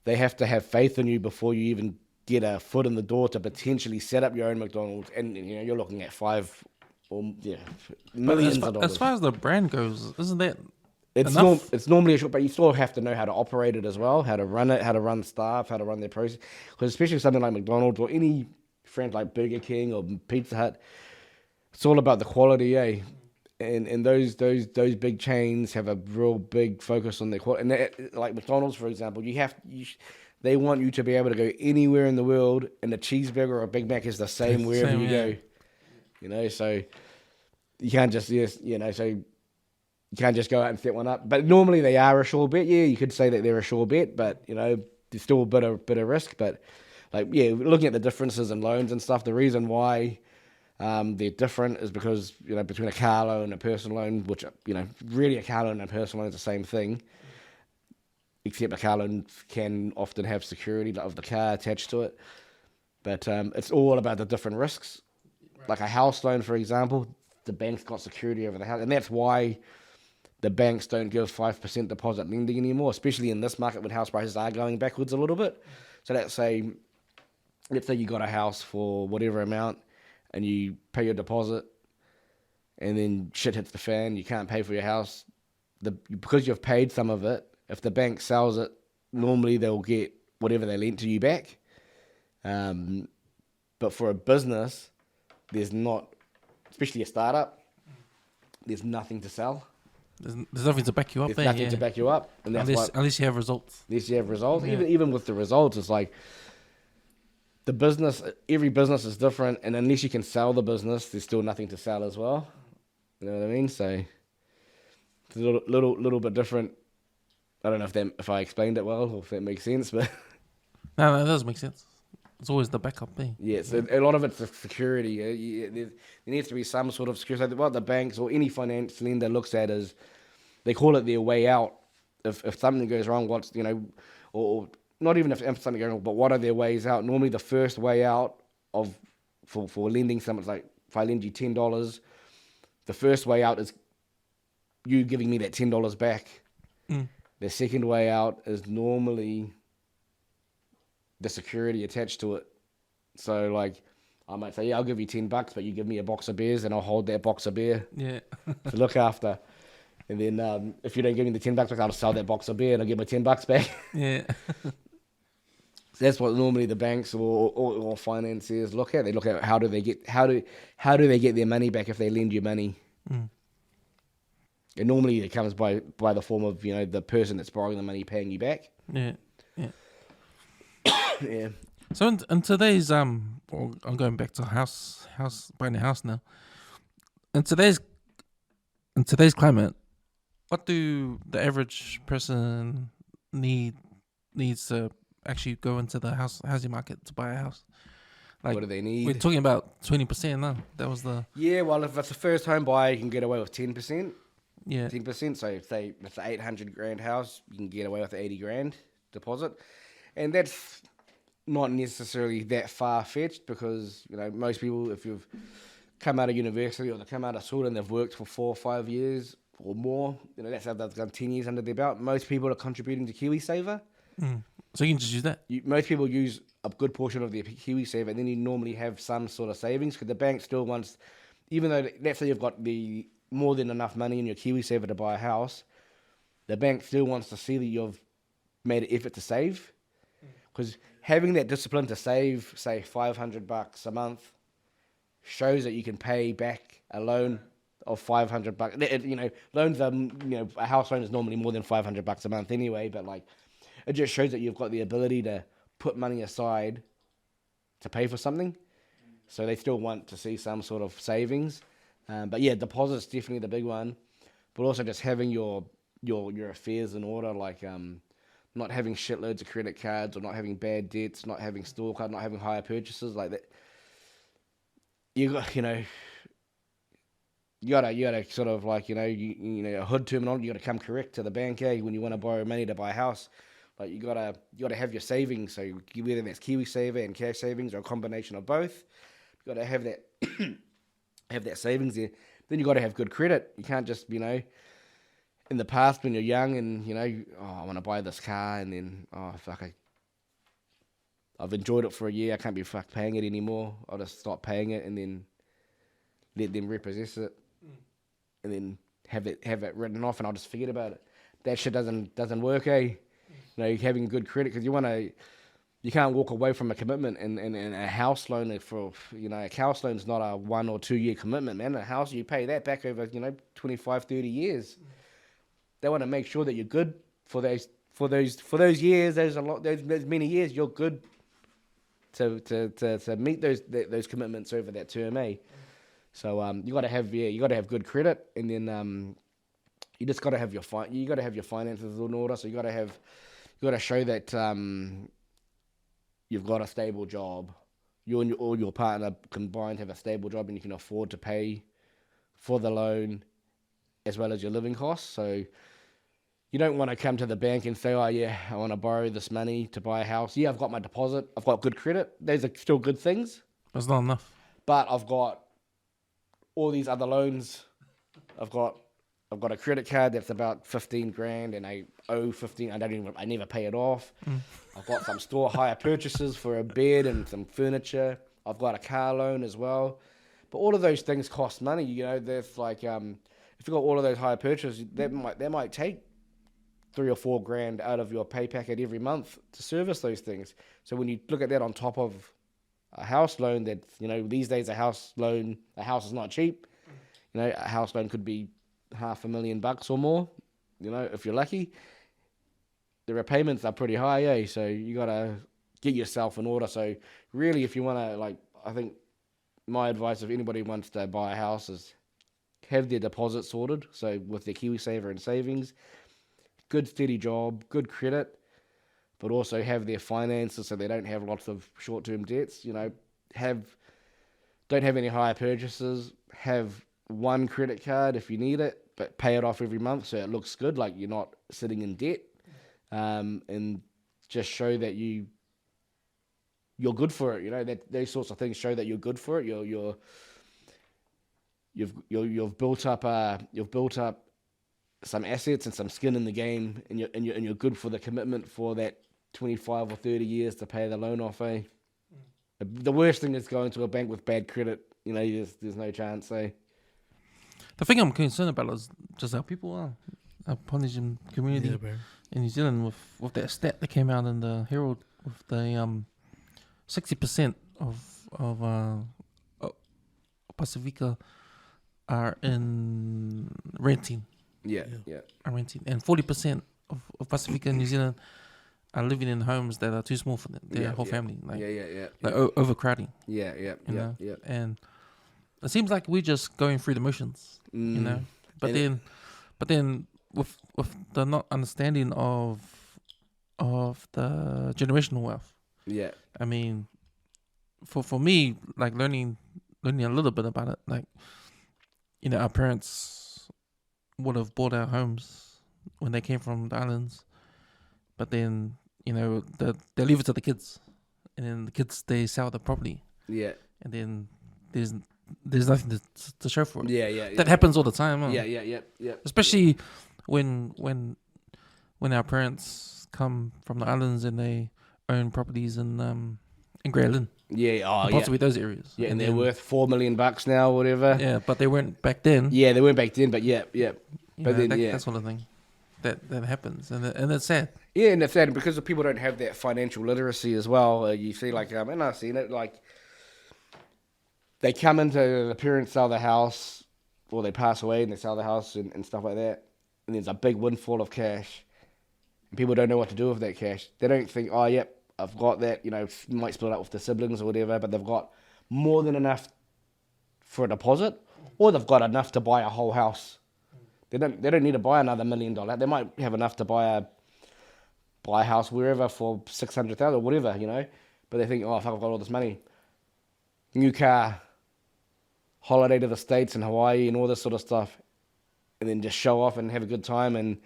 have faith in you before you even get a foot in the door to potentially set up your own McDonald's. And you're looking at millions of dollars. As far as the brand goes, isn't that it's normally a short, but you still have to know how to operate it as well, how to run it, how to run staff, how to run their process. Because especially something like McDonald's or any franchise like Burger King or Pizza Hut, it's all about the quality, eh? And those big chains have a real big focus on their quality. And like McDonald's, for example, they want you to be able to go anywhere in the world, and a cheeseburger or a Big Mac is the same wherever you go. So you can't just you can't just go out and set one up. But normally they are a sure bet. Yeah, you could say that they're a sure bet, but there's still a bit of risk. But looking at the differences in loans and stuff, the reason why they're different is because between a car loan and a personal loan, which really a car loan and a personal loan is the same thing, except a car loan can often have security of the car attached to it. But it's all about the different risks. Right. Like a house loan, for example, the bank's got security over the house, and that's why the banks don't give 5% deposit lending anymore, especially in this market when house prices are going backwards a little bit. So let's say you got a house for whatever amount, and you pay your deposit, and then shit hits the fan, you can't pay for your house. Because you've paid some of it, if the bank sells it, normally they'll get whatever they lent to you back. But for a business, there's not, especially a startup, there's nothing to sell. There's nothing to back you up. There's nothing to back you up. And that's unless you have results. Unless you have results. Yeah. Even with the results, it's like every business is different, and unless you can sell the business, there's still nothing to sell as well. You know what I mean? So it's a little bit different. I don't know if I explained it well or if that makes sense, but no, it does make sense. It's always the backup thing. Yeah, so a lot of it's the security. There needs to be some sort of security. So what the banks or any finance lender looks at is, they call it their way out. If something goes wrong, or not even if something goes wrong, but what are their ways out? Normally the first way out for lending someone, like if I lend you $10, the first way out is you giving me that $10 back. The second way out is normally the security attached to it. So like, I might say, I'll give you $10, but you give me a box of beers, and I'll hold that box of beer to look after. And then if you don't give me the $10 back, I'll sell that box of beer and I'll get my $10 back. Yeah. That's what normally the banks or financiers look at. They look at how do they get their money back if they lend you money. Mm. And normally it comes by the form of the person that's borrowing the money paying you back. Yeah. Yeah. So in today's I'm going back to buying a house now. In today's climate, what do the average person needs to actually go into the housing market to buy a house? Like, what do they need? We're talking about 20% now. That was the... Yeah, well, if it's a first home buyer, you can get away with 10%. Yeah. 10%. So if it's an 800 grand house, you can get away with 80 grand deposit. And that's not necessarily that far-fetched because, most people, if you've come out of university or they come out of school and they've worked for 4 or 5 years or more, that's how they've done 10 years under their belt. Most people are contributing to KiwiSaver. Mm. So you can just use that? Most people use a good portion of their KiwiSaver, and then you normally have some sort of savings because the bank still wants, even though let's say you've got the more than enough money in your KiwiSaver to buy a house, the bank still wants to see that you've made an effort to save. Because having that discipline to save, say, $500 a month, shows that you can pay back a loan of $500. Loans are, a house loan is normally more than $500 a month anyway, but it just shows that you've got the ability to put money aside to pay for something. So they still want to see some sort of savings. But yeah, deposit's definitely the big one. But also just having your affairs in order, not having shitloads of credit cards or not having bad debts, not having store card, not having higher purchases like that. You got, you gotta sort of a hood terminology. You gotta come correct to the bank, when you want to borrow money to buy a house. Like you gotta have your savings. So whether that's KiwiSaver and cash savings or a combination of both, you gotta have that have that savings there. Then you gotta have good credit. You can't just in the past when you're young and I want to buy this car and then I've enjoyed it for a year. I can't be paying it anymore. I'll just stop paying it and then let them repossess it, and then have it written off, and I'll just forget about it. That shit doesn't work, having good credit because you can't walk away from a commitment, and a house loan a house loan's not a 1 or 2 year commitment, man. A house you pay that back over 25, 30 years. They want to make sure that you're good for those years. Those many years you're good to meet those commitments over that term, So you got to have good credit, and then you just got to have your finances in order. So you got to show that you've got a stable job. You and your partner combined have a stable job, and you can afford to pay for the loan as well as your living costs. So you don't want to come to the bank and say, I want to borrow this money to buy a house. Yeah, I've got my deposit. I've got good credit. Those are still good things. That's not enough. But I've got all these other loans. I've got a credit card that's about 15 grand and I owe 15. I never pay it off. I've got some store hire purchases for a bed and some furniture. I've got a car loan as well. But all of those things cost money. There's if you've got all of those hire purchases, that might take 3 or 4 grand out of your pay packet every month to service those things. So when you look at that on top of a house loan, that these days a house is not cheap. A house loan could be $500,000 or more. If you're lucky. The repayments are pretty high, So you gotta get yourself in order. So really, if you wanna I think my advice if anybody wants to buy a house is have their deposit sorted. So with their KiwiSaver and savings. Good steady job, good credit, but also have their finances so they don't have lots of short-term debts. Don't have any higher purchases. Have one credit card if you need it, but pay it off every month so it looks good, like you're not sitting in debt, and just show that you're good for it. That those sorts of things show that you're good for it. You've built up some assets and some skin in the game, and you're good for the commitment for that 25 or 30 years to pay the loan off. The worst thing is going to a bank with bad credit. There's no chance. The thing I'm concerned about is just how people are, our Polynesian community in New Zealand with that stat that came out in the Herald with the 60% of Pacifica are in renting. Yeah. Are renting, and 40% of Pacifica in New Zealand are living in homes that are too small for their whole family. Like, like overcrowding. Yeah. You know? And it seems like we're just going through the motions, you know. But then with the not understanding of the generational wealth. Yeah. I mean, for me, like learning a little bit about it, like, you know, our parents would have bought our homes when they came from the islands, but then, you know, they leave it to the kids, and then the kids, they sell the property. Yeah. And then there's nothing to show for it. Yeah. That happens all the time. Huh? Yeah. Especially when our parents come from the islands and they own properties in Grey Lynn. Yeah. Oh, possibly those areas. Yeah, and they're worth $4 million now, or whatever. Yeah, but they weren't back then. Yeah, they weren't back then, but yeah. But then, that sort of thing. That happens, and it's sad. Yeah, and it's sad because the people don't have that financial literacy as well. You see, like, and I've seen it, like, they come into the parents sell the house, or they pass away and they sell the house and stuff like that, and there's a big windfall of cash, and people don't know what to do with that cash. They don't think, oh, yep, I've got that, you know, might split up with the siblings or whatever, but they've got more than enough for a deposit, or they've got enough to buy a whole house. They don't need to buy another $1 million. They might have enough to buy a house wherever for $600,000 or whatever, you know. But they think, oh, fuck, I've got all this money. New car, holiday to the States and Hawaii and all this sort of stuff, and then just show off and have a good time. And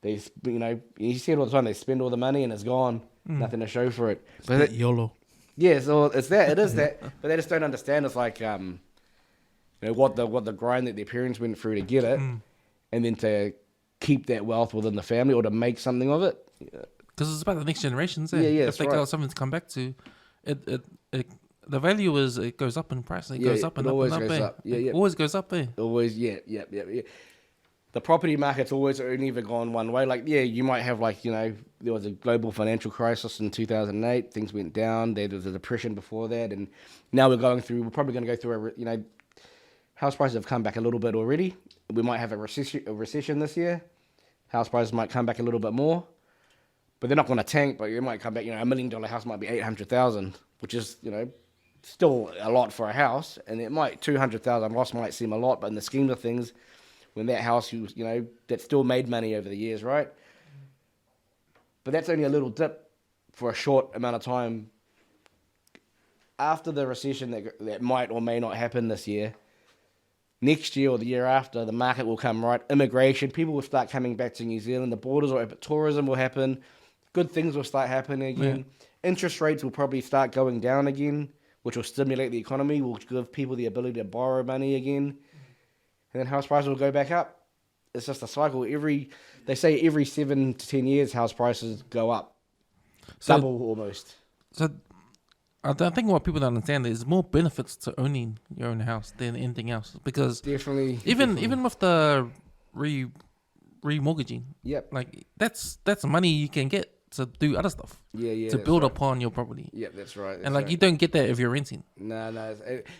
they, you know, you see it all the time. They spend all the money and it's gone. Nothing to show for it. But YOLO. Yeah, so it's that. It is that. But they just don't understand. It's like, you know, what the grind that their parents went through to get it. And then to keep that wealth within the family or to make something of it. Because it's about the next generations. Yeah, if they got something to come back to, it the value is, it goes up in price. It goes up and up and up. It always goes up there. Always, yeah. The property market's always only ever gone one way. Like, yeah, you might have, like, you know, there was a global financial crisis in 2008. Things went down. There was a depression before that. And now we're probably going to go through you know, house prices have come back a little bit already. We might have a recession this year. House prices might come back a little bit more, but they're not going to tank. But it might come back. You know, $1 million house might be $800,000, which is, you know, still a lot for a house. And it might $200,000 loss might seem a lot, but in the scheme of things, when that house, you know, that still made money over the years, right? But that's only a little dip for a short amount of time. After the recession that might or may not happen this year, next year or the year after, the market will come right. Immigration, people will start coming back to New Zealand. The borders will open. Tourism will happen. Good things will start happening again. Yeah. Interest rates will probably start going down again, which will stimulate the economy, will give people the ability to borrow money again. And then house prices will go back up. It's just a cycle. They say every 7 to 10 years, house prices go up. Double almost. So I think what people don't understand is more benefits to owning your own house than anything else, because definitely even with the remortgaging, like that's money you can get to do other stuff, to build upon your property. That's right. And like, you don't get that if you're renting. No.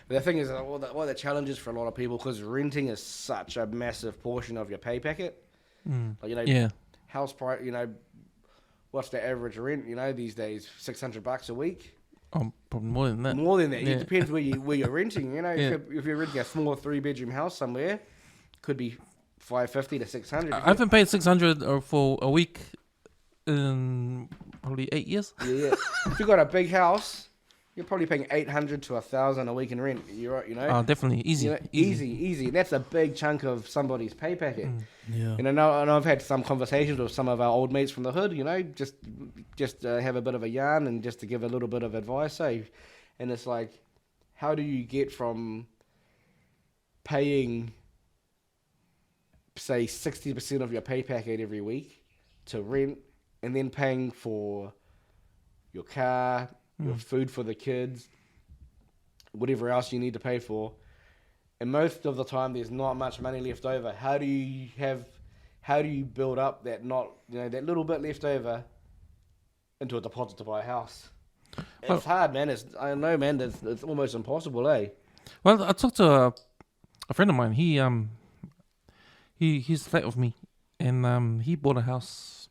The thing is, one of the challenges for a lot of people, because renting is such a massive portion of your pay packet. Like, you know, house price. You know, what's the average rent? You know, these days, $600 a week. Probably more than that. More than that. It depends where you're renting. You know, if you're renting a small 3-bedroom house somewhere, could be $550 to $600. I haven't paid $600 for a week in probably 8 years. Yeah. If you've got a big house, you're probably paying $800 to $1,000 a week in rent. You're right, you know. Definitely easy. You know, easy. And that's a big chunk of somebody's pay packet. Yeah. And I know I've had some conversations with some of our old mates from the hood. You know, just have a bit of a yarn and just to give a little bit of advice. And it's like, how do you get from paying, say, 60% of your pay packet every week to rent, and then paying for your car, your food for the kids, whatever else you need to pay for, and most of the time there's not much money left over. How do you build up that that little bit left over into a deposit to buy a house. It's hard, man. I know, man. It's almost impossible, eh? Well, I talked to a friend of mine. He's flat with me, and he bought a house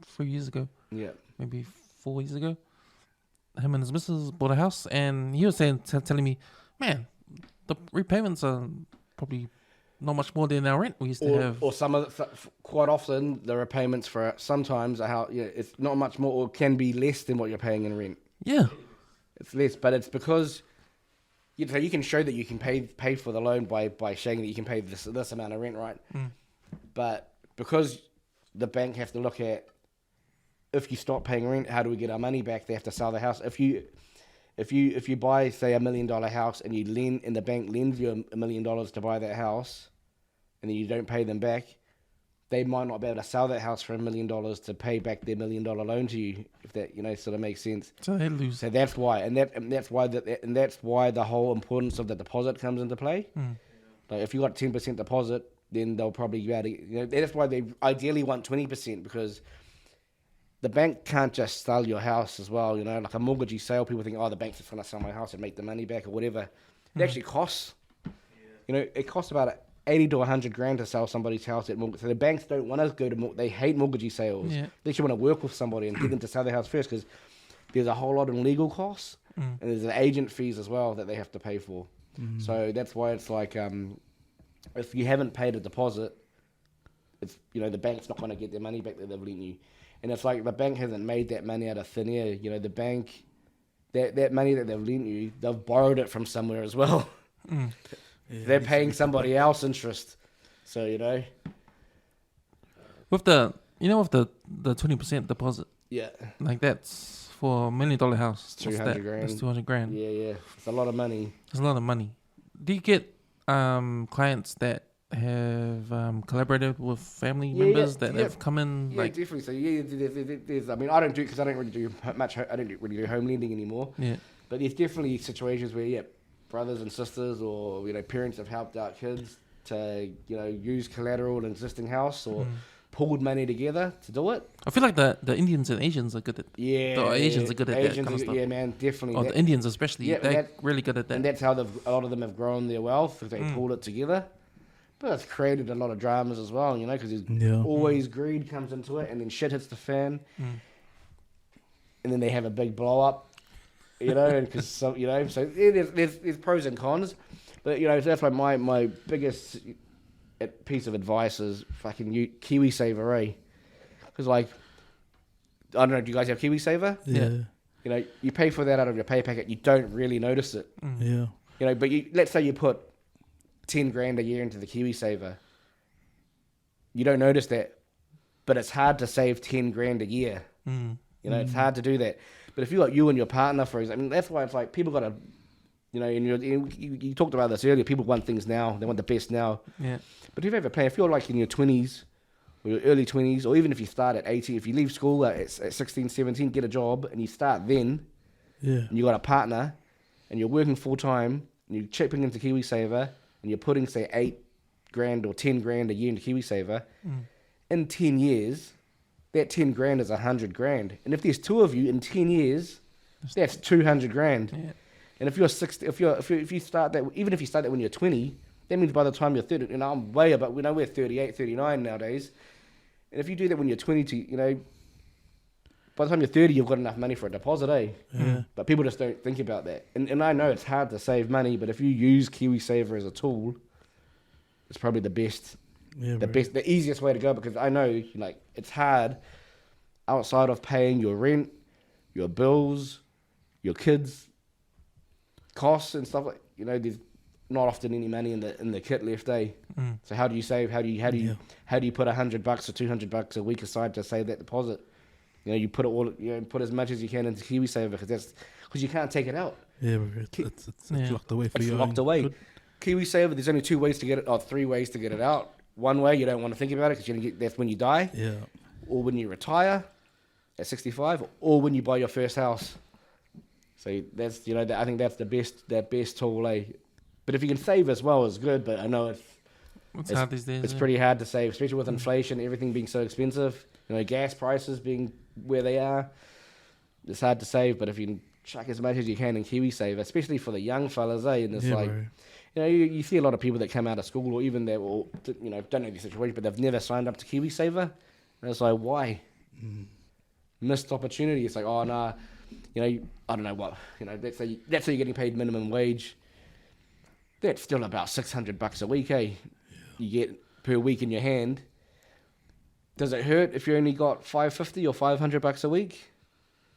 3 years ago. Yeah, maybe 4 years ago. Him and his missus bought a house, and he was telling me, man, the repayments are probably not much more than our rent we used to have. Or quite often the repayments for sometimes a house, it's not much more, or can be less than what you're paying in rent. Yeah, it's less, but it's because you can show that you can pay for the loan by showing that you can pay this amount of rent, right? But because the bank have to look at, if you stop paying rent, how do we get our money back? They have to sell the house. If you buy, say, $1 million house, and the bank lends you $1 million to buy that house, and then you don't pay them back, they might not be able to sell that house for $1 million to pay back their $1 million loan to you, if that sort of makes sense. So they lose. So that's why, and that's why the whole importance of the deposit comes into play. Like if you got 10% deposit, then they'll probably be able to. That's why they ideally want 20%, because the bank can't just sell your house as well. Like a mortgagee sale, people think, the bank's just going to sell my house and make the money back or whatever. It actually costs. It costs about 80 to 100 grand to sell somebody's house at mortgage. So the banks don't want us to go to they hate mortgagee sales. Yeah. They actually want to work with somebody and get them to sell their house first, because there's a whole lot of legal costs and there's the agent fees as well that they have to pay for. So that's why it's like, if you haven't paid a deposit, it's the bank's not going to get their money back that they've lent you. And it's like the bank hasn't made that money out of thin air. The bank, that money that they've lent you, they've borrowed it from somewhere as well. Yeah, they're paying somebody else interest. So, With the 20% deposit. Yeah. Like that's for $1 million house. 200 grand. That's 200 grand. Yeah. It's a lot of money. It's a lot of money. Do you get clients that have collaborated with family members that have come in? Yeah, definitely. So there's I mean, I don't do, because I don't really do much. I don't really do home lending anymore. Yeah. But there's definitely situations where brothers and sisters or parents have helped out kids to use collateral in an existing house or pooled money together to do it. I feel like the Indians and Asians are good at. Yeah. The Asians are good at that kind of stuff. Yeah, man, definitely. Or the Indians especially. Yeah, they're really good at that. And that's how a lot of them have grown their wealth, because they pooled it together. But it's created a lot of dramas as well, because there's always greed comes into it, and then shit hits the fan, and then they have a big blow up, because so there's pros and cons, but that's like my biggest piece of advice is fucking Kiwi-Saver, eh? Because like, I don't know, do you guys have Kiwi-Saver? Yeah. You pay for that out of your pay packet, you don't really notice it. Yeah. But let's say you put 10 grand a year into the Kiwi-Saver. You don't notice that, but it's hard to save 10 grand a year. It's hard to do that. But if you got you and your partner, for example, I mean, that's why it's like people got to, you talked about this earlier, people want things now, they want the best now. Yeah. But if you have a plan, if you're like in your 20s or your early 20s, or even if you start at 18, if you leave school at 16, 17, get a job and you start then, and you got a partner and you're working full time and you're chipping into Kiwi-Saver, and you're putting, say, 8 grand or 10 grand a year into Kiwi-Saver, in 10 years, that 10 grand is 100 grand. And if there's two of you in 10 years, that's 200 grand. Yeah. And if you're 60, if you start that, even if you start that when you're 20, that means by the time you're 30, I'm way above, we're 38, 39 nowadays. And if you do that when you're 20 by the time you're 30, you've got enough money for a deposit, eh? Yeah. But people just don't think about that. And I know it's hard to save money, but if you use Kiwi-Saver as a tool, it's probably the best, the easiest way to go, because I know, it's hard outside of paying your rent, your bills, your kids' costs and stuff like, there's not often any money in the kit left, eh? So how do you save? How do you put $100 or $200 a week aside to save that deposit? You put it all, put as much as you can into Kiwi-Saver, because you can't take it out. Yeah, it's locked away for you. It's locked away. Kiwi-Saver, there's only 2 ways to get it, or 3 ways to get it out. One way, you don't want to think about it, because that's when you die, or when you retire at 65, or when you buy your first house. So that's I think that's the best tool, eh? But if you can save as well, it's good. But I know it's hard these days. It's pretty hard to save, especially with inflation, everything being so expensive. Gas prices being where they are. it's hard to save, but if you can chuck as much as you can in KiwiSaver, especially for the young fellas, and it's like, bro. you know, you see a lot of people that come out of school or even that will, you know, don't know the situation, but they've never signed up to KiwiSaver. And it's like, why? Missed opportunity. It's like, oh, nah, you know, I don't know what, you know, let's say you're getting paid minimum wage. That's still about $600 a week, eh? You get per week in your hand. Does it hurt if you only got $550 or $500 a week?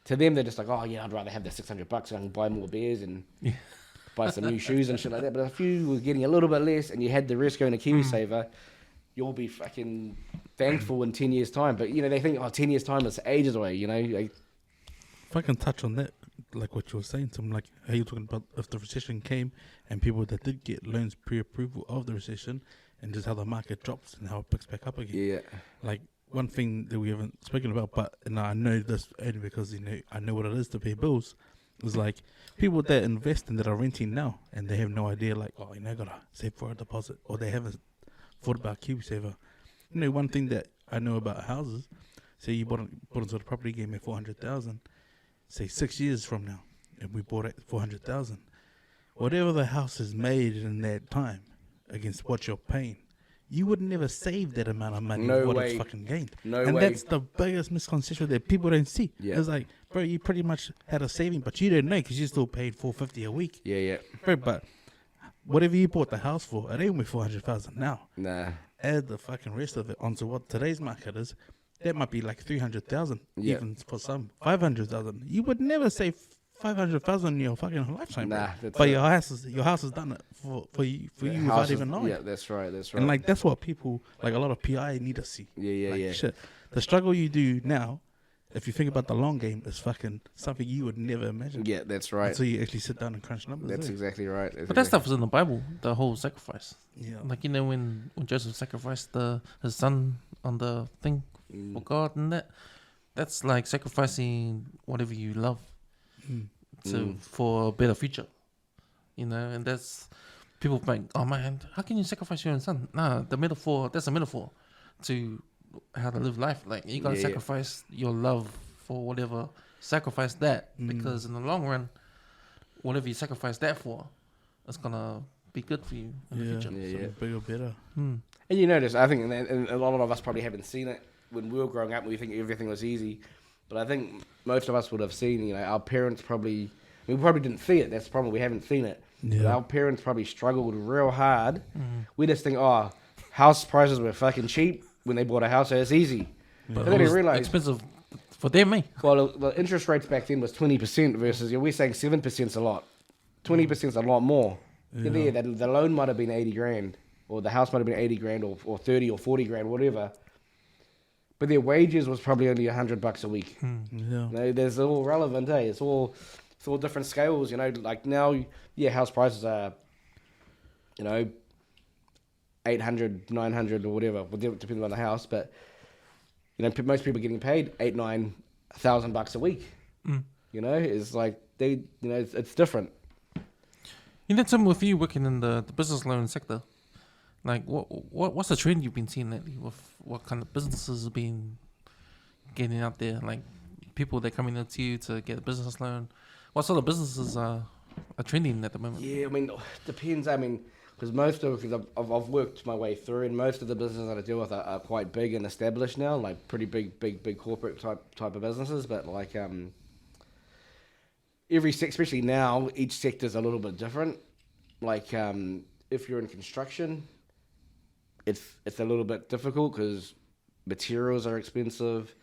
To them, they're just like, oh yeah, I'd rather have the $600 so I can buy more beers and buy some new shoes and shit like that. But if you were getting a little bit less and you had the rest going to KiwiSaver, you'll be fucking thankful in 10 years' time. But, you know, they think, 10 years' time is ages away, you know? Like, if I can touch on that, like what you were saying, something like how you're talking about if the recession came and people that did get loans pre-approval of the recession and just how the market drops and how it picks back up again. yeah. Like, one thing that we haven't spoken about, but I know this only because, you know, I know what it is to pay bills, is like people that invest and that are renting now and they have no idea, like, oh, you know, I gotta save for a deposit, or they haven't thought about KiwiSaver. You know, one thing that I know about houses, say you bought into the property, gave me 400,000, say 6 years from now, and we bought it 400,000. Whatever the house is made in that time against what you're paying, you would never save that amount of money. No what way. it's fucking gained. No and way. that's the biggest misconception that people don't see. Yeah. It's like, bro, you pretty much had a saving, but you didn't know because you still paid $450 a week. Yeah. Bro, but whatever you bought the house for, it ain't worth 400,000 now. Nah. Add the fucking rest of it onto what today's market is. That might be like 300,000, Yeah. even for some 500,000. You would never save 500,000 in your fucking lifetime, bro. Nah, that's But it. your house has done it for you without even knowing. Yeah, that's right. And like that's what people, like a lot of PI need to see. Yeah. Like, shit, the struggle you do now, if you think about the long game, is fucking something you would never imagine. Yeah, that's right. Until you actually sit down and crunch numbers. That's exactly right. But that stuff is in the Bible, the whole sacrifice. Yeah. Like, you know, when Joseph sacrificed his son on the thing for God and that's like sacrificing whatever you love for a better future. You know, and that's, people think, oh man, how can you sacrifice your own son? Nah, that's a metaphor to how to live life. Like, you gotta sacrifice your love for whatever, sacrifice that, because in the long run, whatever you sacrifice that for, it's gonna be good for you in the future. Yeah. Bigger, better. And you notice, I think, and a lot of us probably haven't seen it when we were growing up. We think everything was easy, but I think most of us would have seen. You know, our parents probably. We probably didn't see it. That's the problem. We haven't seen it. Yeah. But our parents probably struggled real hard. We just think, house prices were fucking cheap when they bought a house, so it's easy. But They it didn't was realise. expensive for them, eh? Well, the interest rates back then was 20% versus, we're saying 7% is a lot. 20% is a lot more. Yeah. The loan might have been 80 grand, or the house might have been 80 grand, or 30 or 40 grand, whatever. But their wages was probably only $100 a week. Yeah. You know, there's all relevant, eh? It's all different scales, you know. Like now, house prices are, you know, 800, 900 or whatever, depending on the house. But you know, most people are getting paid $8,000-9,000 a week. You know, it's like it's different. You know, Tim, with you working in the business loan sector, like what's the trend you've been seeing lately? With what kind of businesses have been getting out there? Like people that are coming up to you to get a business loan. What sort of businesses are trending at the moment? Yeah, I mean, it depends. I mean, because I've worked my way through, and most of the businesses that I deal with are quite big and established now, like pretty big corporate type of businesses. But like especially now, each sector is a little bit different. Like if you're in construction, it's a little bit difficult because materials are expensive.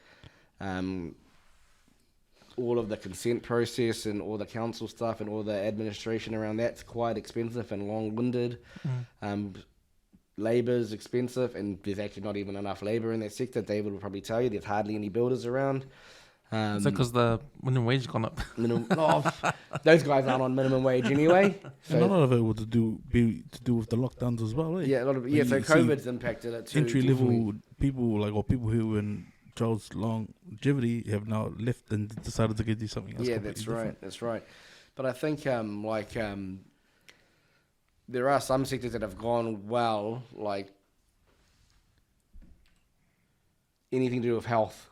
All of the consent process and all the council stuff and all the administration around that's quite expensive and long-winded. Labour's expensive, and there's actually not even enough labour in that sector. David will probably tell you there's hardly any builders around. Is that because the minimum wage gone up? Those guys aren't on minimum wage anyway. And a lot of it would be to do with the lockdowns as well. Eh? Yeah, a lot of Like so you COVID's see impacted it too. entry definitely. level people, or people who were in Joel's longevity have now left and decided to go do something else. Yeah, completely that's different. right. That's right. But I think there are some sectors that have gone well, like anything to do with health.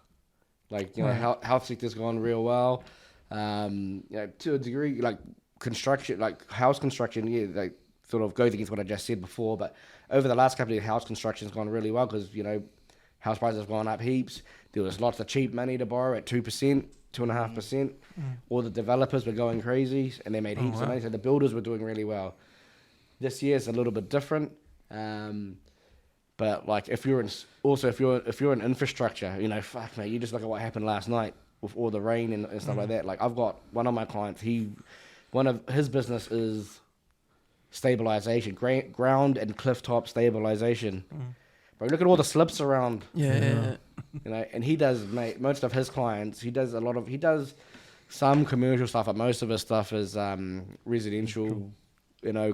Like, you know, health sector's gone real well. To a degree, like construction, like house construction, like sort of goes against what I just said before. But over the last couple of years, house construction's gone really well because house prices have gone up heaps. There was lots of cheap money to borrow at 2%, 2.5%. All the developers were going crazy, and they made heaps of money. So the builders were doing really well. This year is a little bit different. But like if you're in infrastructure, fuck mate, you just look at what happened last night with all the rain and stuff like that. Like I've got one of my clients, one of his business is stabilization, ground and cliff top stabilization. But look at all the slips around. Yeah. And he does, mate, most of his clients, he does some commercial stuff, but most of his stuff is residential,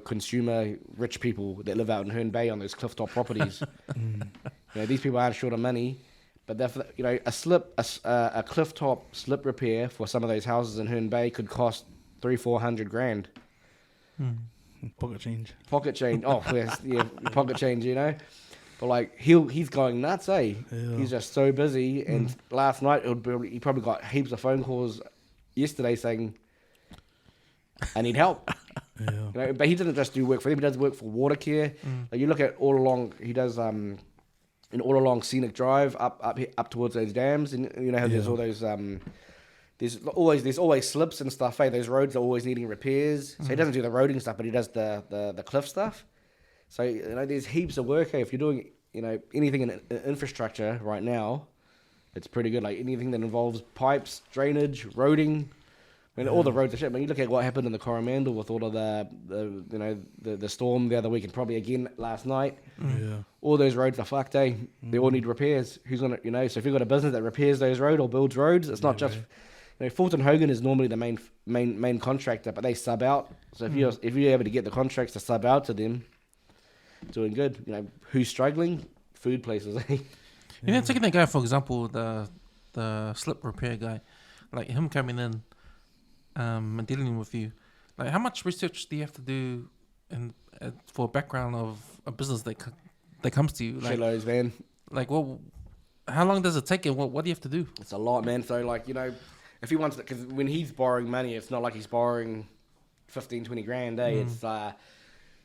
consumer, rich people that live out in Herne Bay on those cliff top properties. These people aren't short of money, but a cliff top slip repair for some of those houses in Herne Bay could cost $300,000-400 grand. Pocket change. Oh, yes, yeah, pocket change, But like he's going nuts, eh? Yeah. He's just so busy. And last night he probably got heaps of phone calls yesterday saying, "I need help." Yeah. But he doesn't just do work for them. He does work for water care. Like you look at all along, he does all along Scenic Drive up towards those dams, and how there's all those there's always slips and stuff. Eh? Those roads are always needing repairs. So he doesn't do the roading stuff, but he does the cliff stuff. So there's heaps of work. If you're doing anything in infrastructure right now, it's pretty good. Like anything that involves pipes, drainage, roading. All the roads are shit. You look at what happened in the Coromandel with all of the storm the other week, and probably again last night. Yeah. All those roads are fucked. They all need repairs. Who's gonna So if you've got a business that repairs those roads or builds roads, it's not just. Fulton Hogan is normally the main contractor, but they sub out. So if you're able to get the contracts to sub out to them. Doing good. Who's struggling? Food places, eh? Taking that guy, for example, the slip repair guy, like him coming in and dealing with you, like how much research do you have to do for a background of a business that comes to you? Like, shitloads, man. Like, how long does it take and what do you have to do? It's a lot, man. So, like, if he wants to, because when he's borrowing money, it's not like he's borrowing 15, 20 grand, eh? It's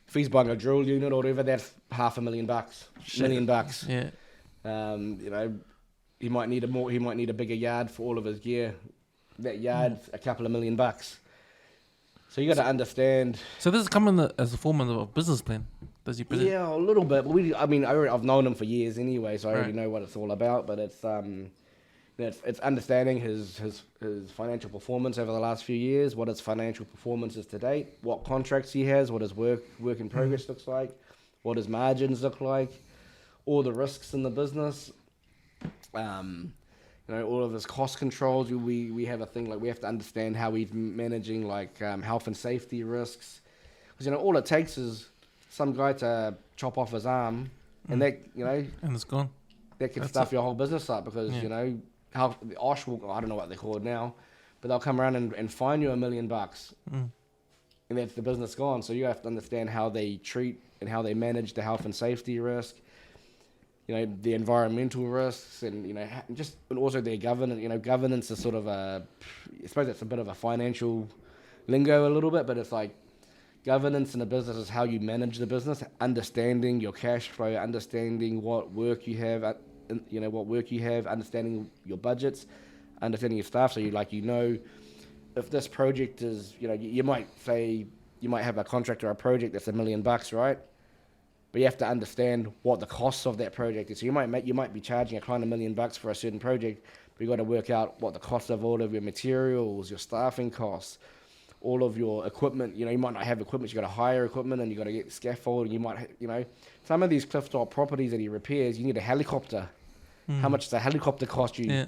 if he's buying a drill unit or whatever, that's $500,000, $1 million. Yeah. He might need a bigger yard for all of his gear. That yard's a couple of $1 million. So you got to understand. So this is coming as a form of a business plan. Does he present? Yeah, a little bit. I've known him for years anyway, so I already know what it's all about. But it's understanding his financial performance over the last few years, what his financial performance is to date, what contracts he has, what his work in progress looks like, what his margins look like, all the risks in the business, all of his cost controls. We have a thing like we have to understand how he's managing like health and safety risks, because all it takes is some guy to chop off his arm, and that and it's gone. That can stuff your whole business up because how the OSH will, I don't know what they're called now, but they'll come around and fine you $1 million, and that's the business gone. So you have to understand how they treat and how they manage the health and safety risk, the environmental risks, and and also their governance. Governance is sort of I suppose it's a bit of a financial lingo a little bit, but it's like governance in a business is how you manage the business, understanding your cash flow, understanding what work you have. Understanding your budgets, understanding your staff, so if this project is, you might have a contract or a project that's $1 million, right? But you have to understand what the costs of that project is. So you might be charging a client $1 million for a certain project, but you got to work out what the cost of all of your materials, your staffing costs, all of your equipment. You might not have equipment, you got to hire equipment, and you got to get scaffolding. You might, some of these cliff top properties that he repairs, you need a helicopter. How much does a helicopter cost you?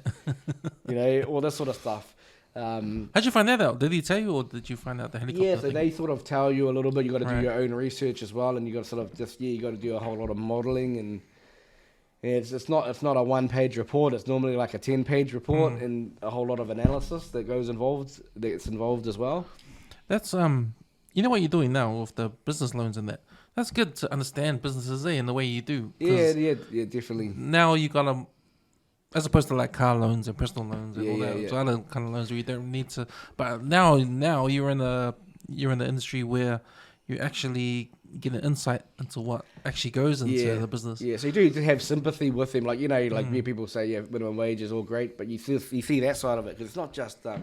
Yeah. All this sort of stuff. How'd you find that out? Did he tell you, or did you find out the helicopter? Yeah, so they sort of tell you a little bit. You got to do your own research as well, and you got to sort of you got to do a whole lot of modelling, and it's not a 1-page report. It's normally like a 10-page report and a whole lot of analysis that's involved as well. That's what you're doing now with the business loans and that. That's good to understand businesses and the way you do. Yeah, definitely. Now you gotta As opposed to like car loans and personal loans and all that. So other kind of loans where you don't need to. But now you're in the industry where you actually get an insight into what actually goes into the business. Yeah, so you do have sympathy with them. Like, you know, like people say, minimum wage is all great, but you see that side of it, because it's not just, you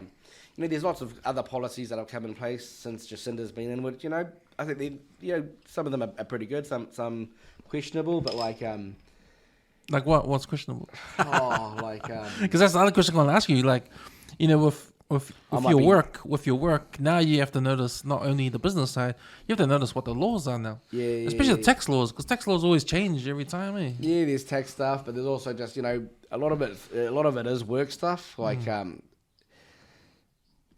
know, there's lots of other policies that have come in place since Jacinda's been in, which, you know, I think they, you know, some of them are pretty good, some questionable, but like what's questionable? Because that's the other question I'm going to ask you. Like, you know, with your work, now you have to notice not only the business side, you have to notice what the laws are now. Especially the tax laws, because tax laws always change every time. Yeah, there's tax stuff, but there's also just, you know, a lot of it is work stuff, like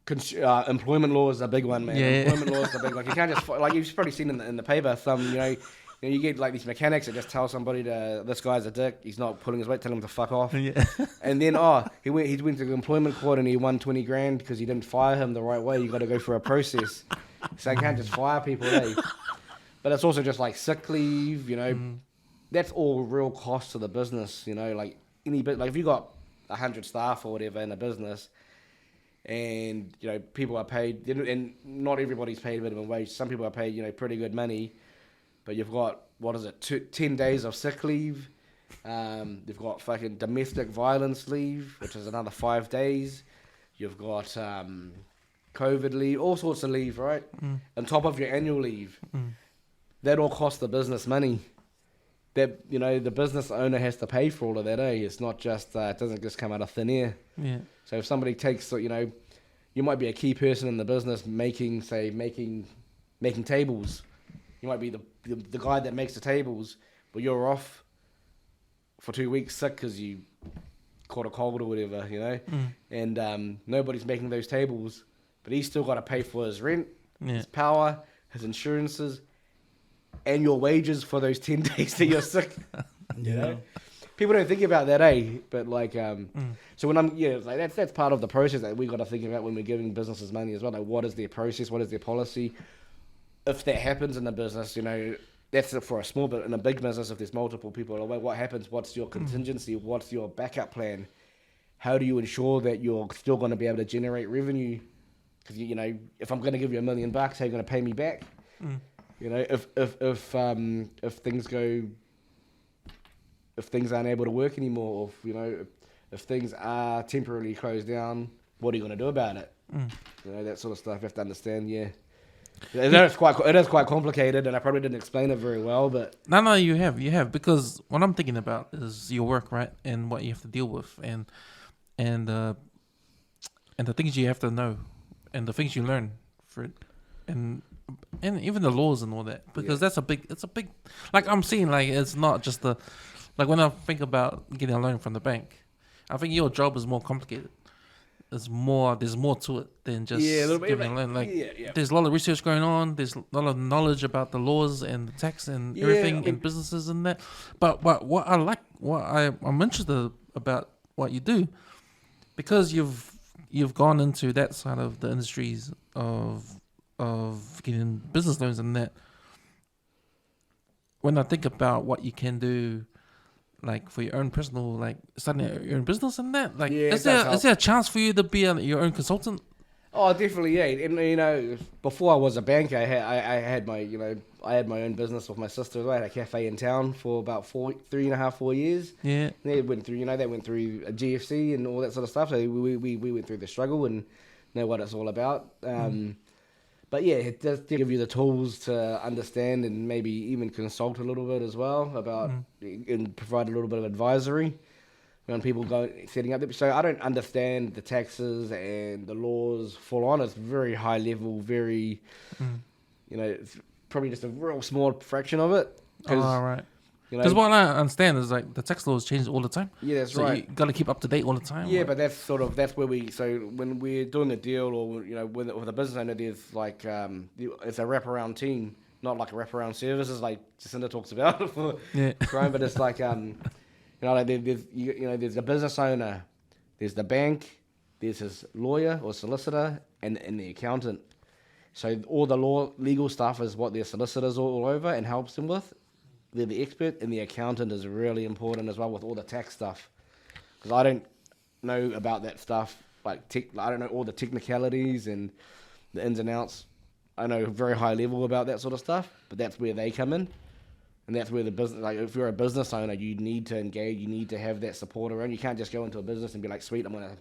employment law is a big one, man. Employment law is a big one. You can't just, like, you've probably seen in the paper, some, you know, you get like these mechanics that just tell somebody this guy's a dick, he's not pulling his weight, tell him to fuck off. And then he went to the employment court and he won 20 grand because he didn't fire him the right way. You got to go through a process, so you can't just fire people. But it's also just like sick leave, you know. That's all real cost to the business, you know. Like any bit, like if you got 100 staff or whatever in a business, and you know people are paid, and not everybody's paid minimum wage. Some people are paid, you know, pretty good money. But you've got, 10 days of sick leave. You've got fucking domestic violence leave, which is another 5 days. You've got COVID leave, all sorts of leave, right? On top of your annual leave. That all costs the business money. That, you know, the business owner has to pay for all of that, It's not just, it doesn't just come out of thin air. So if somebody takes, you know, you might be a key person in the business making tables. You might be the guy that makes the tables, but you're off for 2 weeks sick because you caught a cold or whatever, you know? And nobody's making those tables, but he's still got to pay for his rent, his power, his insurances, and your wages for those 10 days that you're sick. You know? People don't think about that, But like, so when like that's part of the process that we got to think about when we're giving businesses money as well. Like, what is their process? What is their policy? If that happens in the business, you know, that's for a small bit. In a big business, if there's multiple people away, what happens? What's your contingency? What's your backup plan? How do you ensure that you're still going to be able to generate revenue? Because, you know, if I'm going to give you $1 million, how are you going to pay me back? You know, if things aren't able to work anymore, or you know, if things are temporarily closed down, what are you going to do about it? You know, that sort of stuff you have to understand. It is quite complicated, and I probably didn't explain it very well, but no, you have, because what I'm thinking about is your work, right, and what you have to deal with, and the things you have to know, and the things you learn for it, and even the laws and all that, because it's a big, like I'm seeing, like it's not just like when I think about getting a loan from the bank, I think your job is more complicated. There's more to it than just giving a loan. Like, there's a lot of research going on. There's a lot of knowledge about the laws and the tax and everything and businesses and that. But what I'm interested about what you do, because you've gone into that side of the industries of getting business loans and that. When I think about what you can do, like for your own personal, like starting your own business and that, like is there a chance for you to be your own consultant? Oh, definitely, And you know, before I was a banker, I had my own business with my sister. I had a cafe in town for about 3.5-4 years. They went through a GFC and all that sort of stuff. So we went through the struggle and know what it's all about. But it does give you the tools to understand and maybe even consult a little bit as well about and provide a little bit of advisory when people go setting up. So I don't understand the taxes and the laws full on. It's very high level, very, you know, it's probably just a real small fraction of it. Right. Because what I understand is like the tax laws change all the time. Yeah, that's right. You got to keep up to date all the time. Yeah, but that's where when we're doing a deal, or you know, with a business owner, there's like it's a wraparound team, not like a wraparound services like Jacinda talks about for crime, but it's like you know, like there's a business owner, there's the bank, there's his lawyer or solicitor, and the accountant. So all the legal stuff is what their solicitors all over and helps them with. They're the expert, and the accountant is really important as well with all the tax stuff. because I don't know about that stuff. I don't know all the technicalities and the ins and outs. I know very high level about that sort of stuff, but that's where they come in. And that's where the business, like if you're a business owner, you need to engage, you need to have that support around. You can't just go into a business and be like, sweet, I'm gonna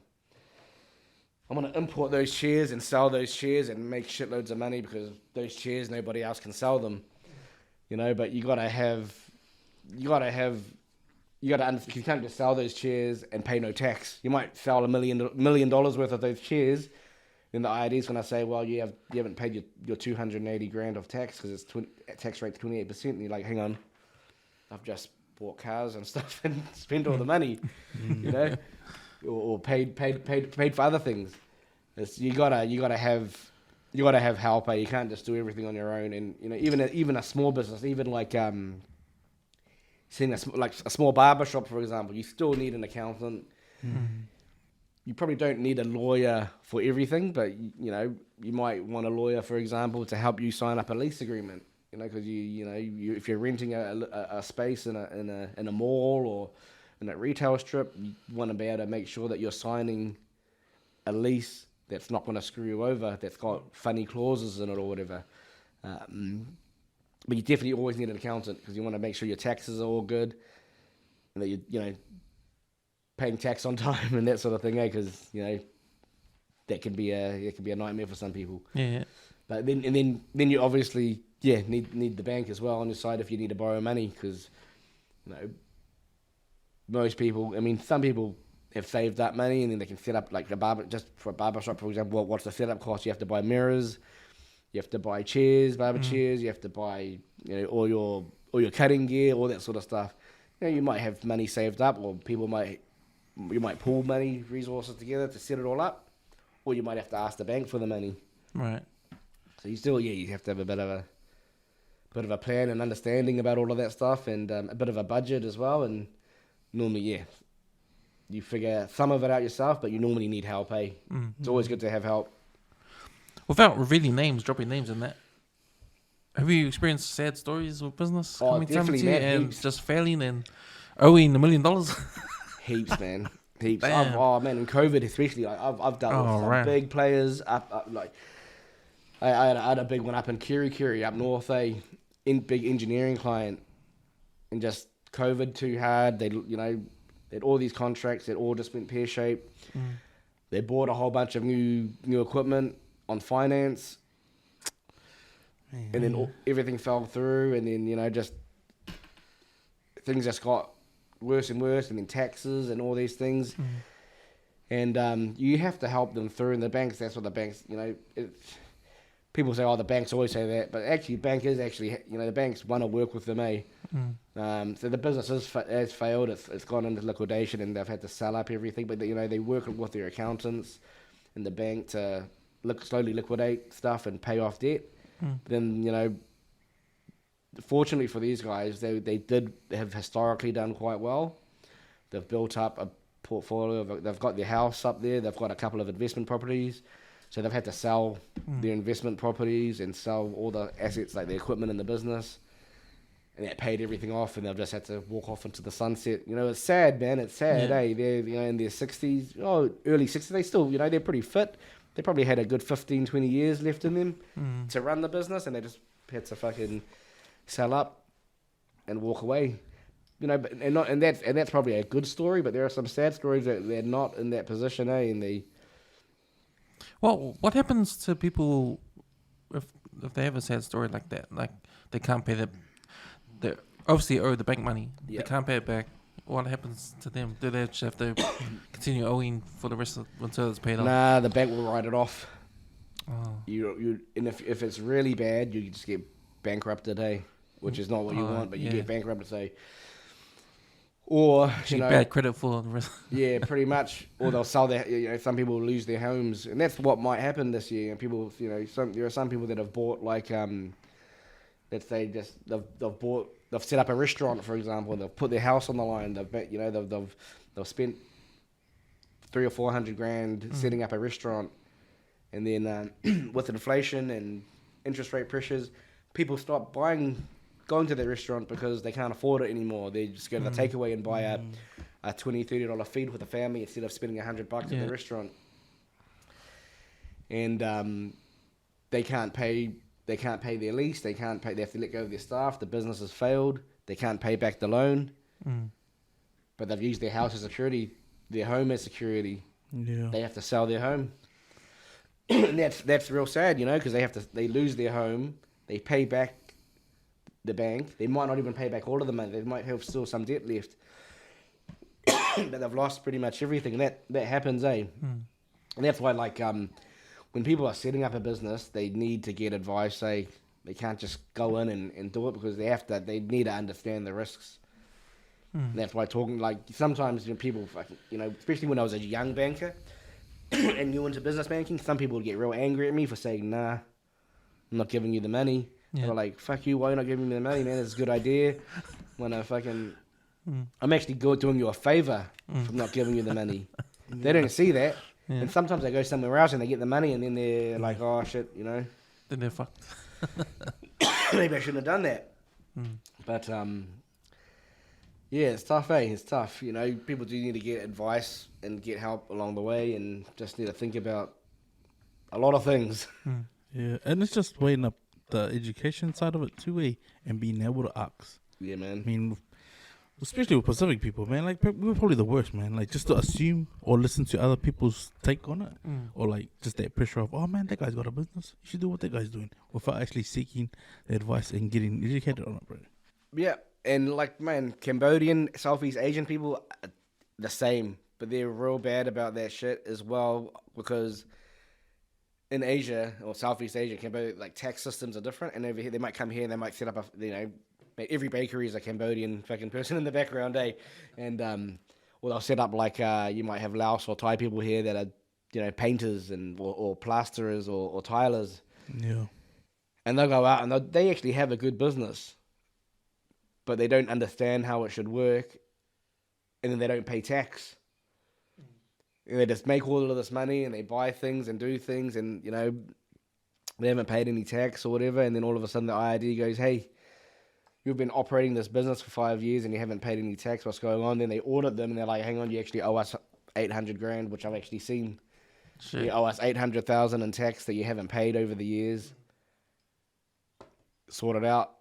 import those shares and sell those shares and make shitloads of money because those shares nobody else can sell them. But you can't just sell those shares and pay no tax. You might sell $1 million worth of those shares. Then the IRD is going to say, well, you haven't paid your 280 grand of tax because tax rate's 28%. And you're like, hang on, I've just bought cars and stuff and spent all the money, or paid for other things. You gotta have help. You can't just do everything on your own. And even a small business, even like seeing a small barber shop, for example, you still need an accountant. You probably don't need a lawyer for everything, but you might want a lawyer, for example, to help you sign up a lease agreement. Because if you're renting a space in a mall or in a retail strip, you want to be able to make sure that you're signing a lease that's not going to screw you over, that's got funny clauses in it or whatever. But you definitely always need an accountant because you want to make sure your taxes are all good and that you paying tax on time and that sort of thing, because that can be a nightmare for some people. Yeah. But then you obviously need the bank as well on your side if you need to borrow money, because most people, some people have saved up money and then they can set up like just for a barber shop, for example. What's the setup cost? You have to buy mirrors, you have to buy chairs, barber chairs, you have to buy all your cutting gear, all that sort of stuff. You might have money saved up, or you might pool money, resources together to set it all up, or you might have to ask the bank for the money. Right. So you have to have a bit of a plan and understanding about all of that stuff, and a bit of a budget as well. And normally, you figure some of it out yourself, but you normally need help. It's always good to have help. Without revealing names, dropping names in that, have you experienced sad stories with business coming to you and just failing and owing $1 million? Heaps, man. Heaps. Damn. In COVID especially, I've dealt with some big players up I had a big one up in Kiwi-Cambodian up north, big engineering client, and just COVID too hard. They had all these contracts that all just went pear-shaped. They bought a whole bunch of new equipment on finance, and then everything fell through, and then just things just got worse and worse, and then taxes and all these things. And you have to help them through. And the banks, that's what the banks, people say, the banks always say that, but actually the banks want to work with them, so the business has failed. It's gone into liquidation, and they've had to sell up everything. But they work with their accountants and the bank to slowly liquidate stuff and pay off debt. Then fortunately for these guys, they have historically done quite well. They've built up a portfolio. They've got their house up there. They've got a couple of investment properties. So they've had to sell their investment properties and sell all the assets, like the equipment in the business. And that paid everything off, and they've just had to walk off into the sunset. It's sad, man. It's sad, They're in their 60s, early 60s. They still, they're pretty fit. They probably had a good 15, 20 years left in them to run the business, and they just had to fucking sell up and walk away. And that's probably a good story, but there are some sad stories that they're not in that position, and they... Well, what happens to people if they have a sad story like that? Like they can't pay they obviously owe the bank money. They can't pay it back. What happens to them? Do they just have to continue owing for the rest until it's paid off? Nah, the bank will write it off. Oh. And if it's really bad, you just get bankrupted, which is not what you want, but you get bankrupted, or bad credit for the rest. Yeah, pretty much. Or they'll sell their. Some people will lose their homes, and that's what might happen this year. And people, there are some people that have bought let's say they've set up a restaurant, for example, and they've put their house on the line. They've spent $300,000 or $400,000 setting up a restaurant, and then with inflation and interest rate pressures, people stop going to the restaurant because they can't afford it anymore. They just go to the takeaway and buy a $20-$30 feed with a family instead of spending $100 at the restaurant. And they can't pay their lease. They have to let go of their staff. The business has failed. They can't pay back the loan. But they've used their house as security, their home as security. Yeah. They have to sell their home. And that's real sad, you know, because they lose their home. They pay back the bank. They might not even pay back all of the money. They might have still some debt left. But they've lost pretty much everything. And that happens, eh? And that's why, like, when people are setting up a business, they need to get advice. They can't just go in and do it because they need to understand the risks. And that's why sometimes, you know, people, you know, especially when I was a young banker and new into business banking, some people would get real angry at me for saying, nah, I'm not giving you the money. Yeah. They're like, fuck you, why are you not giving me the money, man? It's a good idea. When I'm actually doing you a favor from not giving you the money. They don't see that. Yeah. And sometimes they go somewhere else and they get the money and then they're like, oh shit, you know. Then they're fucked. Maybe I shouldn't have done that. But yeah, it's tough, eh? It's tough. You know, people do need to get advice and get help along the way and just need to think about a lot of things. Yeah, and it's just weighing up the education side of it too, eh? And being able to ask. Yeah, man. I mean, especially with Pacific people, man, like, we're probably the worst, man. Like, just to assume or listen to other people's take on it. Or, like, just that pressure of, oh, man, that guy's got a business. You should do what that guy's doing. Without actually seeking the advice and getting educated on it, bro. Yeah, and, like, man, Cambodian, Southeast Asian people are the same. But they're real bad about that shit as well because in Asia, or Southeast Asia, Cambodia, like, tax systems are different. And over here, they might come here and they might set up every bakery is a Cambodian fucking person in the background, eh? And or they'll set up like you might have Laos or Thai people here that are, you know, painters and or plasterers or tilers. Yeah. And they'll go out and they actually have a good business, but they don't understand how it should work, and then they don't pay tax. And they just make all of this money and they buy things and do things, and, you know, they haven't paid any tax or whatever. And then all of a sudden the IRD goes, hey, you've been operating this business for 5 years and you haven't paid any tax. What's going on? Then they audit them and they're like, hang on, you actually owe us 800 grand, which I've actually seen. Shit. You owe us 800,000 in tax that you haven't paid over the years. Sort it out.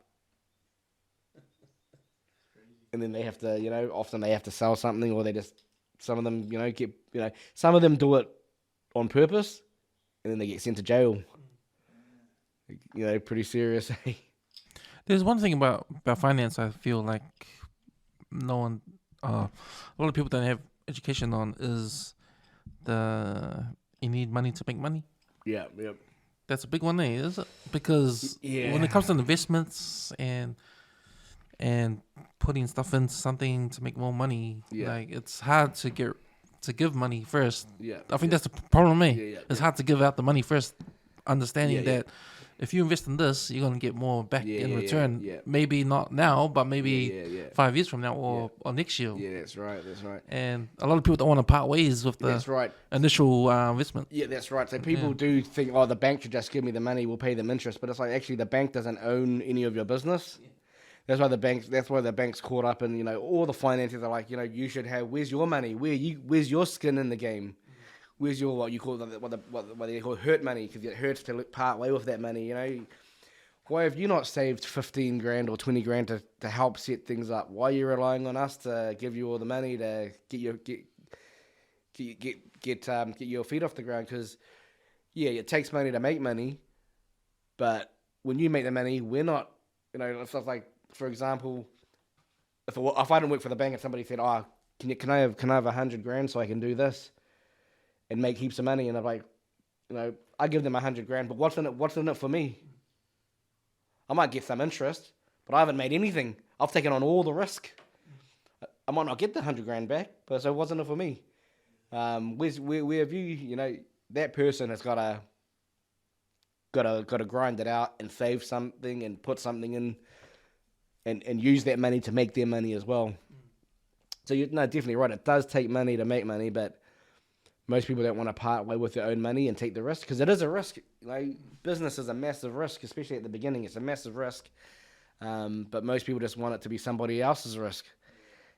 And then they have to, you know, often they have to sell something, or they just, some of them, you know, some of them do it on purpose and then they get sent to jail. You know, pretty serious. There's one thing about finance I feel like no one, a lot of people don't have education on is you need money to make money. Yeah, yep. That's a big one, is it? Because when it comes to investments and putting stuff into something to make more money, like, it's hard to give money first. Yeah, I think that's the problem, eh? It's hard to give out the money first, understanding that if you invest in this, you're gonna get more back in return. Yeah. Maybe not now, but maybe 5 years from now or next year. Yeah, that's right. And a lot of people don't want to part ways with the initial investment. Yeah, that's right. So people do think, oh, the bank should just give me the money, we'll pay them interest. But it's like, actually, the bank doesn't own any of your business. Yeah. That's why the bank's caught up in, you know, all the finances are like, you know, you should have, where's your money? Where's your skin in the game? Where's your, what you call what they call hurt money? Because it hurts to part way with that money, you know. Why have you not saved 15 grand or 20 grand to help set things up? Why are you relying on us to give you all the money to get your feet off the ground? Because it takes money to make money, but when you make the money, we're not, you know, stuff like, for example, if I didn't work for the bank and somebody said, oh, can I have 100 grand so I can do this and make heaps of money, and I'm like, you know, I give them 100 grand, but what's in it for me? I might get some interest, but I haven't made anything. I've taken on all the risk. I might not get the 100 grand back, but so what's in it for me? Where have you, you know, that person has got to grind it out and save something and put something in and use that money to make their money as well. So you're definitely right. It does take money to make money, but most people don't want to part way with their own money and take the risk, because it is a risk. You know, business is a massive risk, especially at the beginning. It's a massive risk, but most people just want it to be somebody else's risk.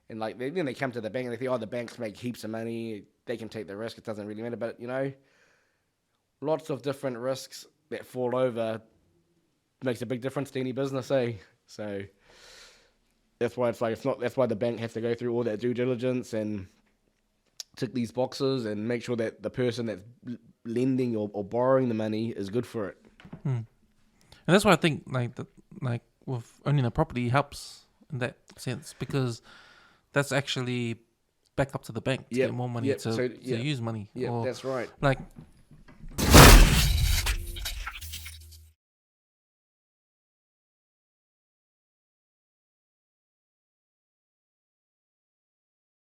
And like then they come to the bank and they think, oh, the banks make heaps of money. They can take the risk. It doesn't really matter. But, you know, lots of different risks that fall over makes a big difference to any business, eh? So that's why that's why the bank has to go through all that due diligence and tick these boxes and make sure that the person that's lending or borrowing the money is good for it. And that's why I think like with owning a property helps in that sense, because that's actually back up to the bank to get more money to use money. Yeah, that's right. Like